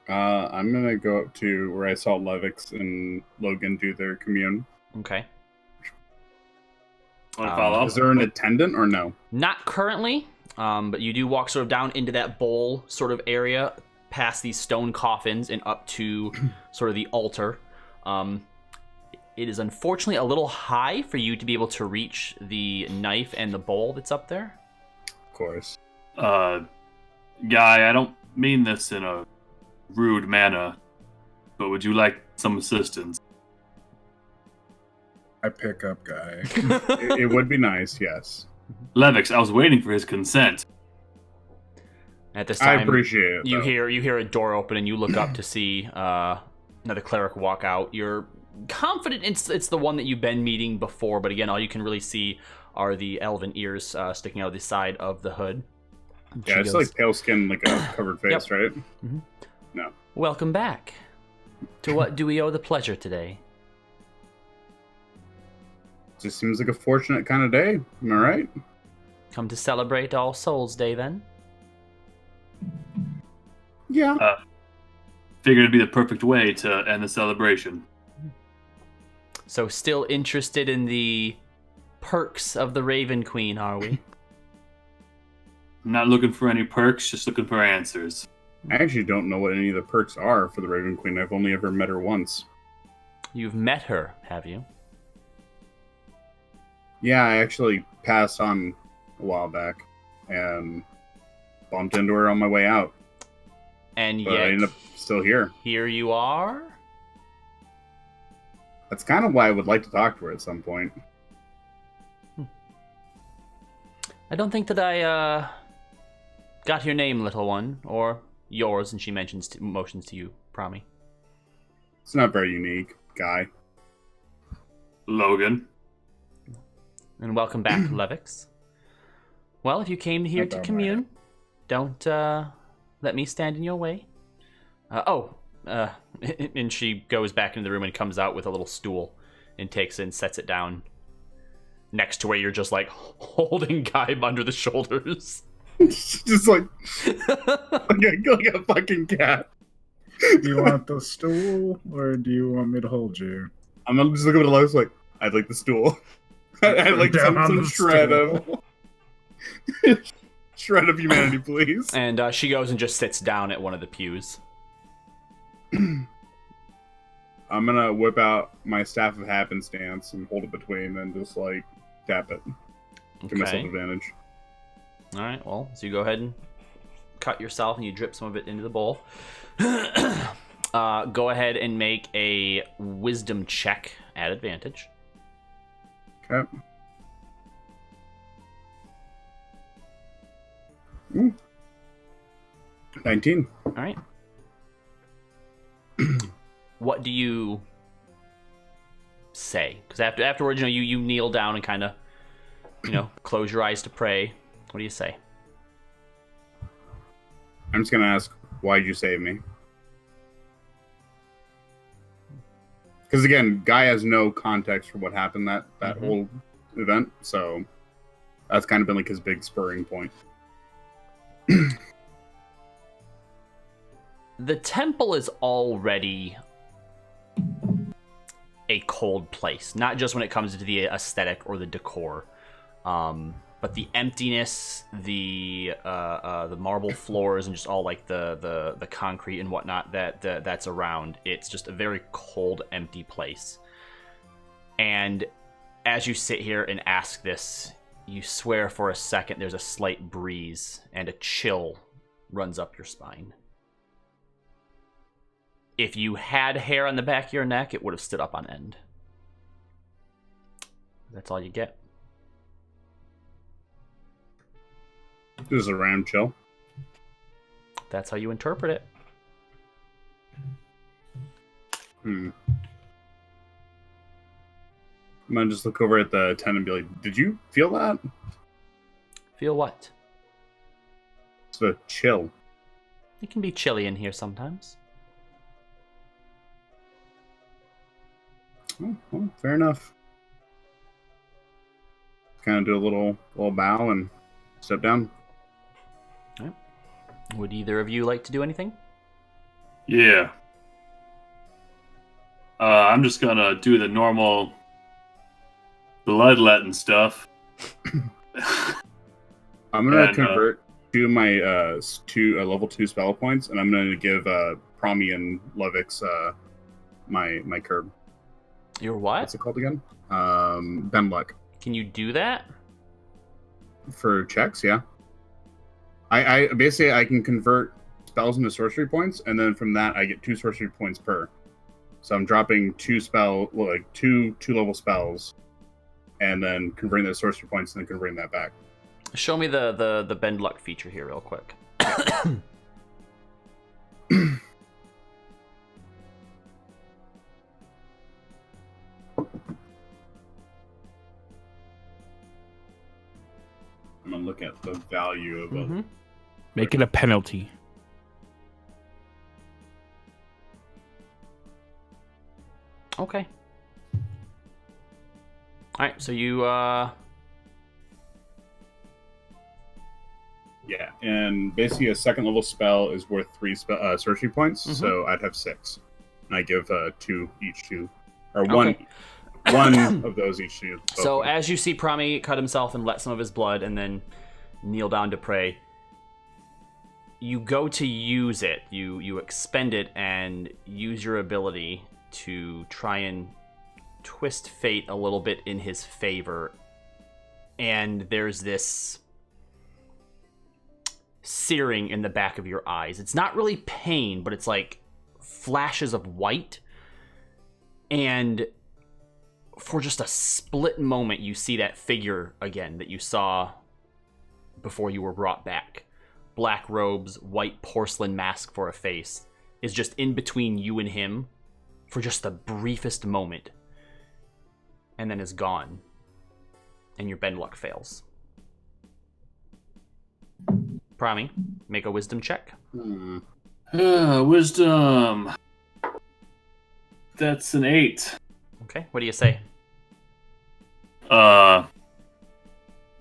I'm gonna go up to where I saw Levix and Logan do their commune. Okay. Want to follow up? Is there an attendant or no? Not currently, but you do walk sort of down into that bowl sort of area, past these stone coffins and up to sort of the altar. It is unfortunately a little high for you to be able to reach the knife and the bowl that's up there. Of course. Guy, I don't mean this in a rude manner, but would you like some assistance? I pick up Guy. It would be nice, yes. Levix, I was waiting for his consent. At this time, I appreciate it. you though. hear a door open and you look up to see another cleric walk out. You're confident it's the one that you've been meeting before, but again, all you can really see are the elven ears sticking out of the side of the hood. And Yeah, she it's goes, like pale skin, like a covered face, right? Mhm. No. "Welcome back. To what do we owe the pleasure today?" Just seems like a fortunate kind of day. Am I right? Come to celebrate All Souls Day, then? Yeah. Figured it'd be the perfect way to end the celebration. So still interested in the perks of the Raven Queen, are we? I'm not looking for any perks, just looking for answers. I actually don't know what any of the perks are for the Raven Queen. I've only ever met her once. You've met her, have you? Yeah, I actually passed on a while back and bumped into her on my way out. And But I yet, ended up still here. here you are? That's kind of why I would like to talk to her at some point. I don't think that I, got your name, little one, or yours, and she motions to you, Promi. It's not very unique, Guy. Logan. And welcome back, Levix. Well, if you came here Not to that commune, don't, let me stand in your way. And she goes back into the room and comes out with a little stool and takes it and sets it down next to where you're just, like, holding Guy under the shoulders. Just like a fucking cat. Do you want the stool, or do you want me to hold you? I'm just looking at the lights like, I'd like the stool. I'd like Down on some the shred stool. of shred of humanity, please. And she goes and just sits down at one of the pews. I'm gonna whip out my staff of happenstance and hold it between and just like tap it. Give myself Okay. advantage. All right, well, so you go ahead and cut yourself and you drip some of it into the bowl. Go ahead and make a wisdom check at advantage. Okay. Ooh. 19. All right. What do you say? Because afterwards, you kneel down and kind of, close your eyes to pray. What do you say? I'm just gonna ask, why'd you save me? Because again, Guy has no context for what happened that Mhm. whole event, so that's kind of been like his big spurring point. The temple is already a cold place, not just when it comes to the aesthetic or the decor, but the emptiness, the marble floors, and just all like the concrete and whatnot that's around. It's just a very cold, empty place. And as you sit here and ask this, you swear for a second there's a slight breeze and a chill runs up your spine. If you had hair on the back of your neck, it would have stood up on end. That's all you get. This is a ram chill. That's how you interpret it. I'm gonna just look over at the tent and be like, did you feel that? Feel what? It's a chill. It can be chilly in here sometimes. Oh, well, fair enough. Kind of do a little bow and step down. All right. Would either of you like to do anything? Yeah. I'm just gonna do the normal bloodletting stuff. I'm gonna convert two of my level 2 spell points, and I'm gonna give Promi and Levix my curb. Your what? What's it called again? Bemluck. Can you do that? For checks, yeah. I basically I can convert spells into sorcery points, and then from that I get 2 sorcery points per. So I'm dropping 2 level spells, and then converting those sorcery points, and then converting that back. Show me the bend luck feature here real quick. I'm gonna look at the value of Mm-hmm. Make it a penalty. Okay. Alright, so you Yeah, and basically a second level spell is worth 3 sorcery points, Mhm. so I'd have 6. And I give 2 each to, or Okay. one of those each to. both So of them. as you see Prami cut himself and let some of his blood and then kneel down to pray, you go to use it. You expend it and use your ability to try and twist fate a little bit in his favor. And there's this searing in the back of your eyes. It's not really pain, but it's like flashes of white. And for just a split moment, you see that figure again that you saw before you were brought back. Black robes, white porcelain mask for a face, is just in between you and him for just the briefest moment, and then is gone, and your bend luck fails. Prami, make a wisdom check. Wisdom. That's an 8. Okay, what do you say?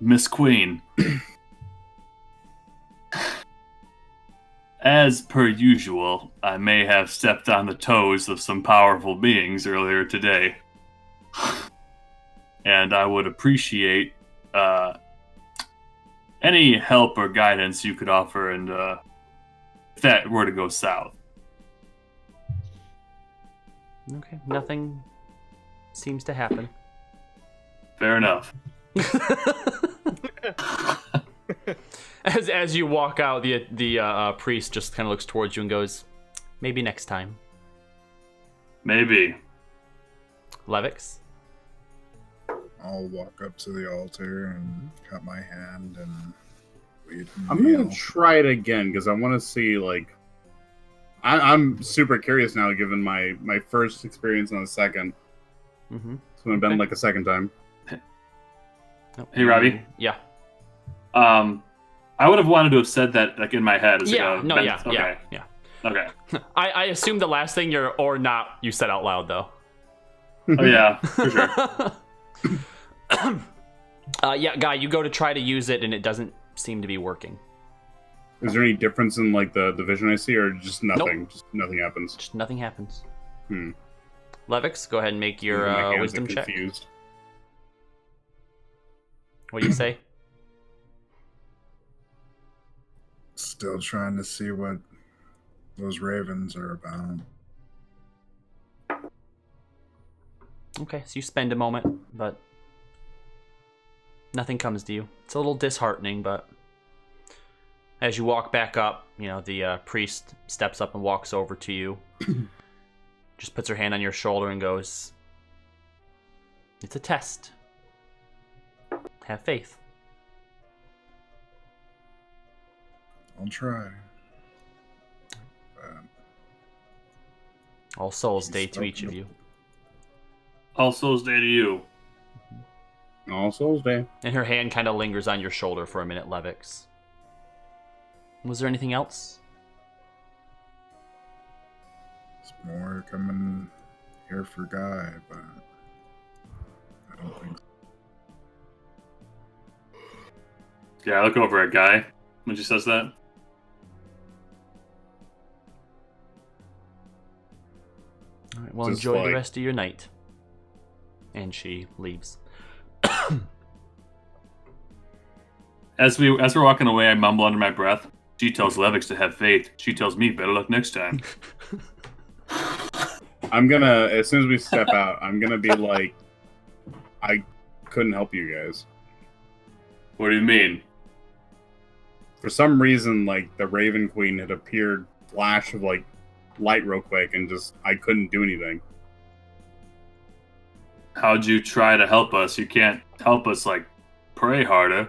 Miss Queen. As per usual, I may have stepped on the toes of some powerful beings earlier today. And I would appreciate any help or guidance you could offer, and if that were to go south. Okay, nothing seems to happen. Fair enough. As you walk out, the priest just kind of looks towards you and goes, "Maybe next time." Maybe. Levix? I'll walk up to the altar and cut my hand and lead him I'm kneel. gonna try it again because I want to see I'm super curious now, given my first experience on the second. Mm-hmm. It's gonna bend Okay. like a second time. Hey, Robbie. Yeah. I would have wanted to have said that in my head. As Yeah, Okay. yeah. Okay. I assume the last thing you said out loud, though. Oh yeah, for sure. Yeah, Guy, you go to try to use it, and it doesn't seem to be working. Is there any difference in the vision I see, or just nothing? Nope. Just nothing happens. Just nothing happens. Hmm. Levix, go ahead and make My your hands are wisdom check. confused. What do you say? Still trying to see what those ravens are about. Okay, so you spend a moment, but nothing comes to you. It's a little disheartening, but as you walk back up, the priest steps up and walks over to you. just puts her hand on your shoulder and goes, "It's a test. Have faith." I'll try. All Souls He's Day to each of spoken you. All Souls Day to you. All Souls Day. And her hand kind of lingers on your shoulder for a minute, Levix. Was there anything else? It's more coming here for Guy, but I don't think so. Yeah, I look over at Guy when she says that. All right, well, Just enjoy the like- rest of your night. And she leaves. As we're walking away, I mumble under my breath. She tells Levix to have faith. She tells me better luck next time. I'm gonna, as soon as we step out, I'm gonna be like, I couldn't help you guys. What do you mean? For some reason, like, the Raven Queen had appeared, flash of, like, light real quick, and just, I couldn't do anything. How'd you try to help us? You can't help us, like, pray harder.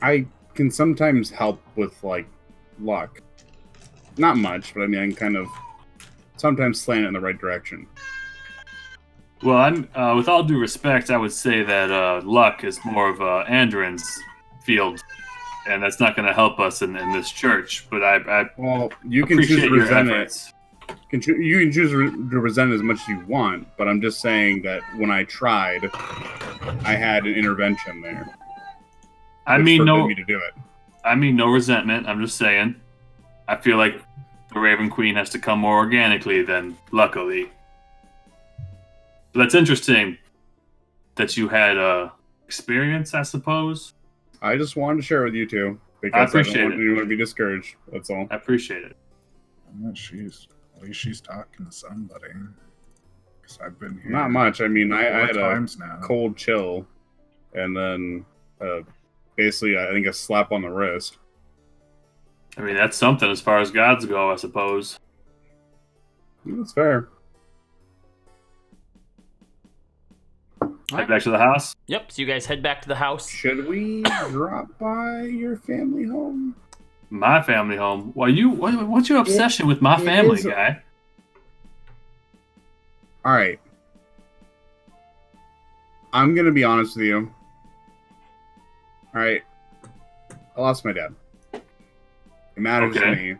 I can sometimes help with, like, luck. Not much, but I mean, I can kind of sometimes slant it in the right direction. Well, I'm with all due respect, I would say that luck is more of Andrin's field, and that's not going to help us in this church. But I Well, you can choose appreciate to your resent it. efforts. You can choose to resent it as much as you want, but I'm just saying that when I tried, I had an intervention there. I which mean, forbid no, me to do it. I mean no resentment. I'm just saying. I feel like the Raven Queen has to come more organically than luckily. So that's interesting that you had experience, I suppose. I just wanted to share with you two because I appreciate don't want it. anyone to be discouraged. That's all. I appreciate it. At least she's talking to somebody. Because I've been here. Not much. I mean, I had a times now. cold chill, and then basically, I think a slap on the wrist. I mean, that's something as far as gods go, I suppose. That's fair. Head back to the house. Yep, so you guys head back to the house. Should we drop by your family home? My family home. What's your obsession with my it family, is- guy? All right. I'm gonna be honest with you. All right. I lost my dad. It matters to Okay. me,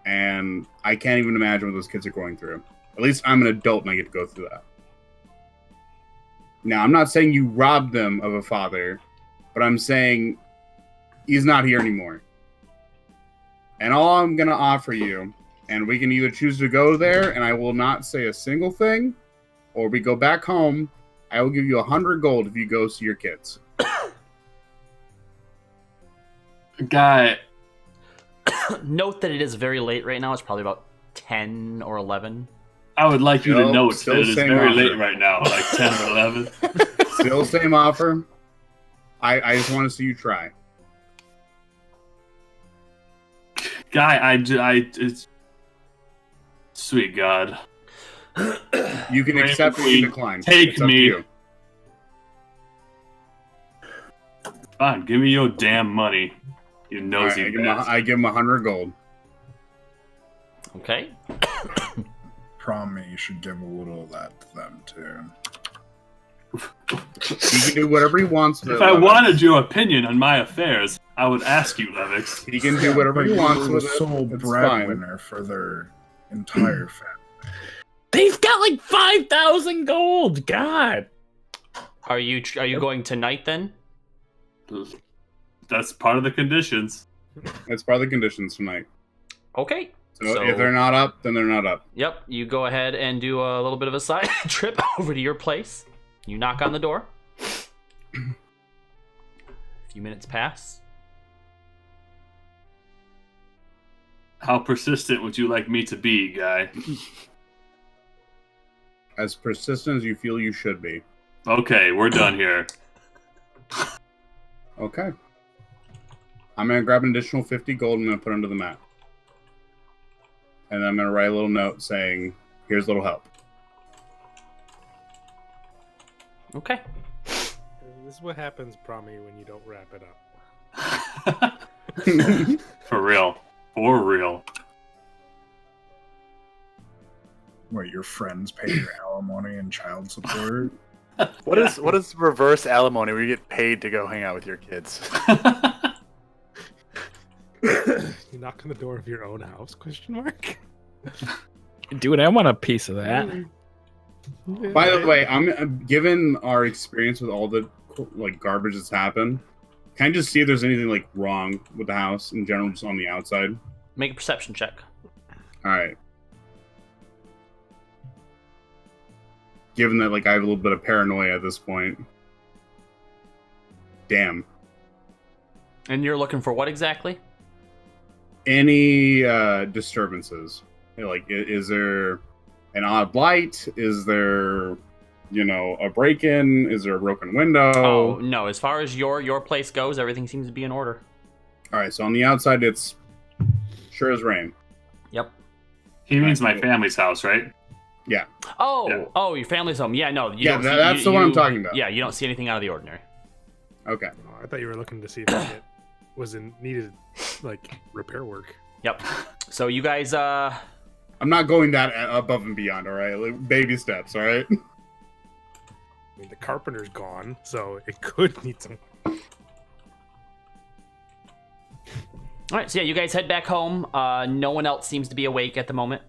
and I can't even imagine what those kids are going through. At least I'm an adult and I get to go through that. Now, I'm not saying you robbed them of a father, but I'm saying he's not here anymore. And all I'm going to offer you, and we can either choose to go there and I will not say a single thing, or we go back home, I will give you 100 gold if you go see your kids. Guy, Note that it is very late right now. It's probably about 10 or 11. I would like you to Still- note still that it is same very offer. late right now, like 10 or 11. Still same offer. I just want to see you try. Guy, it's... Sweet God. You can Raven accept or you Queen, can decline. take It's up to me. you. Fine, give me your damn money, you All right, nosy bastard. I give him 100 gold. Okay. Prom me, you should give a little of that to them too. He can do whatever he wants with If it. I Levix. wanted your opinion on my affairs, I would ask you, Levix. He can do whatever he wants You're with the it. sole It's breadwinner for their entire family. They've got like 5,000 gold. God. Are you going tonight then? That's part of the conditions. It's part of the conditions tonight. Okay. So if they're not up, then they're not up. Yep, you go ahead and do a little bit of a side trip over to your place. You knock on the door. A few minutes pass. How persistent would you like me to be, Guy? As persistent as you feel you should be. Okay, we're done here. Okay. I'm going to grab an additional 50 gold and I'm going to put it under the mat. And I'm going to write a little note saying, here's a little help. Okay. This is what happens, Promi, when you don't wrap it up. For real. For real. What, your friends pay your alimony and child support? What is reverse alimony where you get paid to go hang out with your kids? You knock on the door of your own house? Question mark. Dude, I want a piece of that. By the way, I'm given our experience with all the like garbage that's happened. Can I just see if there's anything like wrong with the house in general, just on the outside? Make a perception check. All right. Given that like I have a little bit of paranoia at this point. Damn. And you're looking for what exactly? Any disturbances? Like, is there an odd light? Is there, a break-in? Is there a broken window? Oh, no. As far as your place goes, everything seems to be in order. All right, so on the outside, it's sure as rain. Yep. He means my family's house, right? Yeah. Oh, Yeah. Oh, your family's home. Yeah, no. That's the one I'm talking about. Yeah, you don't see anything out of the ordinary. Okay. Oh, I thought you were looking to see if it needed like repair work. Yep. So you guys, I'm not going that above and beyond, all right? Like, baby steps, all right? I mean, the carpenter's gone, so it could need some. All right, so yeah, you guys head back home. No one else seems to be awake at the moment.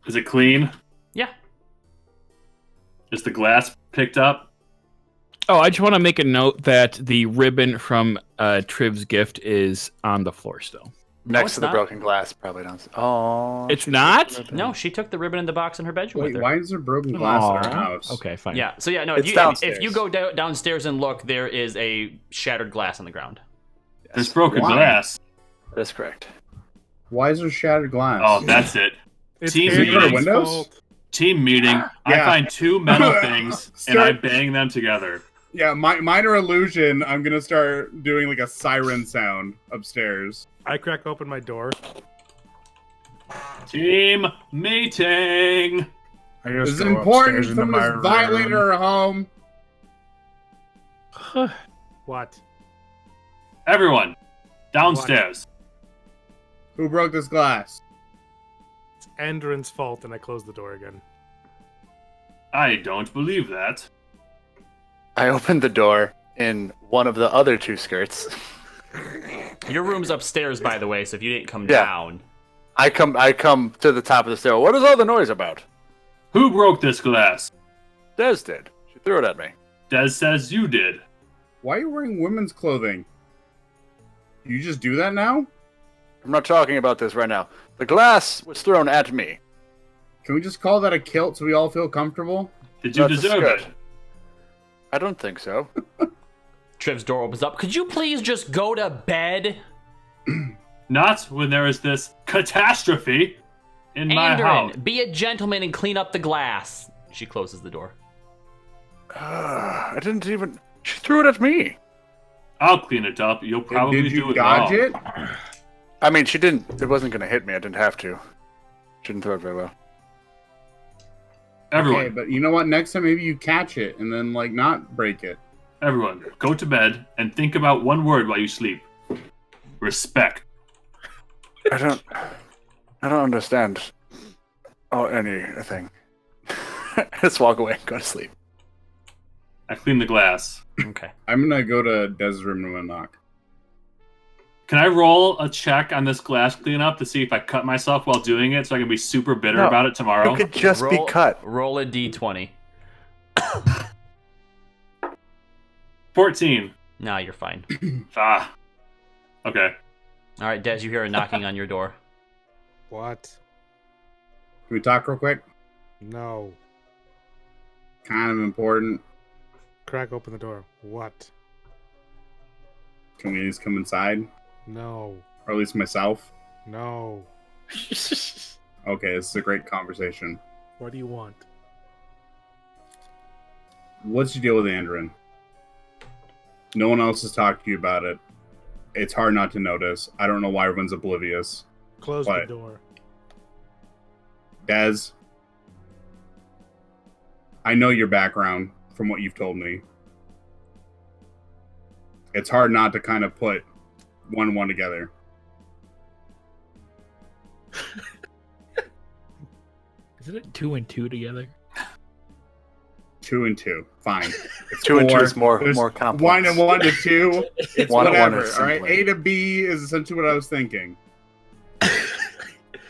Is it clean? Yeah. Is the glass picked up? Oh, I just want to make a note that the ribbon from Triv's gift is on the floor still. No, Next it's to the not. broken glass, probably not. Oh, It's not? No, she took the ribbon in the box in her bedroom Wait, with her. why is there broken glass in our house? Okay, fine. Yeah, so yeah, no, It's if downstairs. you go downstairs and look, there is a shattered glass on the ground. There's broken Why? glass. that's correct. Why is there shattered glass? Oh, that's it. It's Team Andrew's meeting. Windows? fault. Team meeting. I Yeah. find two metal things and I Start- bang them together. Yeah, minor illusion. I'm going to start doing like a siren sound upstairs. I crack open my door. Team meeting. I This just is go important. upstairs into Someone my has violated room. our home. What? Everyone, downstairs. Who broke this glass? It's Andron's fault, and I close the door again. I don't believe that. I opened the door in one of the other two skirts. Your room's upstairs, by the way, so if you didn't come Yeah. down. I come to the top of the stair. What is all the noise about? Who broke this glass? Des did. She threw it at me. Des says you did. Why are you wearing women's clothing? You just do that now? I'm not talking about this right now. The glass was thrown at me. Can we just call that a kilt so we all feel comfortable? Did you That's a deserve skirt. it? I don't think so. Triv's door opens up. Could you please just go to bed? Not when there is this catastrophe in my house. Andron, be a gentleman and clean up the glass. She closes the door. I didn't even... She threw it at me. I'll clean it up. You'll probably Did you do it dodge wrong. it? I mean, she didn't... It wasn't going to hit me. I didn't have to. She didn't throw it very well. Everyone, Okay, but you know what? Next time maybe you catch it and then like not break it. everyone, go to bed and think about one word while you sleep. Respect. I don't understand. Oh, anything. Just walk away and go to sleep. I clean the glass. Okay. I'm gonna go to Dez's room and I'm gonna knock. Can I roll a check on this glass cleanup to see if I cut myself while doing it so I can be super bitter No. about it tomorrow? You could just be cut. Roll a d20. 14. Nah, you're fine. Ah. Okay. All right, Des, you hear a knocking on your door. What? Can we talk real quick? No. Kind of important. Crack open the door. What? Can we at least come inside? No. Or at least myself? No. Okay, this is a great conversation. What do you want? What's your deal with Andron? No one else has talked to you about it. It's hard not to notice. I don't know why everyone's oblivious. Close What? the door. Des, I know your background from what you've told me. It's hard not to kind of put one and one together. Isn't it 2 and 2 together? 2 and 2, fine. It's 2 and 2 4. is more There's complex. 1 and 1 to 2. It's 1 and 1 whatever. is All right, simpler. A to B is essentially what I was thinking.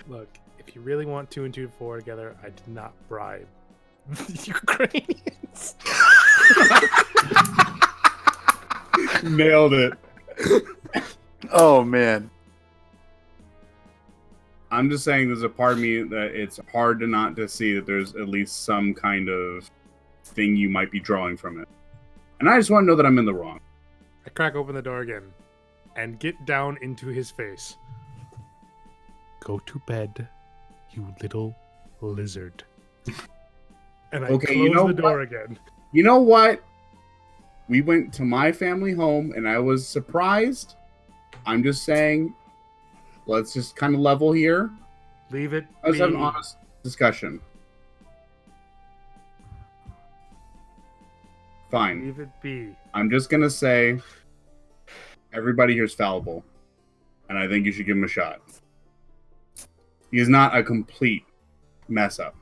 Look, if you really want 2 and 2 to 4 together, I did not bribe the Ukrainians. Nailed it. Oh man. I'm just saying there's a part of me that it's hard to not to see that there's at least some kind of thing you might be drawing from it. And I just want to know that I'm in the wrong. I crack open the door again and get down into his face. Go to bed, you little lizard. And I Okay, close you know the door what? again. You know what? We went to my family home and I was surprised. I'm just saying, let's just kind of level here. Leave it Let's be. have an honest discussion. Fine. Leave it be. I'm just going to say everybody here's fallible. And I think you should give him a shot. He's not a complete mess up.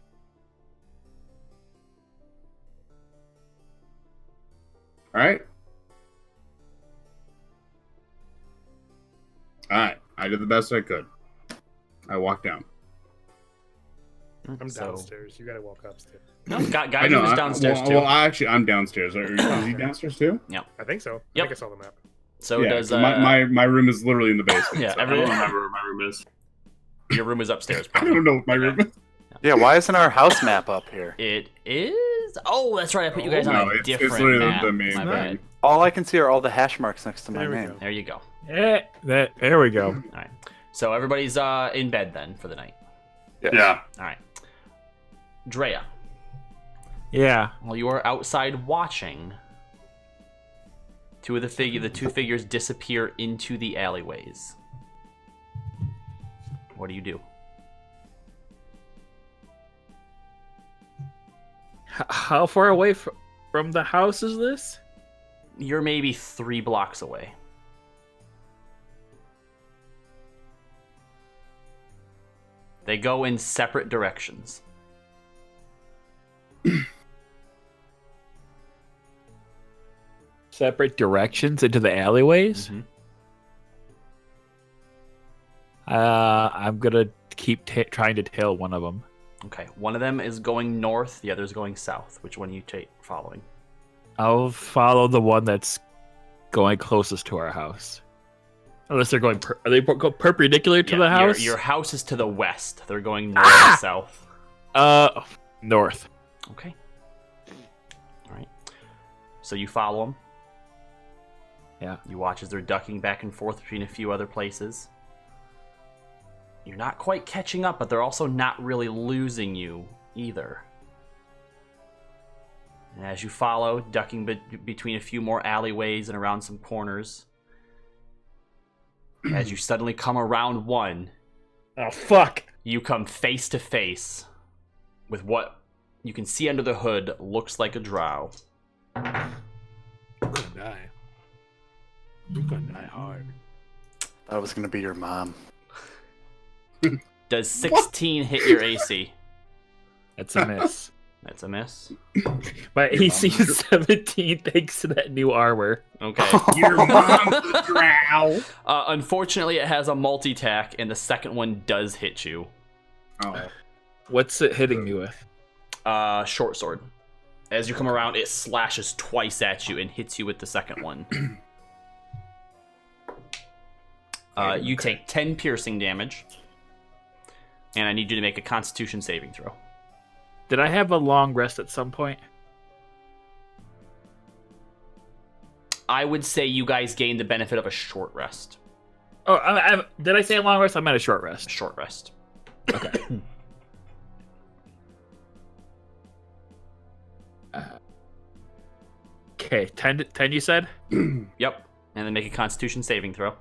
Alright? Alright. I did the best I could. I walked down. I'm So- downstairs. You gotta walk upstairs. No, Guy I know. was downstairs well, too. well, actually, I'm downstairs. Is he downstairs too? I think so. Yep. I think I saw the map. So yeah, does 'cause my room is literally in the basement. Yeah, so I every- don't remember where my room is. your room is upstairs. I don't know what my room is. Yeah, why isn't our house map up here? It is. Oh, that's right. I put you guys No, on a it's different literally map. the main My thing. bad. All I can see are all the hash marks next to my There we name. go. There you go. There we go. All right. So everybody's in bed then for the night. Yes. Yeah. All right. Drea, Yeah. while you are outside watching, the two figures disappear into the alleyways. What do you do? How far away from the house is this? You're maybe 3 blocks away. They go in separate directions. Separate directions into the alleyways? Mhm. I'm gonna keep trying to tail one of them. Okay. One of them is going north. The other is going south. Which one are you following? I'll follow the one that's going closest to our house. Unless they're going, are they perpendicular to Yeah, the house? Your house is to the west. They're going north and south. North. Okay. All right. So you follow them. Yeah. You watch as they're ducking back and forth between a few other places. You're not quite catching up, but they're also not really losing you either. And as you follow, ducking between a few more alleyways and around some corners, as you suddenly come around one, Oh, fuck. you come face to face with what you can see under the hood looks like a drow. I'm gonna die. I'm gonna die hard. That was gonna be your mom. Does 16 hit your AC? That's a miss. That's a miss. My AC is 17 thanks to that new armor. Okay. Your mom's a drow. Unfortunately, it has a multi-tack, and the second one does hit you. Oh. What's it hitting me with? Short sword. As you come around, it slashes twice at you and hits you with the second one. You take 10 piercing damage, and I need you to make a Constitution saving throw. Did I have a long rest at some point? I would say you guys gained the benefit of a short rest. Oh, did I say a long rest? I meant a short rest. A short rest. Okay. Okay, 10 you said? Yep. And then make a Constitution saving throw.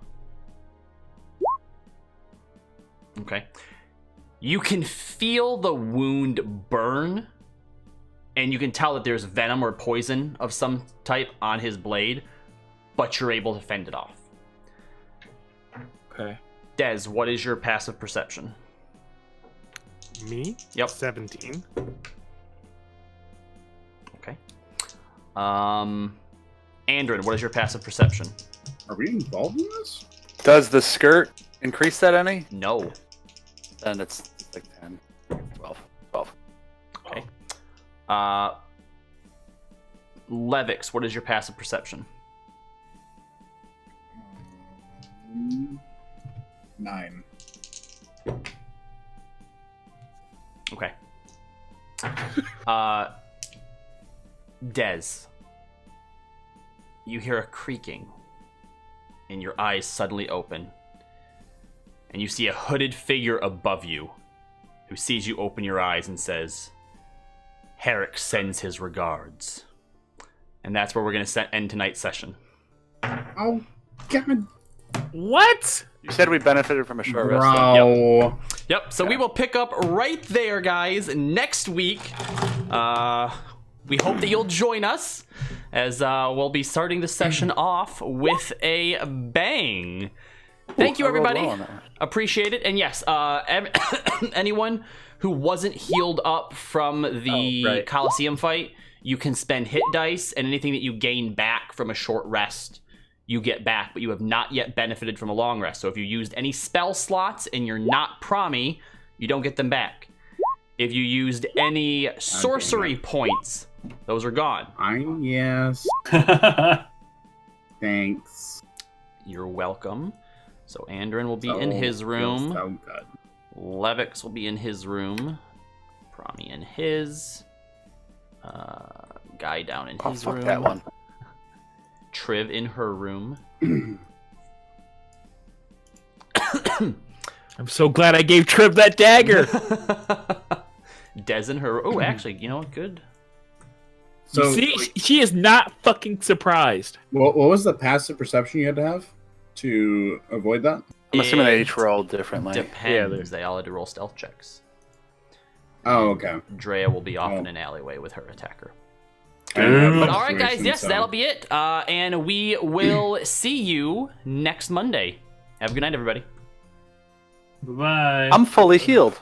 Okay. You can feel the wound burn, and you can tell that there's venom or poison of some type on his blade, but you're able to fend it off. Okay. Dez, what is your passive perception? Me? Yep. 17. Okay. Andrin, what is your passive perception? Are we involved in this? Does the skirt increase that any? No. Then it's like 10, 12. Okay. Levix, what is your passive perception? 9. Okay. Dez, you hear a creaking, and your eyes suddenly open, and you see a hooded figure above you, who sees you open your eyes and says, "Herrick sends his regards." And that's where we're going to end tonight's session. Oh, God. What? You said we benefited from a short rest. Bro. Yep, so we will pick up right there, guys, next week. We hope that you'll join us, as we'll be starting the session off with a bang. Thank you, everybody. Appreciate it. And yes, anyone who wasn't healed up from the Coliseum fight, you can spend hit dice, and anything that you gain back from a short rest, you get back, but you have not yet benefited from a long rest. So if you used any spell slots and you're not Promi, you don't get them back. If you used any sorcery points, those are gone. Yes. Thanks. You're welcome. So Andrin will be in his room. So good. Levix will be in his room. Promi in his. Guy down in his room. That one. Triv in her room. I'm so glad I gave Triv that dagger. Des in her. Oh, actually, you know what? Good. So, You see, she is not fucking surprised. what was the passive perception you had to have to avoid that? I'm assuming they It each roll differently. Depends. They all had to roll stealth checks. Oh, okay. Drea will be off in an alleyway with her attacker. But But all right, guys. Yes, that'll be it. And we will see you next Monday. Have a good night, everybody. Bye. I'm fully healed.